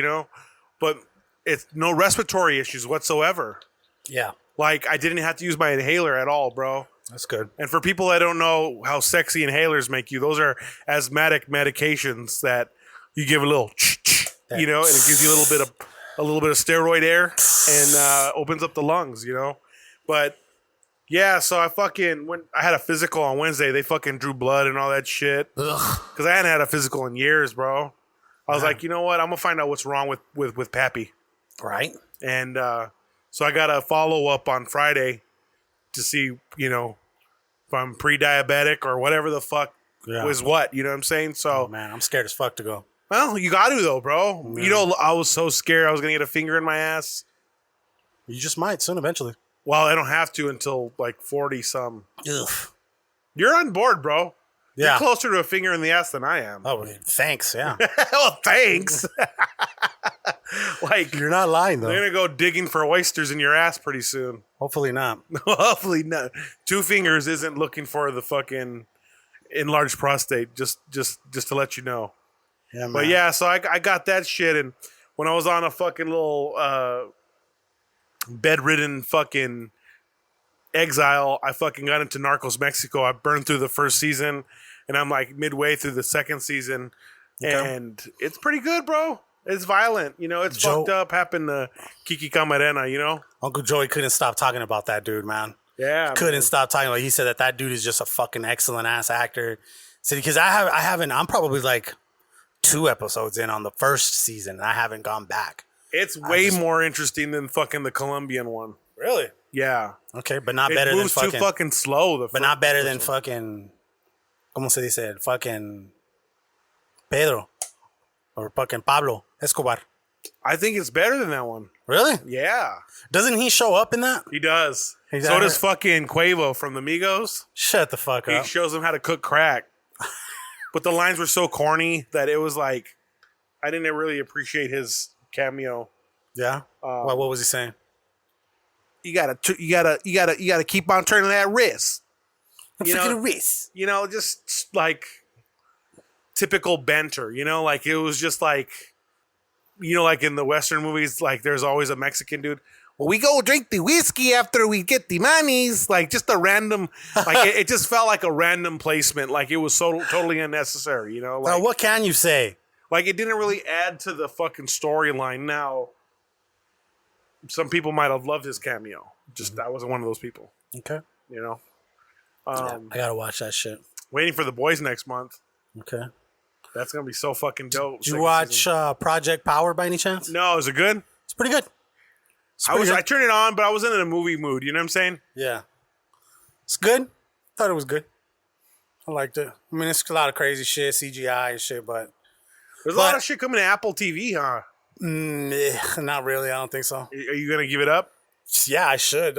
S1: but it's no respiratory issues whatsoever.
S2: Yeah.
S1: Like, I didn't have to use my inhaler at all, bro.
S2: That's good.
S1: And for people that don't know how sexy inhalers make you, those are asthmatic medications that you give a little, and it gives you a little bit of steroid air and opens up the lungs, But yeah, so when I had a physical on Wednesday, they fucking drew blood and all that shit. Because I hadn't had a physical in years, bro. I was like, you know what? I'm gonna find out what's wrong with Pappy.
S2: Right.
S1: And so I got a follow up on Friday to see, if I'm pre-diabetic or whatever the fuck was what. You know what I'm saying? So,
S2: man, I'm scared as fuck to go.
S1: Well, you got to though, bro. Yeah. I was so scared I was gonna get a finger in my ass.
S2: You just might soon, eventually.
S1: Well, I don't have to until like 40 some.
S2: Ugh.
S1: You're on board, bro.
S2: Yeah.
S1: You're closer to a finger in the ass than I am.
S2: Oh, thanks. Yeah.
S1: Well, thanks. Like,
S2: you're not lying though.
S1: They're gonna go digging for oysters in your ass pretty soon.
S2: Hopefully not.
S1: Hopefully not. 2 fingers isn't looking for the fucking enlarged prostate. Just to let you know.
S2: Yeah, man.
S1: But yeah, so I got that shit, and when I was on a fucking little bedridden fucking exile, I fucking got into Narcos Mexico. I burned through the first season, and I'm like midway through the second season, and it's pretty good, bro. It's violent, it's fucked up. Happened to Kiki Camarena,
S2: Uncle Joey couldn't stop talking about that dude, man.
S1: Yeah,
S2: couldn't stop talking. Like, he said that dude is just a fucking excellent ass actor. So because I'm probably like 2 episodes in on the first season, and I haven't gone back.
S1: It's way more interesting than fucking the Colombian one.
S2: Really?
S1: Yeah.
S2: Okay, but not better than fucking.
S1: Too fucking slow.
S2: But not better than fucking. ¿Cómo se dice? Fucking Pedro or fucking Pablo Escobar.
S1: I think it's better than that one.
S2: Really?
S1: Yeah.
S2: Doesn't he show up in that?
S1: He does. So does fucking Quavo from the Migos.
S2: Shut the fuck up.
S1: He shows him how to cook crack. But the lines were so corny that it was like I didn't really appreciate his cameo.
S2: Yeah. What was he saying?
S1: You gotta keep on turning that wrist.
S2: Wrist.
S1: Just like typical banter. Like it was just like, like in the Western movies, like there's always a Mexican dude. Well, we go drink the whiskey after we get the monies. Like just a random, like it just felt like a random placement. Like it was so totally unnecessary. Like,
S2: now, what can you say?
S1: Like it didn't really add to the fucking storyline. Now, some people might have loved his cameo. Just I wasn't one of those people.
S2: Okay.
S1: I
S2: gotta watch that shit.
S1: Waiting for The Boys next month.
S2: Okay.
S1: That's gonna be so fucking dope.
S2: Did you watch Project Power by any chance?
S1: No, is it good?
S2: It's pretty good.
S1: I turned it on, but I wasn't in a movie mood. You know what I'm saying?
S2: Yeah. It's good. Thought it was good. I liked it. I mean, it's a lot of crazy shit, CGI and shit, but
S1: there's a lot of shit coming to Apple TV, huh?
S2: Not really. I don't think so.
S1: Are you gonna give it up?
S2: Yeah, I should.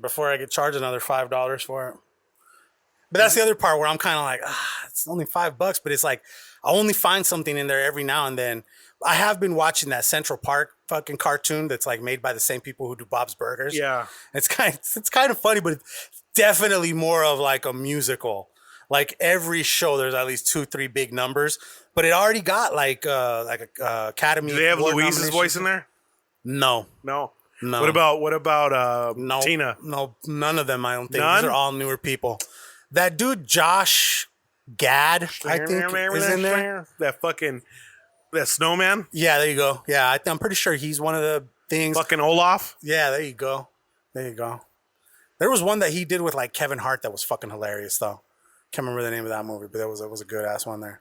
S2: Before I get charged another $5 for it. But that's the other part where I'm kind of like, it's only $5, but it's like I only find something in there every now and then. I have been watching that Central Park fucking cartoon that's like made by the same people who do Bob's Burgers.
S1: Yeah,
S2: it's kind of funny, but it's definitely more of like a musical. Like every show, there's at least 2-3 big numbers, but it already got like a Academy.
S1: Do they have Louise's voice in there?
S2: No.
S1: What about Tina?
S2: No, none of them. I don't think.
S1: None?
S2: These are all newer people. That dude Josh Gad, I think, is in there.
S1: That snowman?
S2: Yeah, there you go. Yeah, I'm pretty sure he's one of the things.
S1: Fucking Olaf?
S2: Yeah, there you go. There was one that he did with like Kevin Hart that was fucking hilarious though. Can't remember the name of that movie, but it was a good ass one there.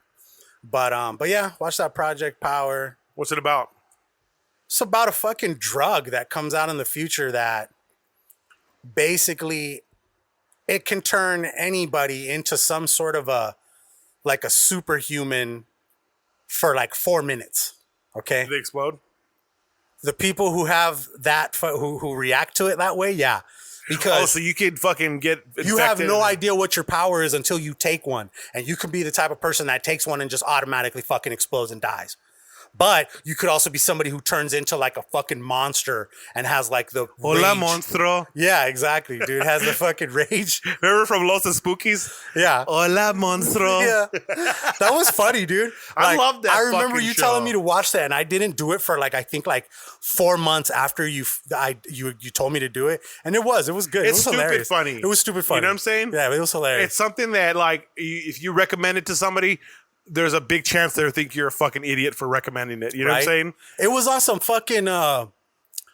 S2: But yeah, watch that Project Power.
S1: What's it about?
S2: It's about a fucking drug that comes out in the future that basically it can turn anybody into some sort of a superhuman for like 4 minutes. Okay.
S1: Do they explode?
S2: The people who have that, who react to it that way, yeah. Because
S1: so you could fucking get infected.
S2: You have no idea what your power is until you take one. And you could be the type of person that takes one and just automatically fucking explodes and dies. But you could also be somebody who turns into like a fucking monster and has like the
S1: Hola,
S2: rage.
S1: monstruo.
S2: Yeah, exactly, dude. Has the fucking rage.
S1: Remember from Los Spookies?
S2: Yeah.
S1: Hola, monstruo.
S2: Yeah. That was funny, dude.
S1: I love that.
S2: I remember
S1: fucking
S2: you
S1: show.
S2: telling me to watch that, and I didn't do it for like, I think like 4 months after you told me to do it. And it was good.
S1: It's
S2: it was
S1: stupid
S2: hilarious.
S1: funny.
S2: It was stupid funny.
S1: You know what I'm saying?
S2: Yeah, it was hilarious.
S1: It's something that like if you recommend it to somebody, there's a big chance they'll think you're a fucking idiot for recommending it. You know what I'm saying?
S2: It was on some fucking
S1: I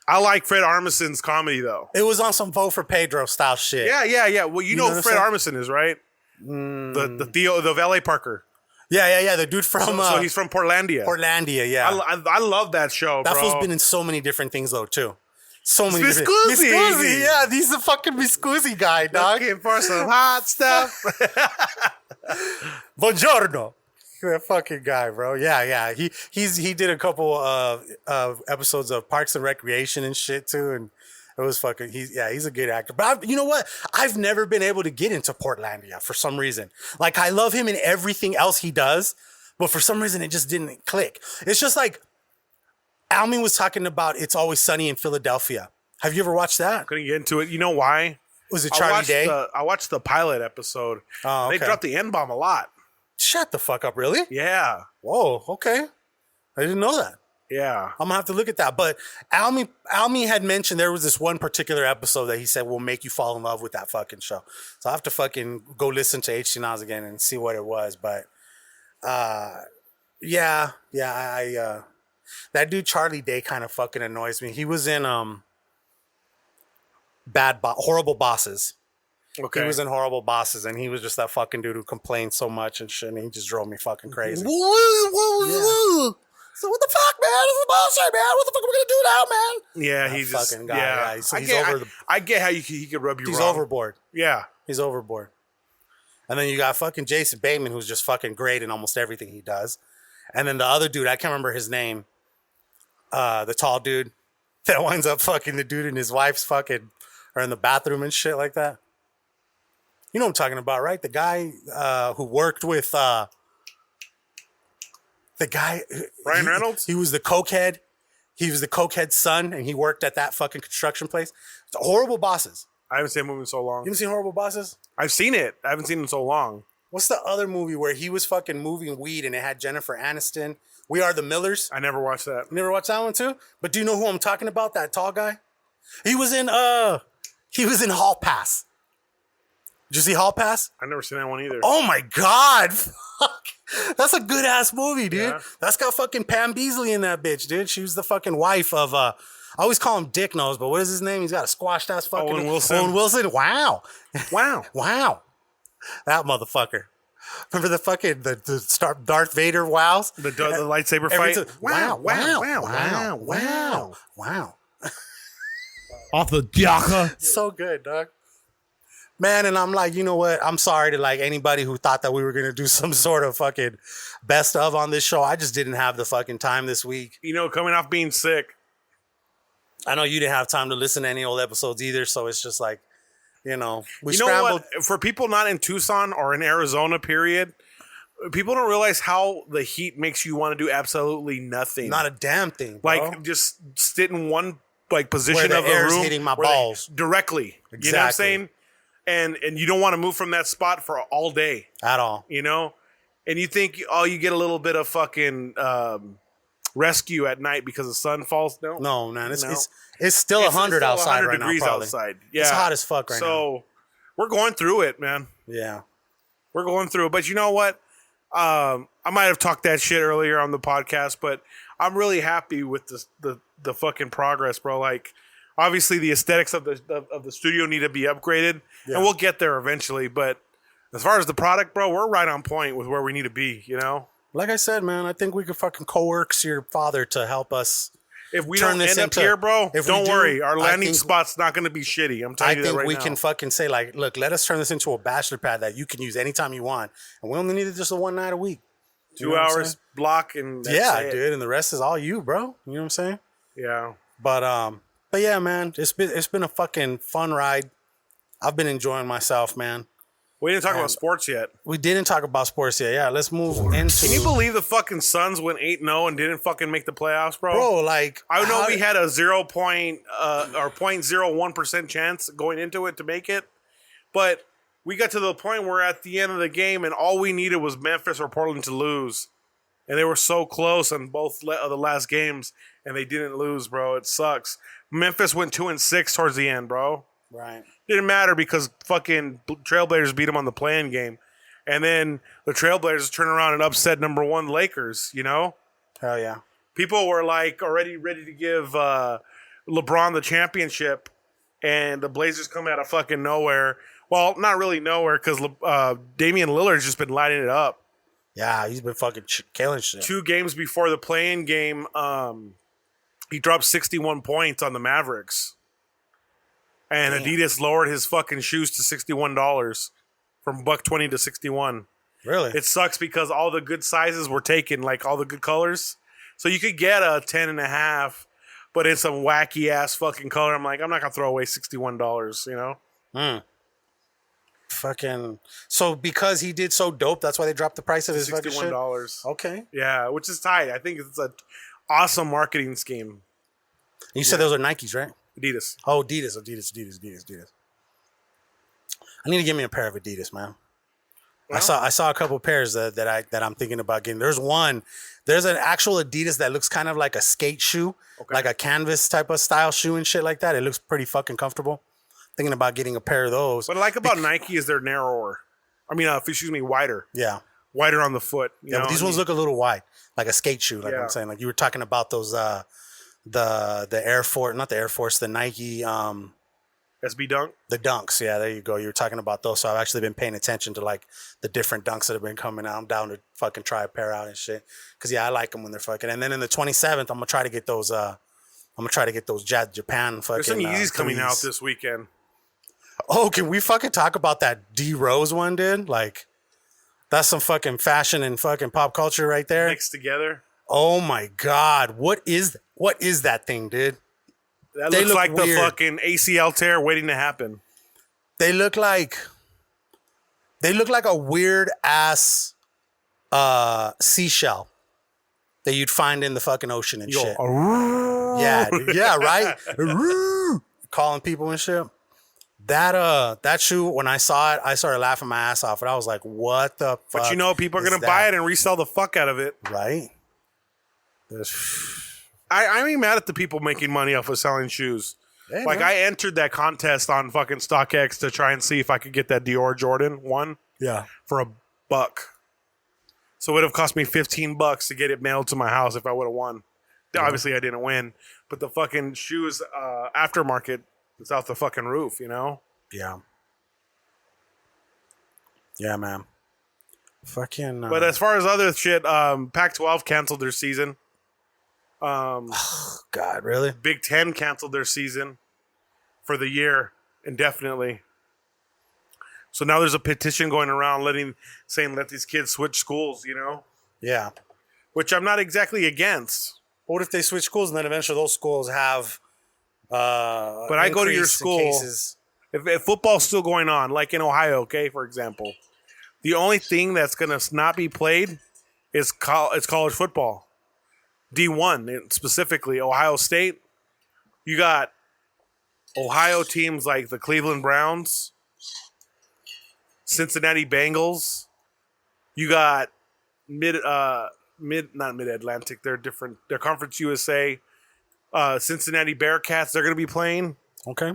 S1: like Fred Armisen's comedy though.
S2: It was on some Vote for Pedro style shit.
S1: Yeah. Well, you know
S2: know
S1: who Fred Armisen is, right? The Theo, the valet parker.
S2: Yeah. The dude from
S1: so he's from Portlandia.
S2: Portlandia, yeah.
S1: I love that show,
S2: That
S1: bro.
S2: fool's been in so many different things though too. So many different.
S1: Viscusi.
S2: Viscusi, yeah. He's the fucking Viscusi guy, dog.
S1: Looking for some hot stuff.
S2: Buongiorno. That fucking guy, bro. Yeah. He did a couple of episodes of Parks and Recreation and shit too, and it was fucking. He's a good actor. But you know what? I've never been able to get into Portlandia for some reason. Like I love him in everything else he does, but for some reason it just didn't click. It's just like Almin was talking about It's Always Sunny in Philadelphia. Have you ever watched that?
S1: Couldn't get into it. You know why?
S2: Was it Charlie Day?
S1: I watched the pilot episode.
S2: Oh, okay.
S1: They dropped the N-bomb a lot.
S2: Shut the fuck up, really?
S1: Yeah.
S2: Whoa, okay. I didn't know that.
S1: Yeah.
S2: I'm gonna have to look at that. But Almi had mentioned there was this one particular episode that he said will make you fall in love with that fucking show. So I have to fucking go listen to HC Nas again and see what it was. But I that dude Charlie Day kind of fucking annoys me. He was in Horrible Bosses.
S1: Okay.
S2: He was in Horrible Bosses, and he was just that fucking dude who complained so much and shit, and he just drove me fucking crazy. Yeah. So what the fuck, man? This is bullshit, man. What the fuck are we gonna do now, man?
S1: Yeah,
S2: that
S1: he's just
S2: fucking guy.
S1: Yeah, I get how he could rub you
S2: He's
S1: wrong.
S2: overboard.
S1: Yeah,
S2: he's overboard. And then you got fucking Jason Bateman, who's just fucking great in almost everything he does. And then the other dude, I can't remember his name. The tall dude that winds up fucking the dude and his wife's fucking are in the bathroom and shit like that. You know what I'm talking about, right? The guy who worked with the guy
S1: Ryan Reynolds.
S2: He was the cokehead. He was the cokehead's son, and he worked at that fucking construction place. It's Horrible Bosses.
S1: I haven't seen a movie in so long.
S2: You haven't seen Horrible Bosses?
S1: I've seen it. I haven't seen it in so long.
S2: What's the other movie where he was fucking moving weed and it had Jennifer Aniston? We Are the Millers.
S1: I never watched that.
S2: You never watched that one too? But do you know who I'm talking about? That tall guy? He was in Hall Pass. Did you see Hall Pass?
S1: I've never seen that one either.
S2: Oh my God. Fuck. That's a good ass movie, dude.
S1: Yeah.
S2: That's got fucking Pam Beasley in that bitch, dude. She was the fucking wife of I always call him Dick Nose, but what is his name? He's got a squashed ass fucking
S1: Owen Wilson.
S2: Owen Wilson. Wow.
S1: Wow.
S2: That motherfucker. Remember the fucking the Darth Vader wows?
S1: The lightsaber fight.
S2: Wow.
S1: Off the Jaka.
S2: So good, dog. Man, and I'm like, you know what? I'm sorry to like anybody who thought that we were gonna do some sort of fucking best of on this show. I just didn't have the fucking time this week.
S1: You know, coming off being sick.
S2: I know you didn't have time to listen to any old episodes either, so it's just like, you know, we
S1: you know
S2: scrambled.
S1: what? For people not in Tucson or in Arizona, period, people don't realize how the heat makes you want to do absolutely nothing.
S2: Not a damn thing, bro.
S1: Like just sit in one like position
S2: Where the
S1: of the
S2: air's
S1: room
S2: hitting my
S1: where
S2: balls
S1: directly.
S2: Exactly.
S1: You know what I'm saying? And you don't want to move from that spot for all day
S2: at all.
S1: You know, and you think you get a little bit of fucking rescue at night because the sun falls.
S2: No, man, it's still 100 outside right now.
S1: 100 degrees
S2: probably.
S1: outside. Yeah,
S2: it's hot as fuck right now.
S1: So we're going through it, man.
S2: Yeah,
S1: we're going through it. But you know what? I might have talked that shit earlier on the podcast, but I'm really happy with the fucking progress, bro. Like, obviously, the aesthetics of the studio need to be upgraded, and we'll get there eventually. But as far as the product, bro, we're right on point with where we need to be. You know,
S2: like I said, man, I think we could fucking coerce your father to help us.
S1: If we
S2: turn
S1: don't
S2: this
S1: end up here, bro, don't worry. Our landing
S2: think,
S1: spot's not going to be shitty. I'm telling you that right now.
S2: I think we can fucking say, like, look, let us turn this into a bachelor pad that you can use anytime you want. And we only need it just 1 night a week.
S1: 2 hours block and that's it.
S2: Dude. And the rest is all you, bro. You know what I'm saying?
S1: Yeah.
S2: But yeah, man, it's been a fucking fun ride. I've been enjoying myself, man.
S1: We didn't talk about sports yet.
S2: We didn't talk about sports yet. Yeah, let's move into.
S1: Can you believe the fucking Suns went 8-0 and didn't fucking make the playoffs, bro?
S2: Bro, like
S1: I know we had a 0.01% chance going into it to make it, but we got to the point where at the end of the game, and all we needed was Memphis or Portland to lose, and they were so close on both of the last games, and they didn't lose, bro. It sucks. Memphis went 2-6 towards the end, bro.
S2: Right.
S1: Didn't matter because fucking Trailblazers beat them on the play-in game. And then the Trailblazers turn around and upset number 1 Lakers, you know?
S2: Hell yeah.
S1: People were like already ready to give LeBron the championship, and the Blazers come out of fucking nowhere. Well, not really nowhere because Damian Lillard's just been lighting it up.
S2: Yeah, he's been fucking killing shit.
S1: 2 games before the play-in game, he dropped 61 points on the Mavericks. And damn. Adidas lowered his fucking shoes to $61 from $120 to $61.
S2: Really?
S1: It sucks because all the good sizes were taken, like all the good colors. So you could get a 10.5, but in some wacky ass fucking color. I'm like, I'm not gonna throw away $61, you know?
S2: Fucking. So because he did so dope, that's why they dropped the price of his fucking shit?
S1: $61.
S2: Okay.
S1: Yeah, which is tight. I think it's an awesome marketing scheme.
S2: You said those are Nikes, right?
S1: Adidas.
S2: Oh, Adidas. I need to get me a pair of Adidas, man. Well, I saw a couple pairs that I'm thinking about getting. There's an actual Adidas that looks kind of like a skate shoe, like a canvas type of style shoe and shit like that. It looks pretty fucking comfortable. Thinking about getting a pair of those.
S1: What I like about Nike is they're narrower. I mean, wider.
S2: Yeah.
S1: Wider on the foot.
S2: Yeah, but these ones look a little wide, like a skate shoe, like I'm saying. Like you were talking about those the Air Force, not the Air Force, the Nike
S1: SB Dunk?
S2: The Dunks, yeah, there you go. You were talking about those. So I've actually been paying attention to like the different Dunks that have been coming out. I'm down to fucking try a pair out and shit. Cause yeah, I like them when they're fucking. And then in the 27th, I'm gonna try to get those Japan fucking.
S1: There's some Yeezys coming out this weekend.
S2: Oh, can we fucking talk about that D Rose one, dude? Like, that's some fucking fashion and fucking pop culture right there.
S1: Mixed together.
S2: Oh my God. What is that thing, dude?
S1: That looks like weird. The fucking ACL tear waiting to happen.
S2: They look like a weird ass seashell that you'd find in the fucking ocean and shit. Yeah, dude. Yeah, right? Calling people and shit. That shoe, when I saw it, I started laughing my ass off, and I was like, "What the fuck?"
S1: But you know, people are gonna buy it and resell the fuck out of it,
S2: right?
S1: I ain't mad at the people making money off of selling shoes. Hey, like, man. I entered that contest on fucking StockX to try and see if I could get that Dior Jordan one.
S2: Yeah,
S1: for $1. So it would have cost me $15 to get it mailed to my house if I would have won. Yeah. Obviously, I didn't win, but the fucking shoes aftermarket. It's out the fucking roof, you know?
S2: Yeah. Yeah, man. Fucking.
S1: But as far as other shit, Pac-12 canceled their season.
S2: God, really?
S1: Big Ten canceled their season for the year indefinitely. So now there's a petition going around saying let these kids switch schools, you know?
S2: Yeah.
S1: Which I'm not exactly against.
S2: What if they switch schools and then eventually those schools have...
S1: but I go to your school. If football's still going on, like in Ohio, okay, for example, the only thing that's gonna not be played is college football, D1 specifically. Ohio State, you got Ohio teams like the Cleveland Browns, Cincinnati Bengals. You got not Mid-Atlantic. They're different. They're Conference USA. Cincinnati Bearcats, they're going to be playing.
S2: Okay.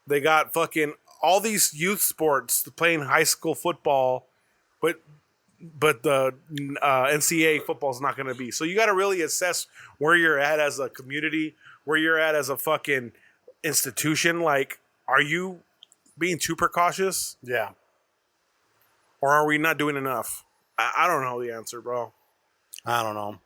S1: They got fucking all these youth sports playing high school football, but the NCAA football is not going to be. So you got to really assess where you're at as a community, where you're at as a fucking institution. Like, are you being too precautious?
S2: Yeah.
S1: Or are we not doing enough? I don't know the answer, bro.
S2: I don't know.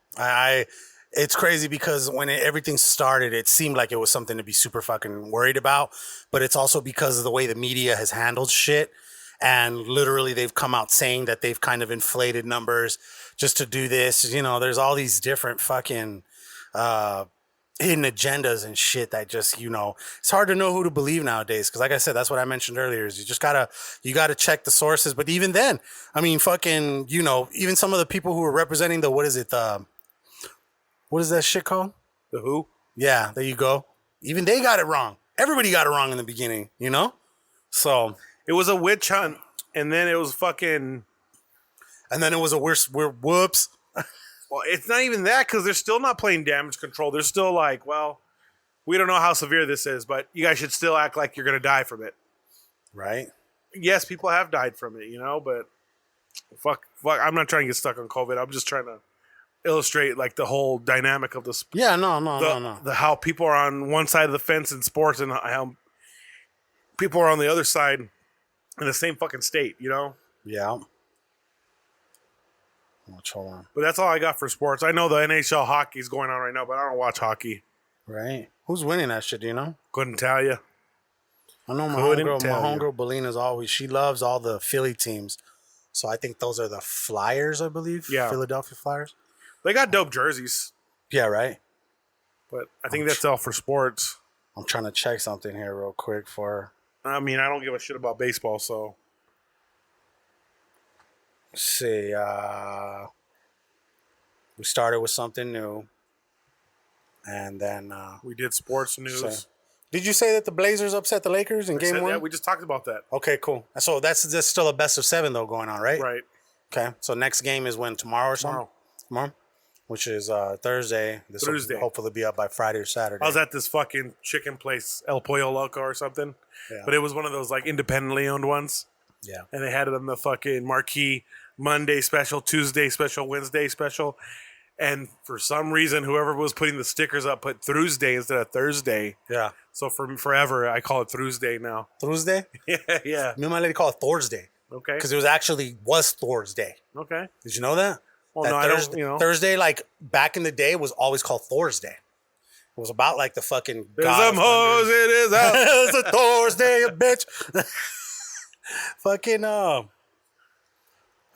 S2: It's crazy because when everything started, it seemed like it was something to be super fucking worried about. But it's also because of the way the media has handled shit. And literally they've come out saying that they've kind of inflated numbers just to do this. You know, there's all these different fucking hidden agendas and shit that just, it's hard to know who to believe nowadays. Because like I said, that's what I mentioned earlier, is you gotta check the sources. But even then, I mean, fucking, even some of the people who are representing what is that shit called?
S1: The Who?
S2: Yeah, there you go. Even they got it wrong. Everybody got it wrong in the beginning, So
S1: it was a witch hunt, and then it was fucking,
S2: and then it was a whoops.
S1: Well, it's not even that, because they're still not playing damage control. They're still like, well, we don't know how severe this is, but you guys should still act like you're going to die from it.
S2: Right?
S1: Yes, people have died from it, but fuck. I'm not trying to get stuck on COVID. I'm just trying to illustrate like the whole dynamic of this.
S2: Yeah, no.
S1: How people are on one side of the fence in sports and how people are on the other side in the same fucking state,
S2: Yeah. Hold on.
S1: But that's all I got for sports. I know the NHL hockey is going on right now, but I don't watch hockey.
S2: Right. Who's winning that shit, do you know?
S1: Couldn't tell you.
S2: I know my homegirl Belina's she loves all the Philly teams. So I think those are the Flyers, I believe.
S1: Yeah.
S2: Philadelphia Flyers.
S1: They got dope jerseys.
S2: Yeah, right?
S1: But I think that's all for sports.
S2: I'm trying to check something here real quick
S1: I mean, I don't give a shit about baseball, so.
S2: Let's see. We started with something new. And then
S1: we did sports news.
S2: Did you say that the Blazers upset the Lakers in game 1?
S1: Yeah, we just talked about that.
S2: Okay, cool. So that's still a best of 7 though going on, right?
S1: Right.
S2: Okay. So next game is when, tomorrow or something? Tomorrow? Which is Thursday. This will hopefully be up by Friday or Saturday.
S1: I was at this fucking chicken place, El Pollo Loco or something.
S2: Yeah.
S1: But it was one of those like independently owned ones.
S2: Yeah.
S1: And they had it on the fucking marquee, Monday special, Tuesday special, Wednesday special. And for some reason, whoever was putting the stickers up put Thursday instead of Thursday.
S2: Yeah.
S1: So for forever, I call it Thursday now.
S2: Thursday?
S1: Yeah.
S2: Me and my lady call it Thursday.
S1: Okay.
S2: Because it was Thursday.
S1: Okay.
S2: Did you know that?
S1: Well,
S2: that
S1: no,
S2: Thursday,
S1: I don't,
S2: Thursday, like back in the day, was always called Thursday. It was about like the fucking.
S1: There's some hoes, it is out.
S2: It's a Thursday, bitch. Fucking what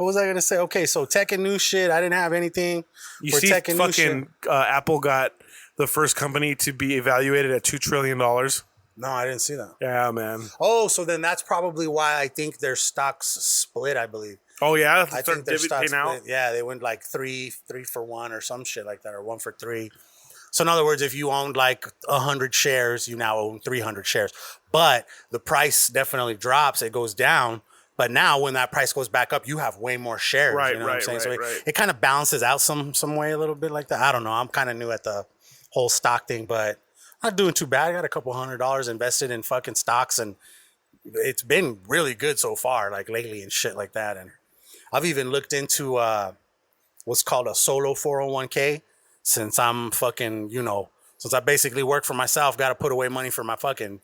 S2: was I gonna say? Okay, so tech and new shit. I didn't have anything.
S1: You see, fucking Apple got the first company to be evaluated at $2 trillion.
S2: No, I didn't see that.
S1: Yeah, man.
S2: Oh, so then that's probably why I think their stocks split, I believe.
S1: Oh, yeah?
S2: I think their stocks split. Yeah, they went like 3 for 1 or some shit like that, or 1 for 3. So in other words, if you owned like 100 shares, you now own 300 shares. But the price definitely drops. It goes down. But now when that price goes back up, you have way more shares.
S1: Right,
S2: you know what I'm saying?
S1: Right,
S2: so it kind of balances out some way a little bit like that. I don't know. I'm kind of new at the whole stock thing, but I'm not doing too bad. I got a couple $100 invested in fucking stocks, and it's been really good so far, like lately and shit like that. And I've even looked into what's called a solo 401k since I'm fucking, since I basically work for myself, got to put away money for my fucking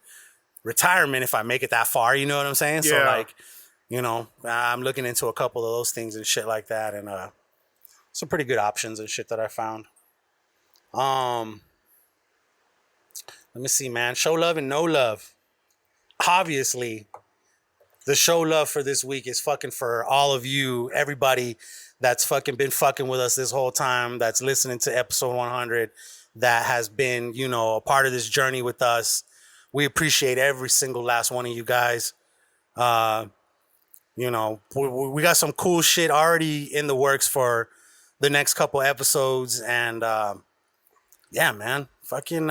S2: retirement if I make it that far. You know what I'm saying?
S1: Yeah.
S2: So like, I'm looking into a couple of those things and shit like that, and some pretty good options and shit that I found. Let me see, man. Show love and no love. Obviously, the show love for this week is fucking for all of you, everybody that's fucking been fucking with us this whole time, that's listening to episode 100, that has been, a part of this journey with us. We appreciate every single last one of you guys. We got some cool shit already in the works for the next couple episodes, and yeah, man, fucking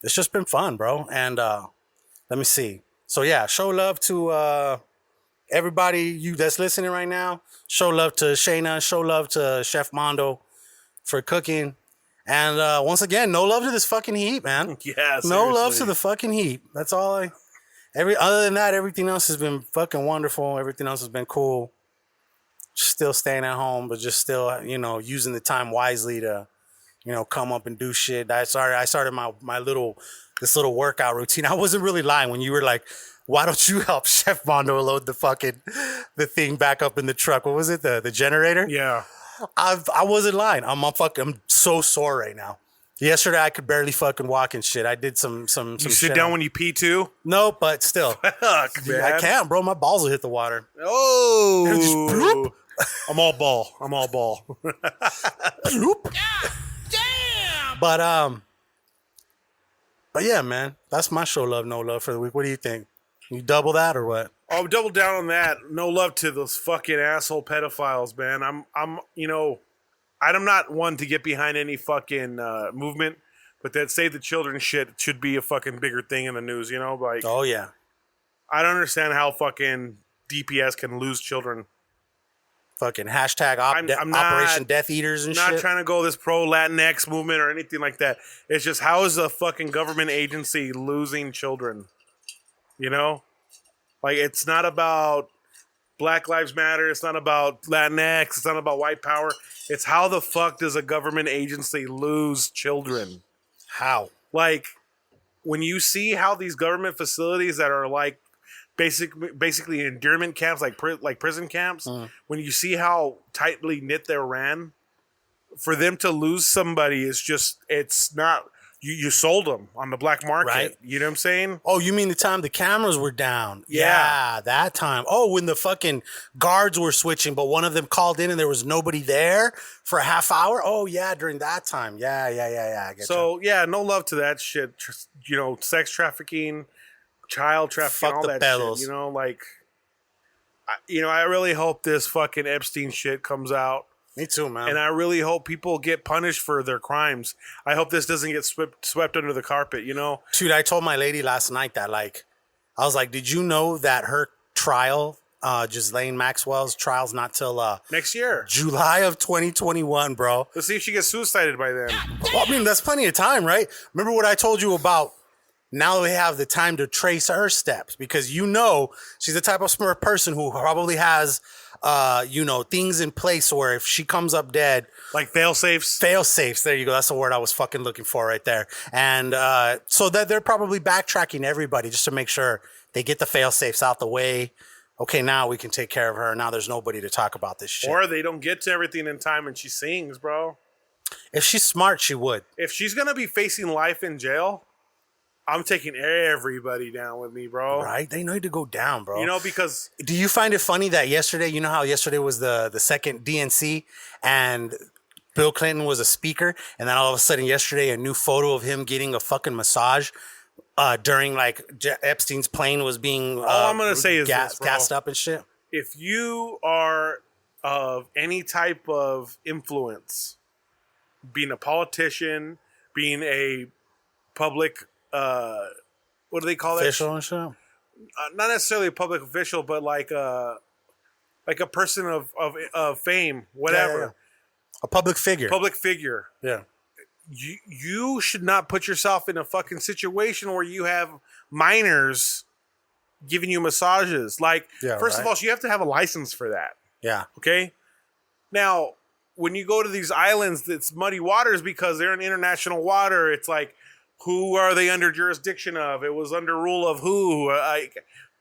S2: it's just been fun, bro. And let me see. So yeah, show love to everybody you that's listening right now. Show love to Shayna. Show love to Chef Mando for cooking. And once again, no love to this fucking heat, man.
S1: Yeah,
S2: no love to the fucking heat. That's all other than that, everything else has been fucking wonderful. Everything else has been cool. Still staying at home, but just still, using the time wisely to, come up and do shit. I started my little workout routine. I wasn't really lying when you were like, why don't you help Chef Mando load the thing back up in the truck? What was it? The generator?
S1: Yeah.
S2: I wasn't lying. I'm so sore right now. Yesterday I could barely fucking walk and shit. I did some
S1: You sit down when you pee too?
S2: No, but still.
S1: Fuck, man.
S2: I can't, bro. My balls will hit the water.
S1: Oh. I'm all ball.
S2: Bloop. But yeah, man, that's my show love, no love for the week. What do you think? You double that or what?
S1: I'll double down on that. No love to those fucking asshole pedophiles, man. I'm not one to get behind any fucking movement, but that Save the Children shit should be a fucking bigger thing in the news, you know? Like,
S2: oh yeah,
S1: I don't understand how fucking DPS can lose children.
S2: Fucking hashtag Operation Death Eaters and shit.
S1: Not trying to go this pro Latinx movement or anything like that. It's just, how is a fucking government agency losing children? You know? Like, it's not about Black Lives Matter. It's not about Latinx. It's not about white power. It's how the fuck does a government agency lose children?
S2: How?
S1: Like, when you see how these government facilities that are like basically endearment camps, like prison camps, when you see how tightly knit they're ran, for them to lose somebody is just, it's not, you sold them on the black market. Right. You know what I'm saying?
S2: Oh, you mean the time the cameras were down?
S1: Yeah,
S2: that time. Oh, when the fucking guards were switching, but one of them called in and there was nobody there for a half hour? Oh, yeah, during that time. Yeah. I get
S1: so, yeah, no love to that shit. Just, you know, sex trafficking, child trafficking, all that
S2: bellows.
S1: shit. You know, like, I really hope this fucking Epstein shit comes out.
S2: Me too, man.
S1: And I really hope people get punished for their crimes. I hope this doesn't get swept under the carpet, you know?
S2: Dude, I told my lady last night that, like, I was like, did you know that her trial, Ghislaine Maxwell's trial's not till
S1: next year,
S2: July of 2021, bro?
S1: Let's see if she gets suicided by then.
S2: Well, I mean, that's plenty of time, right? Remember what I told you about? Now we have the time to trace her steps, because you know she's the type of smart person who probably has things in place where if she comes up dead,
S1: like fail safes.
S2: There you go. That's the word I was fucking looking for right there. And so that they're probably backtracking everybody just to make sure they get the fail safes out the way. Okay, now we can take care of her. Now there's nobody to talk about this shit.
S1: Or they don't get to everything in time and she sings, bro.
S2: If she's smart, she would.
S1: If she's gonna be facing life in jail, I'm taking everybody down with me, bro.
S2: Right? They need to go down, bro.
S1: You know, because...
S2: Do you find it funny that yesterday, you know how yesterday was the second DNC and Bill Clinton was a speaker, and then all of a sudden yesterday a new photo of him getting a fucking massage during, like, Epstein's plane was being
S1: all I'm going to say is
S2: gassed up and shit?
S1: If you are of any type of influence, being a politician, being a public... what do they call that?
S2: Official and shit?
S1: Not necessarily a public official, but like a person of fame, whatever.
S2: Yeah. A public figure.
S1: Public figure.
S2: Yeah.
S1: You should not put yourself in a fucking situation where you have minors giving you massages. Like, first of all, you have to have a license for that.
S2: Yeah.
S1: Okay? Now, when you go to these islands, it's muddy waters because they're in international water. It's like, who are they under jurisdiction of? It was under rule of who?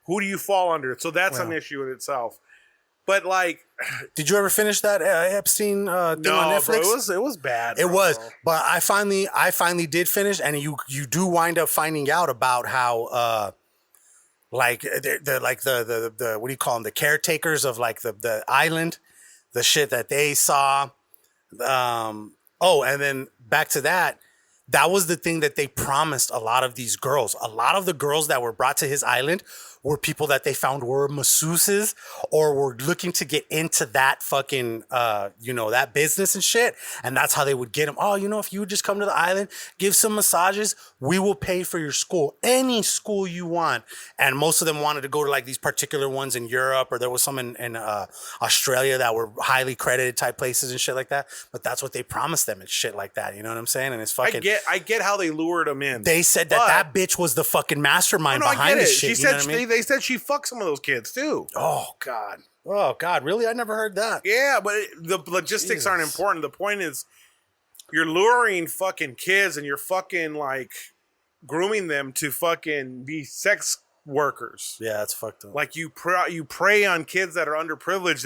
S1: Who do you fall under? So that's an issue in itself. But, like...
S2: Did you ever finish that Epstein thing on Netflix?
S1: Bro, it was bad.
S2: It was. But I finally did finish, and you do wind up finding out about how... what do you call them? The caretakers of, like, the island, the shit that they saw. And then back to that was the thing that they promised a lot of these girls. A lot of the girls that were brought to his island were people that they found were masseuses or were looking to get into that fucking, that business and shit. And that's how they would get them. Oh, if you would just come to the island, give some massages, we will pay for your school. Any school you want. And most of them wanted to go to, like, these particular ones in Europe, or there was some in Australia that were highly credited type places and shit like that. But that's what they promised them and shit like that. You know what I'm saying? And it's fucking...
S1: I get how they lured them in.
S2: They said that bitch was the fucking mastermind behind this shit.
S1: She said they said she fucked some of those kids too.
S2: Oh God, really? I never heard that.
S1: Yeah, but the logistics aren't important. The point is, you're luring fucking kids and you're fucking, like, grooming them to fucking be sex workers.
S2: Yeah, that's fucked up.
S1: Like, you prey on kids that are underprivileged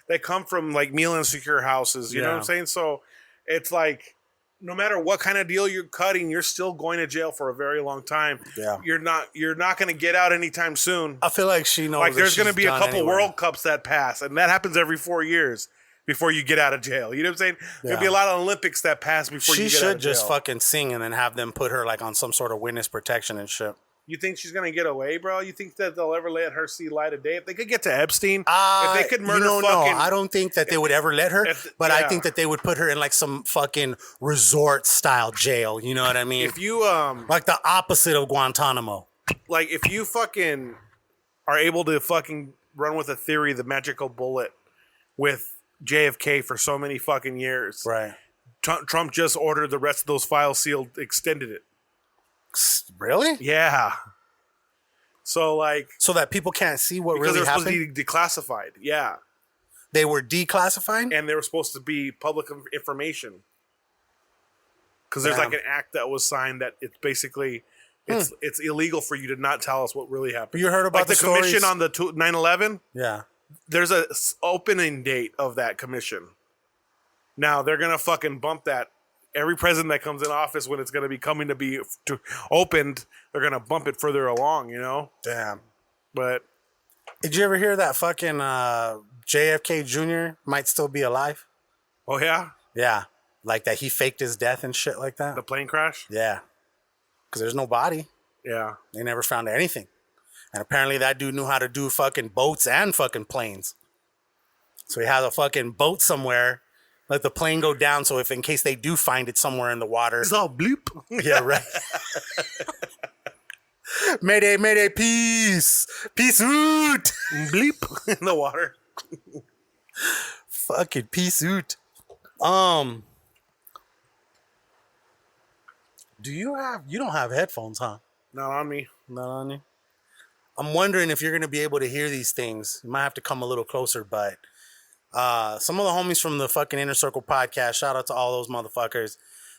S1: that come from, like, meal insecure houses. You know what I'm saying? So it's like, no matter what kind of deal you're cutting, you're still going to jail for a very long time.
S2: Yeah.
S1: You're not going to get out anytime soon.
S2: I feel like she knows.
S1: Like, there's going to be a couple World Cups that pass, and that happens every 4 years. before you get out of jail. You know what I'm saying?
S2: Yeah.
S1: There'd be a lot of Olympics that pass before
S2: She
S1: you get out of
S2: should
S1: jail.
S2: just fucking sing and then have them put her like on some sort of witness protection and shit.
S1: You think she's gonna get away, bro? You think that they'll ever let her see light of day? If they could get to Epstein, if they could murder
S2: no,
S1: fucking...
S2: I don't think that they would ever let her, but I think that they would put her in like some fucking resort style jail. You know what I mean?
S1: If you
S2: like the opposite of Guantanamo.
S1: Like if you fucking are able to fucking run with a theory, the magical bullet with JFK for so many fucking years,
S2: right?
S1: Trump just ordered the rest of those files sealed, extended it.
S2: Really?
S1: Yeah. So
S2: that people can't see what really happened?
S1: Because they were supposed to be declassified. Yeah.
S2: They were declassified?
S1: And they were supposed to be public information. Because there's like an act that was signed that it's basically it's illegal for you to not tell us what really happened.
S2: You heard about
S1: like the commission on the 9/11?
S2: Yeah.
S1: There's a opening date of that commission. Now they're gonna fucking bump that. Every president that comes in office, when it's going to be coming to be opened, they're going to bump it further along, you know?
S2: Damn.
S1: But
S2: did you ever hear that fucking JFK Jr. might still be alive?
S1: Oh, yeah?
S2: Yeah. Like that he faked his death and shit like that?
S1: The plane crash?
S2: Yeah. Because there's no body.
S1: Yeah.
S2: They never found anything. And apparently that dude knew how to do fucking boats and fucking planes. So he has a fucking boat somewhere. Let the plane go down, so if in case they do find it somewhere in the water,
S1: it's all bloop.
S2: Yeah, right. Mayday, mayday, peace, peace out,
S1: bleep in the water.
S2: Fucking peace out. Do you don't have headphones, huh?
S1: Not on me.
S2: Not on you. I'm wondering if you're gonna be able to hear these things. You might have to come a little closer, but. Some of the homies from the fucking Inner Circle podcast, shout out to all those motherfuckers.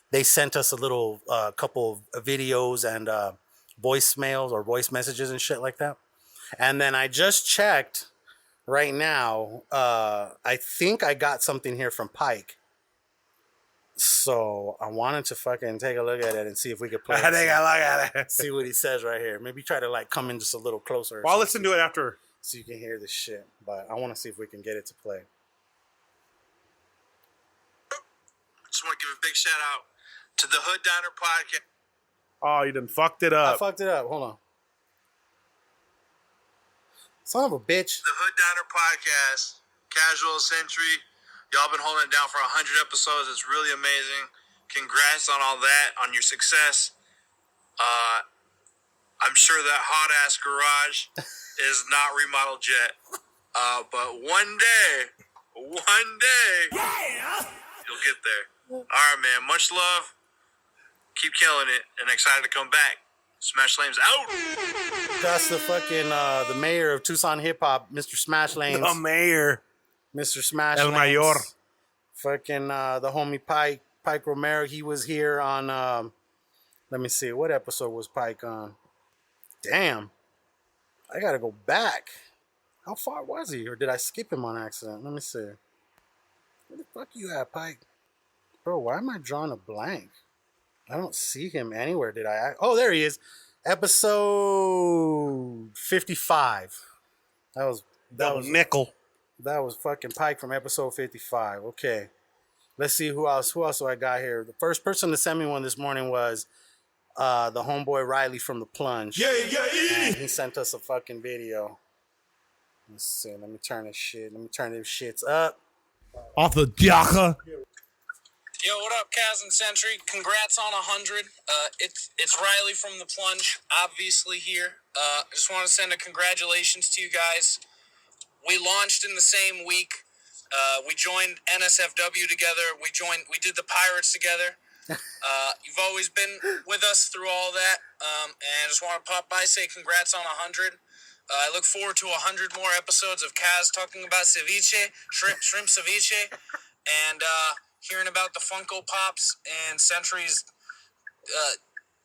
S2: They sent us a little couple of videos and voicemails or voice messages and shit like that. And then I just checked right now. I think I got something here from Pike. So I wanted to fucking take a look at it and see if we could play it.
S1: Take a look at it.
S2: See what he says right here. Maybe try to like come in just a little closer.
S1: Well, I'll listen to it after.
S2: So you can hear this shit. But I want to see if we can get it to play.
S18: Just want to give a big shout out to the Hood Diner Podcast.
S1: Oh, you done fucked it up.
S2: I fucked it up. Hold on. Son of a bitch.
S18: The Hood Diner Podcast, Casual Century. Y'all been holding it down for 100 episodes. It's really amazing. Congrats on all that, on your success. I'm sure that hot ass garage is not remodeled yet. But one day, you'll get there. All right, man. Much love. Keep killing it, and excited to come back. Smash Lanes out.
S2: That's the fucking the mayor of Tucson hip hop, Mr. Smash Lanes.
S1: The mayor,
S2: Mr. Smash
S1: El
S2: Lanes.
S1: Mayor.
S2: Fucking the homie Pike Romero. He was here on. Let me see. What episode was Pike on? Damn, I gotta go back. How far was he, or did I skip him on accident? Let me see. Where the fuck you at, Pike? Bro, why am I drawing a blank? I don't see him anywhere. Did I? Oh, there he is. Episode 55. That was
S1: nickel.
S2: That was fucking Pike from episode 55. Okay. Let's see who else do I got here. The first person to send me one this morning was the homeboy Riley from The Plunge. Yeah. And he sent us a fucking video. Let's see. Let me turn this shits up.
S1: Off the diaka.
S19: Yo, what up, Kaz and Sentry? Congrats on 100. It's Riley from The Plunge, obviously here. I just want to send a congratulations to you guys. We launched in the same week. We joined NSFW together. We did the Pirates together. You've always been with us through all that. And I just want to pop by, say congrats on 100. I look forward to 100 more episodes of Kaz talking about ceviche, shrimp ceviche, and hearing about the Funko Pops and Sentry's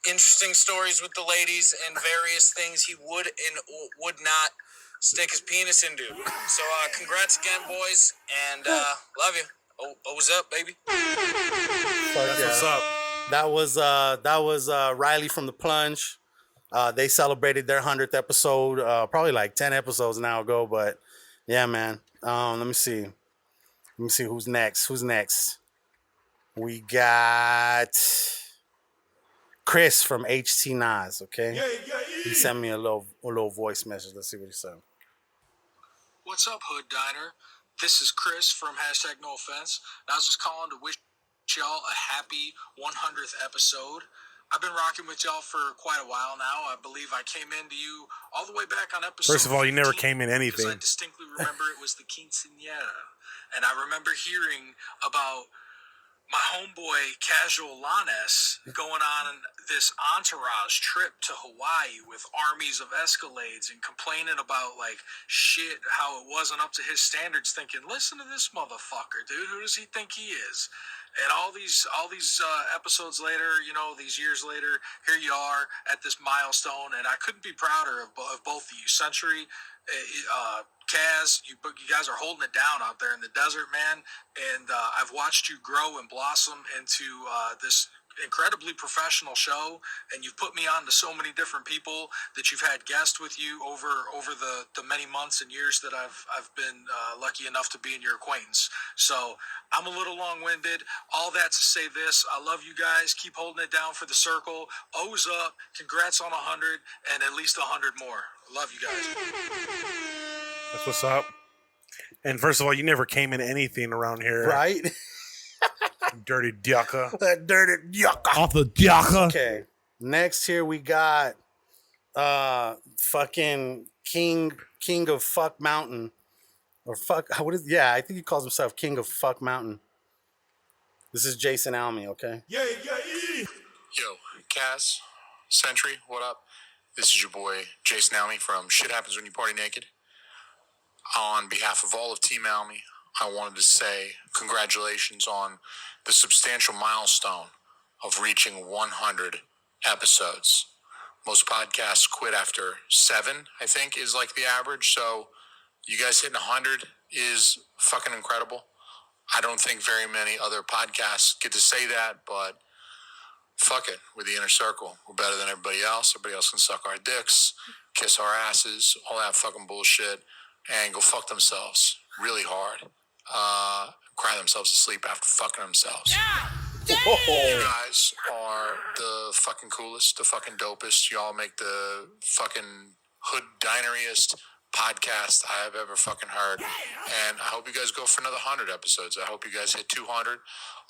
S19: interesting stories with the ladies and various things he would and would not stick his penis into. So congrats again, boys, and love you. Oh, what's up, baby?
S2: That's what's up. That was Riley from The Plunge. They celebrated their 100th episode, probably like 10 episodes now ago, but yeah, man. Let me see. Let me see who's next. We got Chris from HT Nas, okay? He sent me a little voice message. Let's see what he said.
S19: What's up, Hood Diner? This is Chris from #NoOffense. I was just calling to wish y'all a happy 100th episode. I've been rocking with y'all for quite a while now. I believe I came into you all the way back on episode
S1: First of all, you never came in anything.
S19: I distinctly remember it was the quinceañera. And I remember hearing about my homeboy Casual Lanes going on this entourage trip to Hawaii with armies of Escalades and complaining about like shit, how it wasn't up to his standards, thinking, listen to this motherfucker, dude, who does he think he is? And all these episodes later, you know, these years later, here you are at this milestone, and I couldn't be prouder of both of you. Century, Kaz, you guys are holding it down out there in the desert, man. And I've watched you grow and blossom into this incredibly professional show, and you've put me on to so many different people that you've had guests with you over the many months and years that I've been lucky enough to be in your acquaintance. So I'm a little long-winded. All that to say this, I love you guys. Keep holding it down for the circle. O's up. Congrats on 100 and at least 100 more. Love you guys.
S1: That's what's up. And first of all, you never came in anything around here.
S2: Right?
S1: Dirty yucca.
S2: That dirty yucca.
S1: Off the yucca.
S2: Okay. Next here we got fucking King of Fuck Mountain. Or fuck, what is, yeah, I think he calls himself King of Fuck Mountain. This is Jason Almy, okay?
S20: Yo, Kaz, Sentry, what up? This is your boy Jason Almy from Shit Happens When You Party Naked. On behalf of all of Team Almy, I wanted to say congratulations on the substantial milestone of reaching 100 episodes. Most podcasts quit after 7, I think, is like the average. So you guys hitting 100 is fucking incredible. I don't think very many other podcasts get to say that, but fuck it. We're the inner circle. We're better than everybody else. Everybody else can suck our dicks, kiss our asses, all that fucking bullshit, and go fuck themselves really hard. Cry themselves to sleep after fucking themselves. Yeah! You guys are the fucking coolest, the fucking dopest. Y'all make the fucking hood dineriest podcast I have ever fucking heard. And I hope you guys go for another 100 episodes. I hope you guys hit 200.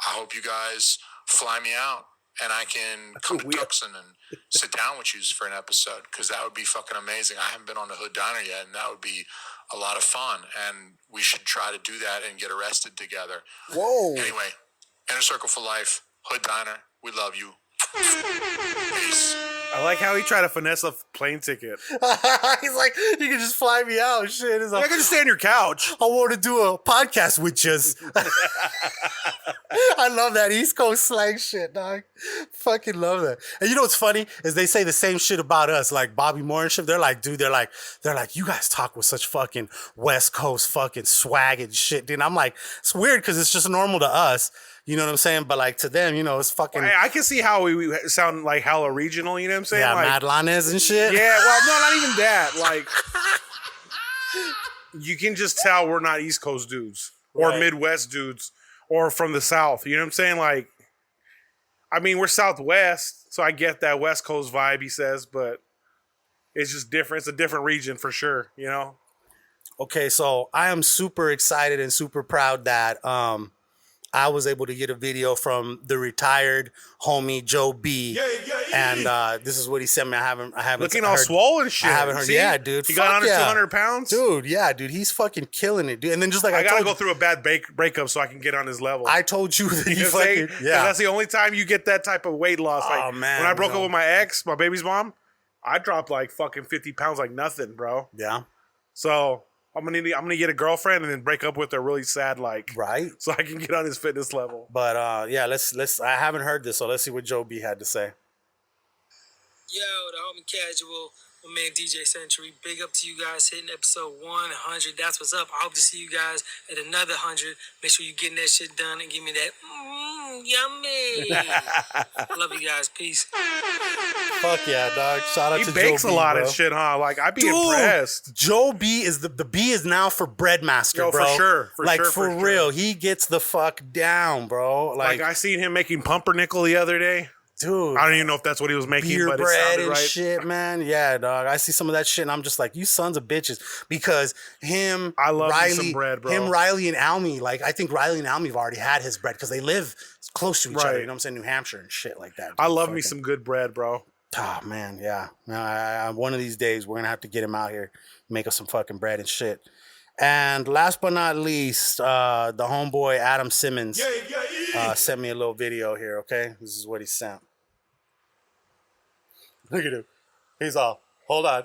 S20: I hope you guys fly me out and I can come to Tucson and sit down with you for an episode, because that would be fucking amazing. I haven't been on the Hood Diner yet, and that would be a lot of fun, and we should try to do that and get arrested together.
S2: Whoa.
S20: Anyway, Inner Circle for life, Hood Diner, we love you. Peace.
S1: I like how he tried to finesse a plane ticket.
S2: He's like, you can just fly me out. Shit. He's like,
S1: I can just stay on your couch.
S2: I want to do a podcast with you. I love that East Coast slang shit, dog. Fucking love that. And you know what's funny is they say the same shit about us, like Bobby Moore and shit. They're like, dude, they're like, you guys talk with such fucking West Coast fucking swag and shit, dude. And I'm like, it's weird because it's just normal to us. You know what I'm saying? But like to them, you know, it's fucking.
S1: I can see how we sound like hella regional. You know what I'm saying?
S2: Yeah,
S1: like,
S2: Mad Lanes and shit.
S1: Yeah, well, no, not even that. Like, you can just tell we're not East Coast dudes or
S2: Right.
S1: Midwest dudes or from the South. You know what I'm saying? Like, I mean, we're Southwest, so I get that West Coast vibe. He says, but it's just different. It's a different region for sure. You know?
S2: Okay, so I am super excited and super proud that I was able to get a video from the retired homie Joe B. And this is what he sent me. I haven't
S1: Looking
S2: heard,
S1: all swollen shit.
S2: I haven't heard.
S1: See?
S2: Yeah, dude.
S1: He got
S2: Fuck
S1: under
S2: yeah.
S1: 200 pounds?
S2: Dude, yeah, dude. He's fucking killing it, dude. And then just like
S1: I gotta
S2: told
S1: go
S2: you,
S1: through a bad breakup so I can get on his level.
S2: I told you that
S1: You
S2: he
S1: know what I'm
S2: fucking,
S1: saying?
S2: yeah.
S1: That's the only time you get that type of weight loss. Like,
S2: Oh, man,
S1: when I broke
S2: bro.
S1: up with my ex, my baby's mom, I dropped like fucking 50 pounds like nothing, bro.
S2: Yeah.
S1: So I'm gonna get a girlfriend and then break up with her really sad, like,
S2: right,
S1: so I can get on his fitness level.
S2: But yeah, let's. I haven't heard this, so let's see what Joe B had to say.
S21: Yo, the homie Casual, my man DJ Century. Big up to you guys hitting episode 100. That's what's up. I hope to see you guys at another 100. Make sure you're getting that shit done and give me that yummy. Love you guys. Peace.
S2: Fuck yeah, dog. Shout out
S1: He
S2: to
S1: bakes
S2: Joe
S1: a
S2: B,
S1: lot
S2: bro.
S1: of shit, huh? Like, I'd be
S2: Dude,
S1: impressed.
S2: Joe B is the B is now for Breadmaster,
S1: Yo,
S2: bro.
S1: for sure.
S2: For real. He gets the fuck down, bro.
S1: Like I seen him making pumpernickel the other day.
S2: Dude,
S1: I don't even know if that's what he was making,
S2: beer
S1: but it
S2: bread
S1: sounded
S2: and
S1: right.
S2: shit, man. Yeah, dog. I see some of that shit, and I'm just like, you sons of bitches. Because him,
S1: I love me
S2: Riley,
S1: some bread, bro.
S2: him, Riley, and Almy. Like, I think Riley and Almy have already had his bread because they live close to each other. You know what I'm saying? New Hampshire and shit like that. Dude.
S1: I love me some good bread, bro.
S2: Oh man, yeah. One of these days we're gonna have to get him out here, make us some fucking bread and shit. And last but not least, the homeboy Adam Simmons sent me a little video here. Okay, this is what he sent. Look at him. He's all, hold on.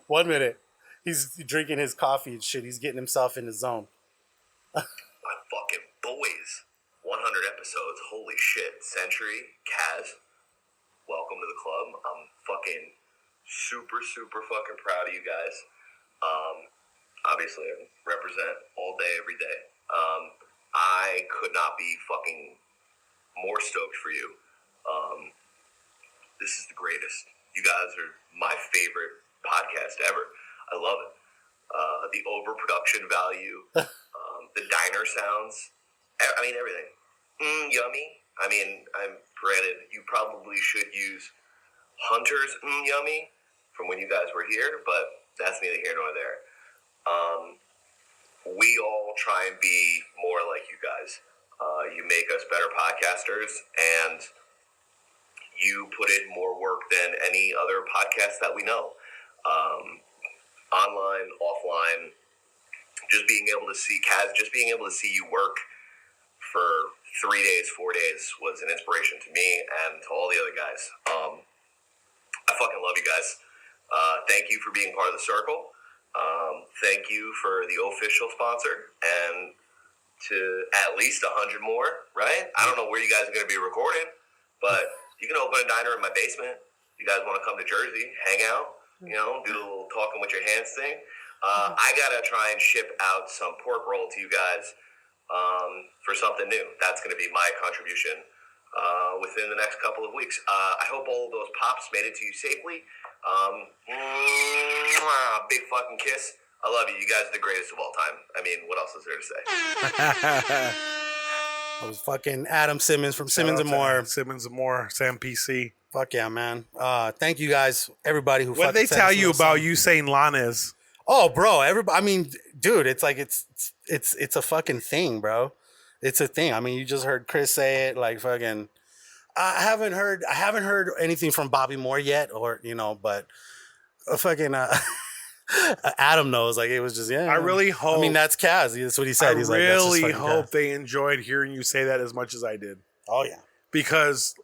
S2: 1 minute. He's drinking his coffee and shit. He's getting himself in the zone.
S13: My fucking boys. 100 episodes. Holy shit. Century, Kaz, welcome to the club. I'm fucking super fucking proud of you guys. Obviously, I represent all day, every day. I could not be fucking more stoked for you. This is the greatest. You guys are my favorite podcast ever. I love it. The overproduction value, the diner sounds. I mean, everything. Yummy. I mean, I'm granted, you probably should use Hunter's yummy from when you guys were here, but that's neither here nor there. We all try and be more like you guys. You make us better podcasters, and you put in more work than any other podcast that we know. Online, offline, just being able to see Kaz, just being able to see you work for 3 days, 4 days was an inspiration to me and to all the other guys. I fucking love you guys. Thank you for being part of the circle. Thank you for the official sponsor, and to at least 100 more, right? I don't know where you guys are going to be recording, but you can open a diner in my basement. You guys want to come to Jersey, hang out, you know, do a little talking with your hands thing. I got to try and ship out some pork roll to you guys for something new. That's going to be my contribution within the next couple of weeks. I hope all of those pops made it to you safely. Big fucking kiss. I love you. You guys are the greatest of all time. I mean, what else is there to say?
S2: That was fucking Adam Simmons from Simmons and More.
S1: Simmons and More, Sam PC.
S2: Fuck yeah, man. Thank you guys, everybody who.
S1: What did they tell you about you saying Lanes?
S2: Oh, bro, everybody. I mean, dude, it's like it's a fucking thing, bro. It's a thing. I mean, you just heard Chris say it, like fucking. I haven't heard anything from Bobby Moore yet, or you know, but fucking Adam knows. Like it was just
S1: I really hope.
S2: I mean, that's Kaz. That's what he said. He's
S1: really
S2: like,
S1: hope they enjoyed hearing you say that as much as I did.
S2: Oh yeah,
S1: because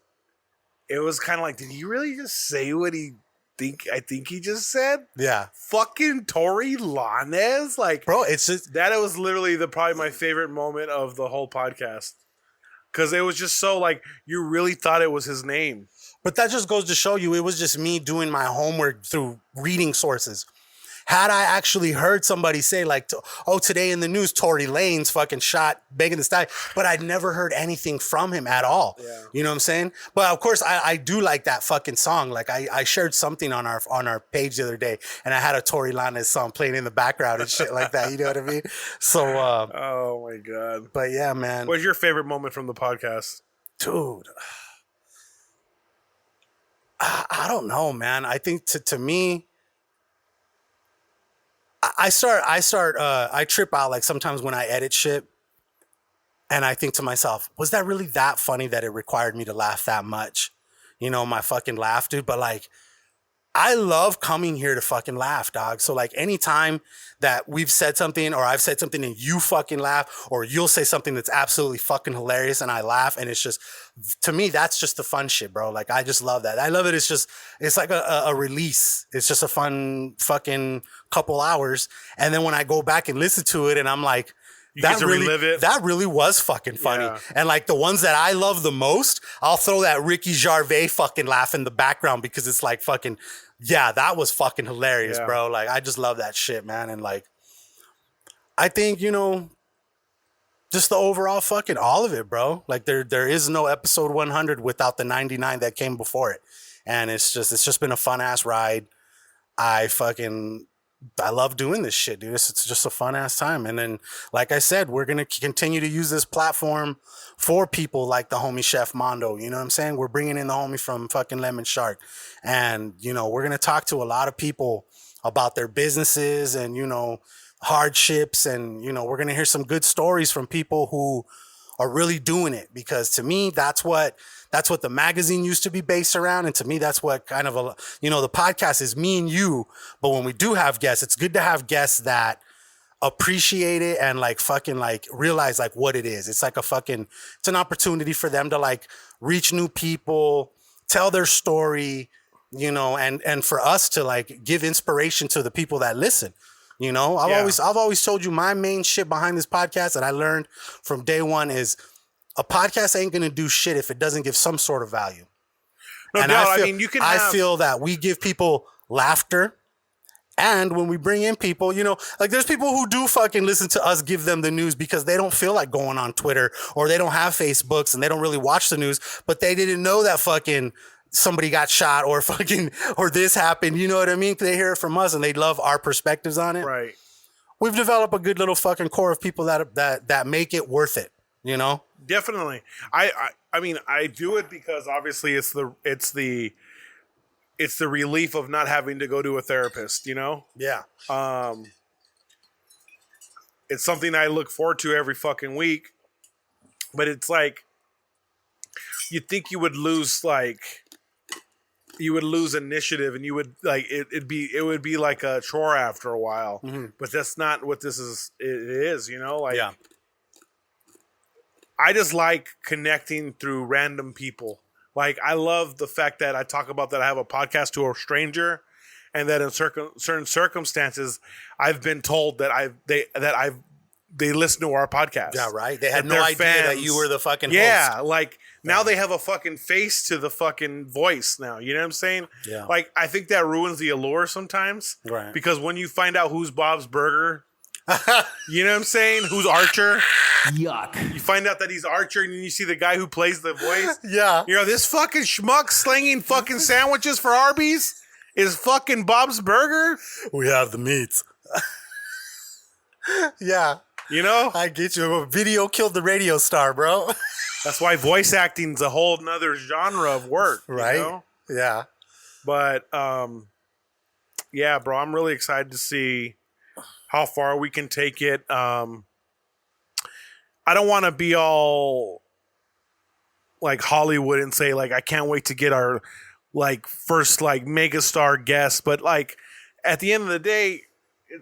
S1: it was kind of like, did he really just say what I think he just said?
S2: Yeah.
S1: Fucking Tory Lanez, like,
S2: bro, it's just
S1: that. It was literally probably my favorite moment of the whole podcast. Because it was just so like, you really thought it was his name.
S2: But that just goes to show you it was just me doing my homework through reading sources. Had I actually heard somebody say like, oh, today in the news, Tory Lanez fucking shot Megan Thee Stallion, but I'd never heard anything from him at all. Yeah. You know what I'm saying? But of course, I do like that fucking song. Like I shared something on our page the other day, and I had a Tory Lanez song playing in the background and shit like that. You know what I mean? So,
S1: oh my God.
S2: But yeah, man.
S1: What's your favorite moment from the podcast?
S2: Dude, I don't know, man. I think to me, I trip out like sometimes when I edit shit, and I think to myself, was that really that funny that it required me to laugh that much? You know, my fucking laugh, dude. But like, I love coming here to fucking laugh, dog. So like anytime that we've said something or I've said something and you fucking laugh, or you'll say something that's absolutely fucking hilarious and I laugh, and it's just, to me, that's just the fun shit, bro. Like I just love that. I love it. It's like a release. It's just a fun fucking couple hours. And then when I go back and listen to it and I'm like, that really was fucking funny. Yeah. And like the ones that I love the most, I'll throw that Ricky Gervais fucking laugh in the background because it's like fucking, yeah, that was fucking hilarious, bro. Like I just love that shit, man. And like, I think, you know, just the overall fucking all of it, bro. Like there is no episode 100 without the 99 that came before it. And it's just been a fun ass ride. I love doing this shit, dude. It's just a fun ass time. And then, like I said, we're going to continue to use this platform for people like the homie Chef Mando. You know what I'm saying? We're bringing in the homie from fucking Lemon Shark. And, you know, we're going to talk to a lot of people about their businesses and, you know, hardships. And, you know, we're going to hear some good stories from people who are really doing it. Because to me, that's what the magazine used to be based around. And to me, that's what kind of the podcast is me and you. But when we do have guests, it's good to have guests that appreciate it and like fucking like realize like what it is. It's like it's an opportunity for them to like reach new people, tell their story, you know, and for us to like give inspiration to the people that listen. You know, I've always told you my main shit behind this podcast that I learned from day one is a podcast ain't going to do shit if it doesn't give some sort of value.
S1: No
S2: and
S1: doubt.
S2: I feel that we give people laughter. And when we bring in people, you know, like there's people who do fucking listen to us give them the news because they don't feel like going on Twitter or they don't have Facebooks and they don't really watch the news, but they didn't know that fucking somebody got shot or this happened. You know what I mean? They hear it from us and they love our perspectives on it.
S1: Right. We've
S2: developed a good little fucking core of people that make it worth it, you know?
S1: Definitely. I mean, I do it because obviously it's the relief of not having to go to a therapist, you know?
S2: Yeah.
S1: It's something I look forward to every fucking week, but it's like, you'd think you would lose initiative and you would like, it would be like a chore after a while, but that's not what this is. It is, you know, like,
S2: yeah.
S1: I just like connecting through random people. Like, I love the fact that I talk about that I have a podcast to a stranger, and that in certain circumstances, I've been told that they listen to our podcast.
S2: Yeah, right. They had no idea that you were the fucking host.
S1: Yeah, like now they have a fucking face to the fucking voice now. You know what I'm saying?
S2: Yeah.
S1: Like, I think that ruins the allure sometimes.
S2: Right.
S1: Because when you find out who's Bob's Burger, you know what I'm saying? Who's Archer?
S14: Yuck.
S1: You find out that he's Archer and you see the guy who plays the voice.
S2: Yeah.
S1: You know, this fucking schmuck slinging fucking sandwiches for Arby's is fucking Bob's Burger.
S2: We have the meats. Yeah.
S1: You know?
S2: I get you. Video killed the radio star, bro.
S1: That's why voice acting's a whole nother genre of work.
S2: Right?
S1: You know?
S2: Yeah.
S1: But, yeah, bro, I'm really excited to see how far we can take it. I don't want to be all like Hollywood and say like I can't wait to get our like first like megastar guest, but like at the end of the day,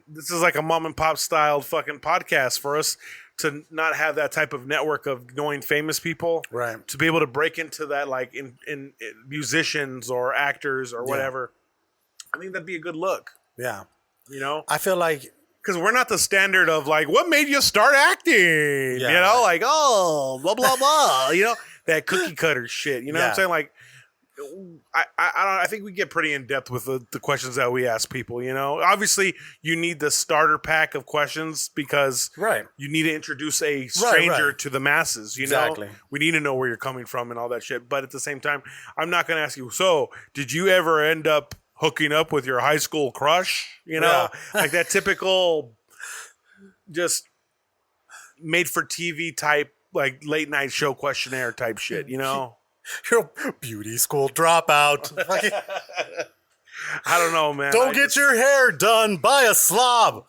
S1: this is like a mom and pop style fucking podcast for us to not have that type of network of knowing famous people,
S2: right? To
S1: be able to break into that like in musicians or actors or whatever. I think that'd be a good look.
S2: Yeah,
S1: you know,
S2: I feel like.
S1: Because we're not the standard of like, what made you start acting? Yeah, you know, like, oh, blah, blah, blah. You know, that cookie cutter shit. You know what I'm saying? Like, I think we get pretty in depth with the questions that we ask people, you know? Obviously, you need the starter pack of questions because you need to introduce a stranger to the masses, you know? We need to know where you're coming from and all that shit. But at the same time, I'm not going to ask you, so did you ever end up hooking up with your high school crush, you know, like that typical just made for TV type, like late night show questionnaire type shit, you know?
S2: You're a beauty school dropout.
S1: I don't know, man.
S2: Don't get your hair done by a slob.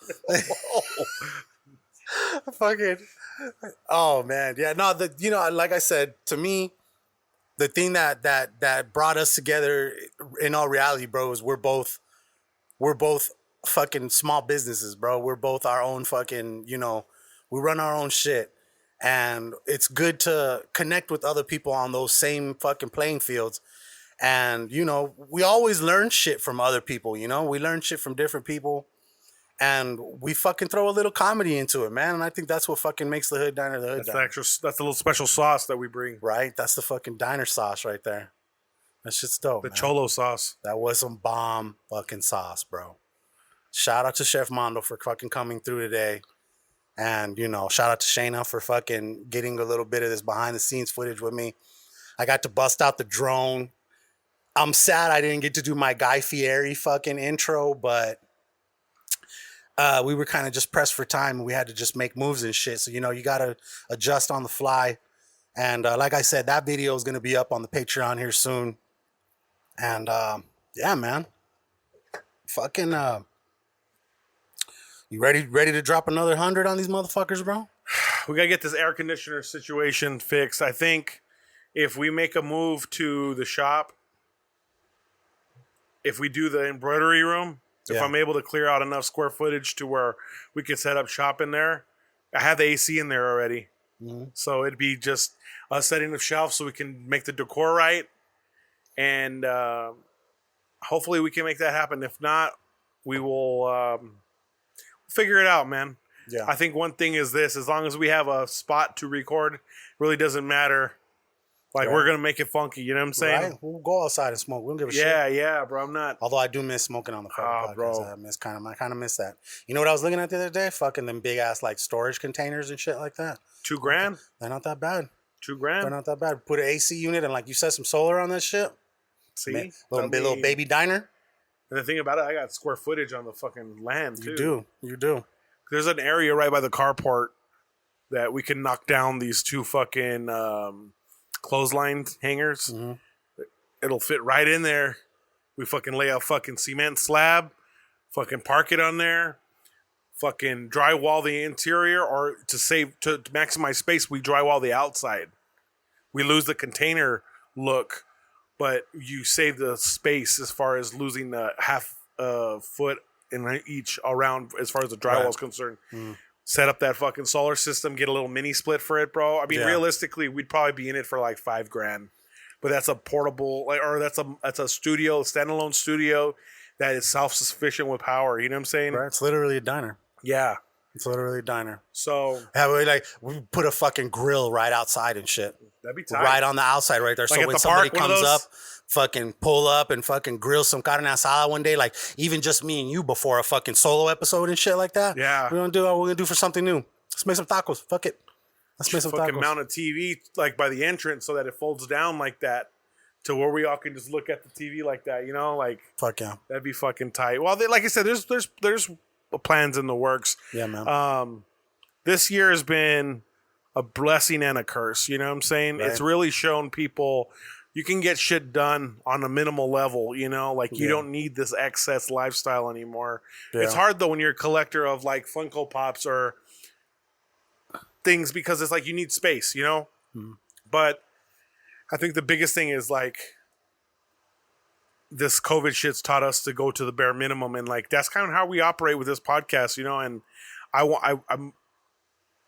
S2: Fucking. Oh man. Yeah. No, you know, like I said, to me, the thing that brought us together in all reality, bro, is we're both fucking small businesses, bro. We're both our own fucking, you know, we run our own shit. And it's good to connect with other people on those same fucking playing fields. And, you know, we always learn shit from other people, you know? We learn shit from different people. And we fucking throw a little comedy into it, man. And I think that's what fucking makes the Hood Diner the Hood Diner.
S1: That's the little special sauce that we bring.
S2: Right? That's the fucking diner sauce right there. That shit's dope,
S1: The Cholo sauce.
S2: That was some bomb fucking sauce, bro. Shout out to Chef Mando for fucking coming through today. And, you know, shout out to Shayna for fucking getting a little bit of this behind the scenes footage with me. I got to bust out the drone. I'm sad I didn't get to do my Guy Fieri fucking intro, but we were kind of just pressed for time and we had to just make moves and shit. So, you know, you got to adjust on the fly. And like I said, that video is going to be up on the Patreon here soon. And yeah, man. Fucking, you ready to drop another 100 on these motherfuckers, bro?
S1: We got to get this air conditioner situation fixed. I think if we make a move to the shop, if we do the embroidery room, if I'm able to clear out enough square footage to where we could set up shop in there, I have the AC in there already. Mm-hmm. So it'd be just us setting the shelf so we can make the decor right. And hopefully we can make that happen. If not, we will figure it out, man. Yeah. I think one thing is this, as long as we have a spot to record, it really doesn't matter. Like, we're going to make it funky, you know what I'm saying?
S2: Right. We'll go outside and smoke. We don't give a shit.
S1: Yeah, bro, I'm not.
S2: Although I do miss smoking on the fucking podcast.
S1: Bro.
S2: I kind of miss that. You know what I was looking at the other day? Fucking them big ass like storage containers and shit like that.
S1: $2,000?
S2: They're not that bad.
S1: $2,000?
S2: They're not that bad. Put an AC unit and like you said, some solar on that shit.
S1: See?
S2: Little baby diner.
S1: And the thing about it, I got square footage on the fucking land, too.
S2: You do. There's
S1: an area right by the carport that we can knock down these two fucking clothesline hangers. Mm-hmm. It'll fit right in there. We fucking lay a fucking cement slab, fucking park it on there, fucking drywall the interior, or to maximize space, we drywall the outside. We lose the container look, but you save the space as far as losing the half foot in each around as far as the drywall is concerned. Mm. Set up that fucking solar system, get a little mini split for it, bro. I mean, realistically, we'd probably be in it for like $5,000, but that's a portable, that's a studio, standalone studio that is self-sufficient with power. You know what I'm saying?
S2: Right. It's literally a diner.
S1: Yeah.
S2: It's literally a diner.
S1: So
S2: we put a fucking grill right outside and shit.
S1: That'd be tight.
S2: Right on the outside right there.
S1: Like
S2: so when somebody comes up, fucking pull up and fucking grill some carne asada one day, like even just me and you before a fucking solo episode and shit like that.
S1: Yeah.
S2: We're gonna do what we're gonna do for something new. Let's make some tacos. Fuck it. Let's make some
S1: fucking
S2: tacos.
S1: Mount a TV like by the entrance so that it folds down like that to where we all can just look at the TV like that, you know? Like
S2: fuck yeah.
S1: That'd be fucking tight. Well, like I said, there's plans in the works.
S2: Yeah, man.
S1: This year has been a blessing and a curse. You know what I'm saying? Right. It's really shown people you can get shit done on a minimal level, you know? Like, you don't need this excess lifestyle anymore. Yeah. It's hard, though, when you're a collector of, like, Funko Pops or things because it's like you need space, you know? Mm-hmm. But I think the biggest thing is, like, this COVID shit's taught us to go to the bare minimum. And, like, that's kind of how we operate with this podcast, you know? And I'm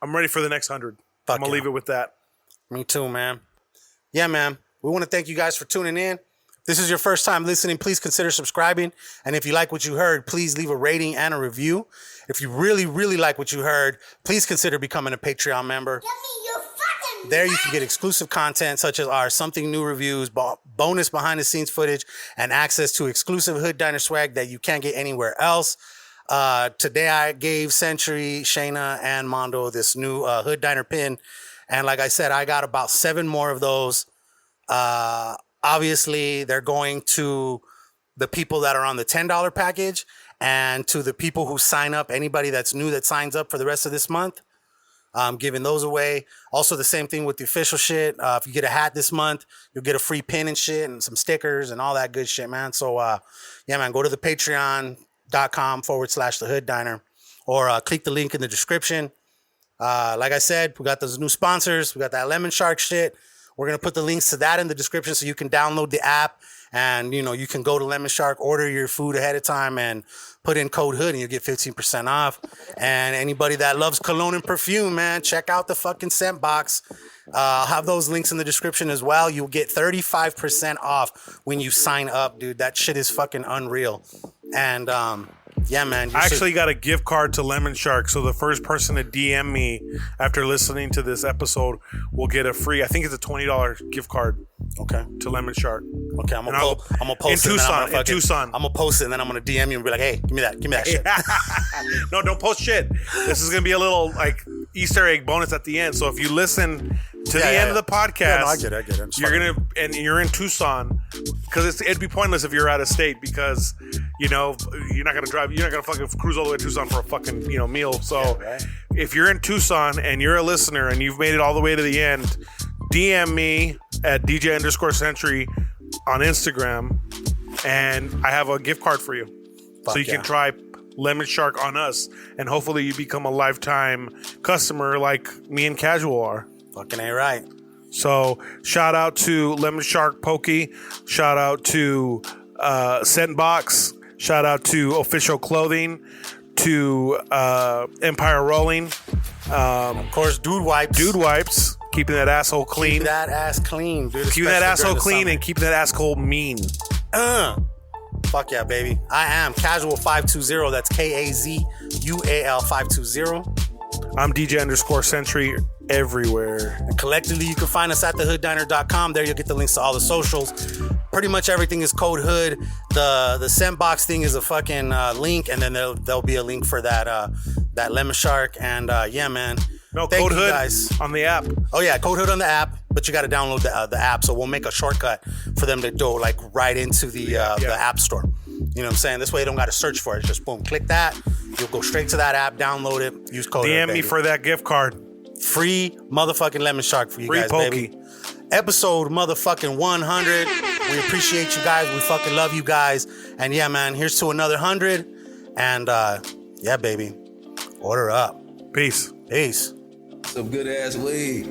S1: ready for the next 100. I'm going to leave it with that.
S2: Me too, man. Yeah, man. We want to thank you guys for tuning in. If this is your first time listening, please consider subscribing. And if you like what you heard, please leave a rating and a review. If you really, really like what you heard, please consider becoming a Patreon member. There you can get exclusive content such as our Something New reviews, bonus behind-the-scenes footage, and access to exclusive Hood Diner swag that you can't get anywhere else. Today I gave Century, Shayna, and Mando this new Hood Diner pin. And like I said, I got about 7 more of those. Obviously, they're going to the people that are on the $10 package and to the people who sign up, anybody that's new that signs up for the rest of this month. I'm giving those away. Also, the same thing with the official shit. If you get a hat this month, you'll get a free pin and shit and some stickers and all that good shit, man. So, yeah, man, go to the patreon.com/the Hood Diner or click the link in the description. Like I said, we got those new sponsors. We got that Lemon Shark shit. We're going to put the links to that in the description so you can download the app and, you know, you can go to Lemon Shark, order your food ahead of time and put in code HOOD and you'll get 15% off. And anybody that loves cologne and perfume, man, check out the fucking scent box. I'll have those links in the description as well. You'll get 35% off when you sign up, dude. That shit is fucking unreal. And, yeah, man.
S1: I actually got a gift card to Lemon Shark, so the first person to DM me after listening to this episode will get a free, I think it's a $20 gift card.
S2: Okay.
S1: To Lemon Shark.
S2: Okay, I'm gonna post it.
S1: In Tucson.
S2: I'm gonna post it and then I'm gonna DM you and be like, hey, give me that shit.
S1: No, don't post shit. This is gonna be a little like Easter egg bonus at the end. So if you listen to the end of the podcast,
S2: I get it.
S1: You're in Tucson. because it'd be pointless if you're out of state because, you know, you're not going to fucking cruise all the way to Tucson for a fucking, you know, meal. So if you're in Tucson and you're a listener and you've made it all the way to the end, DM me at DJ_Century on Instagram and I have a gift card for you. So you can try Lemon Shark on us and hopefully you become a lifetime customer like me and Casual are.
S2: Fucking ain't right.
S1: So shout out to Lemon Shark Pokey. Shout out to Scentbox. Shout out to Official Clothing. To Empire Rolling.
S2: Of course, Dude Wipes.
S1: Keeping that asshole clean.
S2: Keep that ass clean, dude.
S1: Keeping that asshole clean and keeping that asshole mean.
S2: Fuck yeah, baby. I am Casual520. That's KAZUAL 520.
S1: I'm DJ_Century everywhere.
S2: And collectively, you can find us at thehooddiner.com. There you'll get the links to all the socials. Pretty much everything is code hood. The Scentbox thing is a fucking link, and then there'll be a link for that Lemon Shark. And yeah, man.
S1: No,
S2: thank
S1: Code
S2: you
S1: Hood
S2: guys.
S1: On the app.
S2: Oh yeah, Code Hood on the app, but you got to download the app. So we'll make a shortcut for them to go like right into the app store. You know what I'm saying? This way you don't got to search for it. Just boom, click that. You'll go straight to that app, download it, use code.
S1: DM me for that gift card.
S2: Free motherfucking Lemon Shark for you
S1: Free
S2: guys,
S1: pokey.
S2: baby. Episode motherfucking 100. We appreciate you guys. We fucking love you guys. And yeah, man, here's to another 100. And yeah, baby, order up.
S1: Peace.
S2: Peace.
S3: Some good ass weed.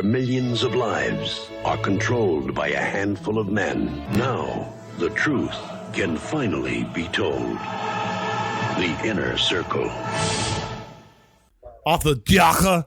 S22: Millions of lives are controlled by a handful of men. Now, the truth can finally be told. The Inner Circle.
S1: Off the Diacha.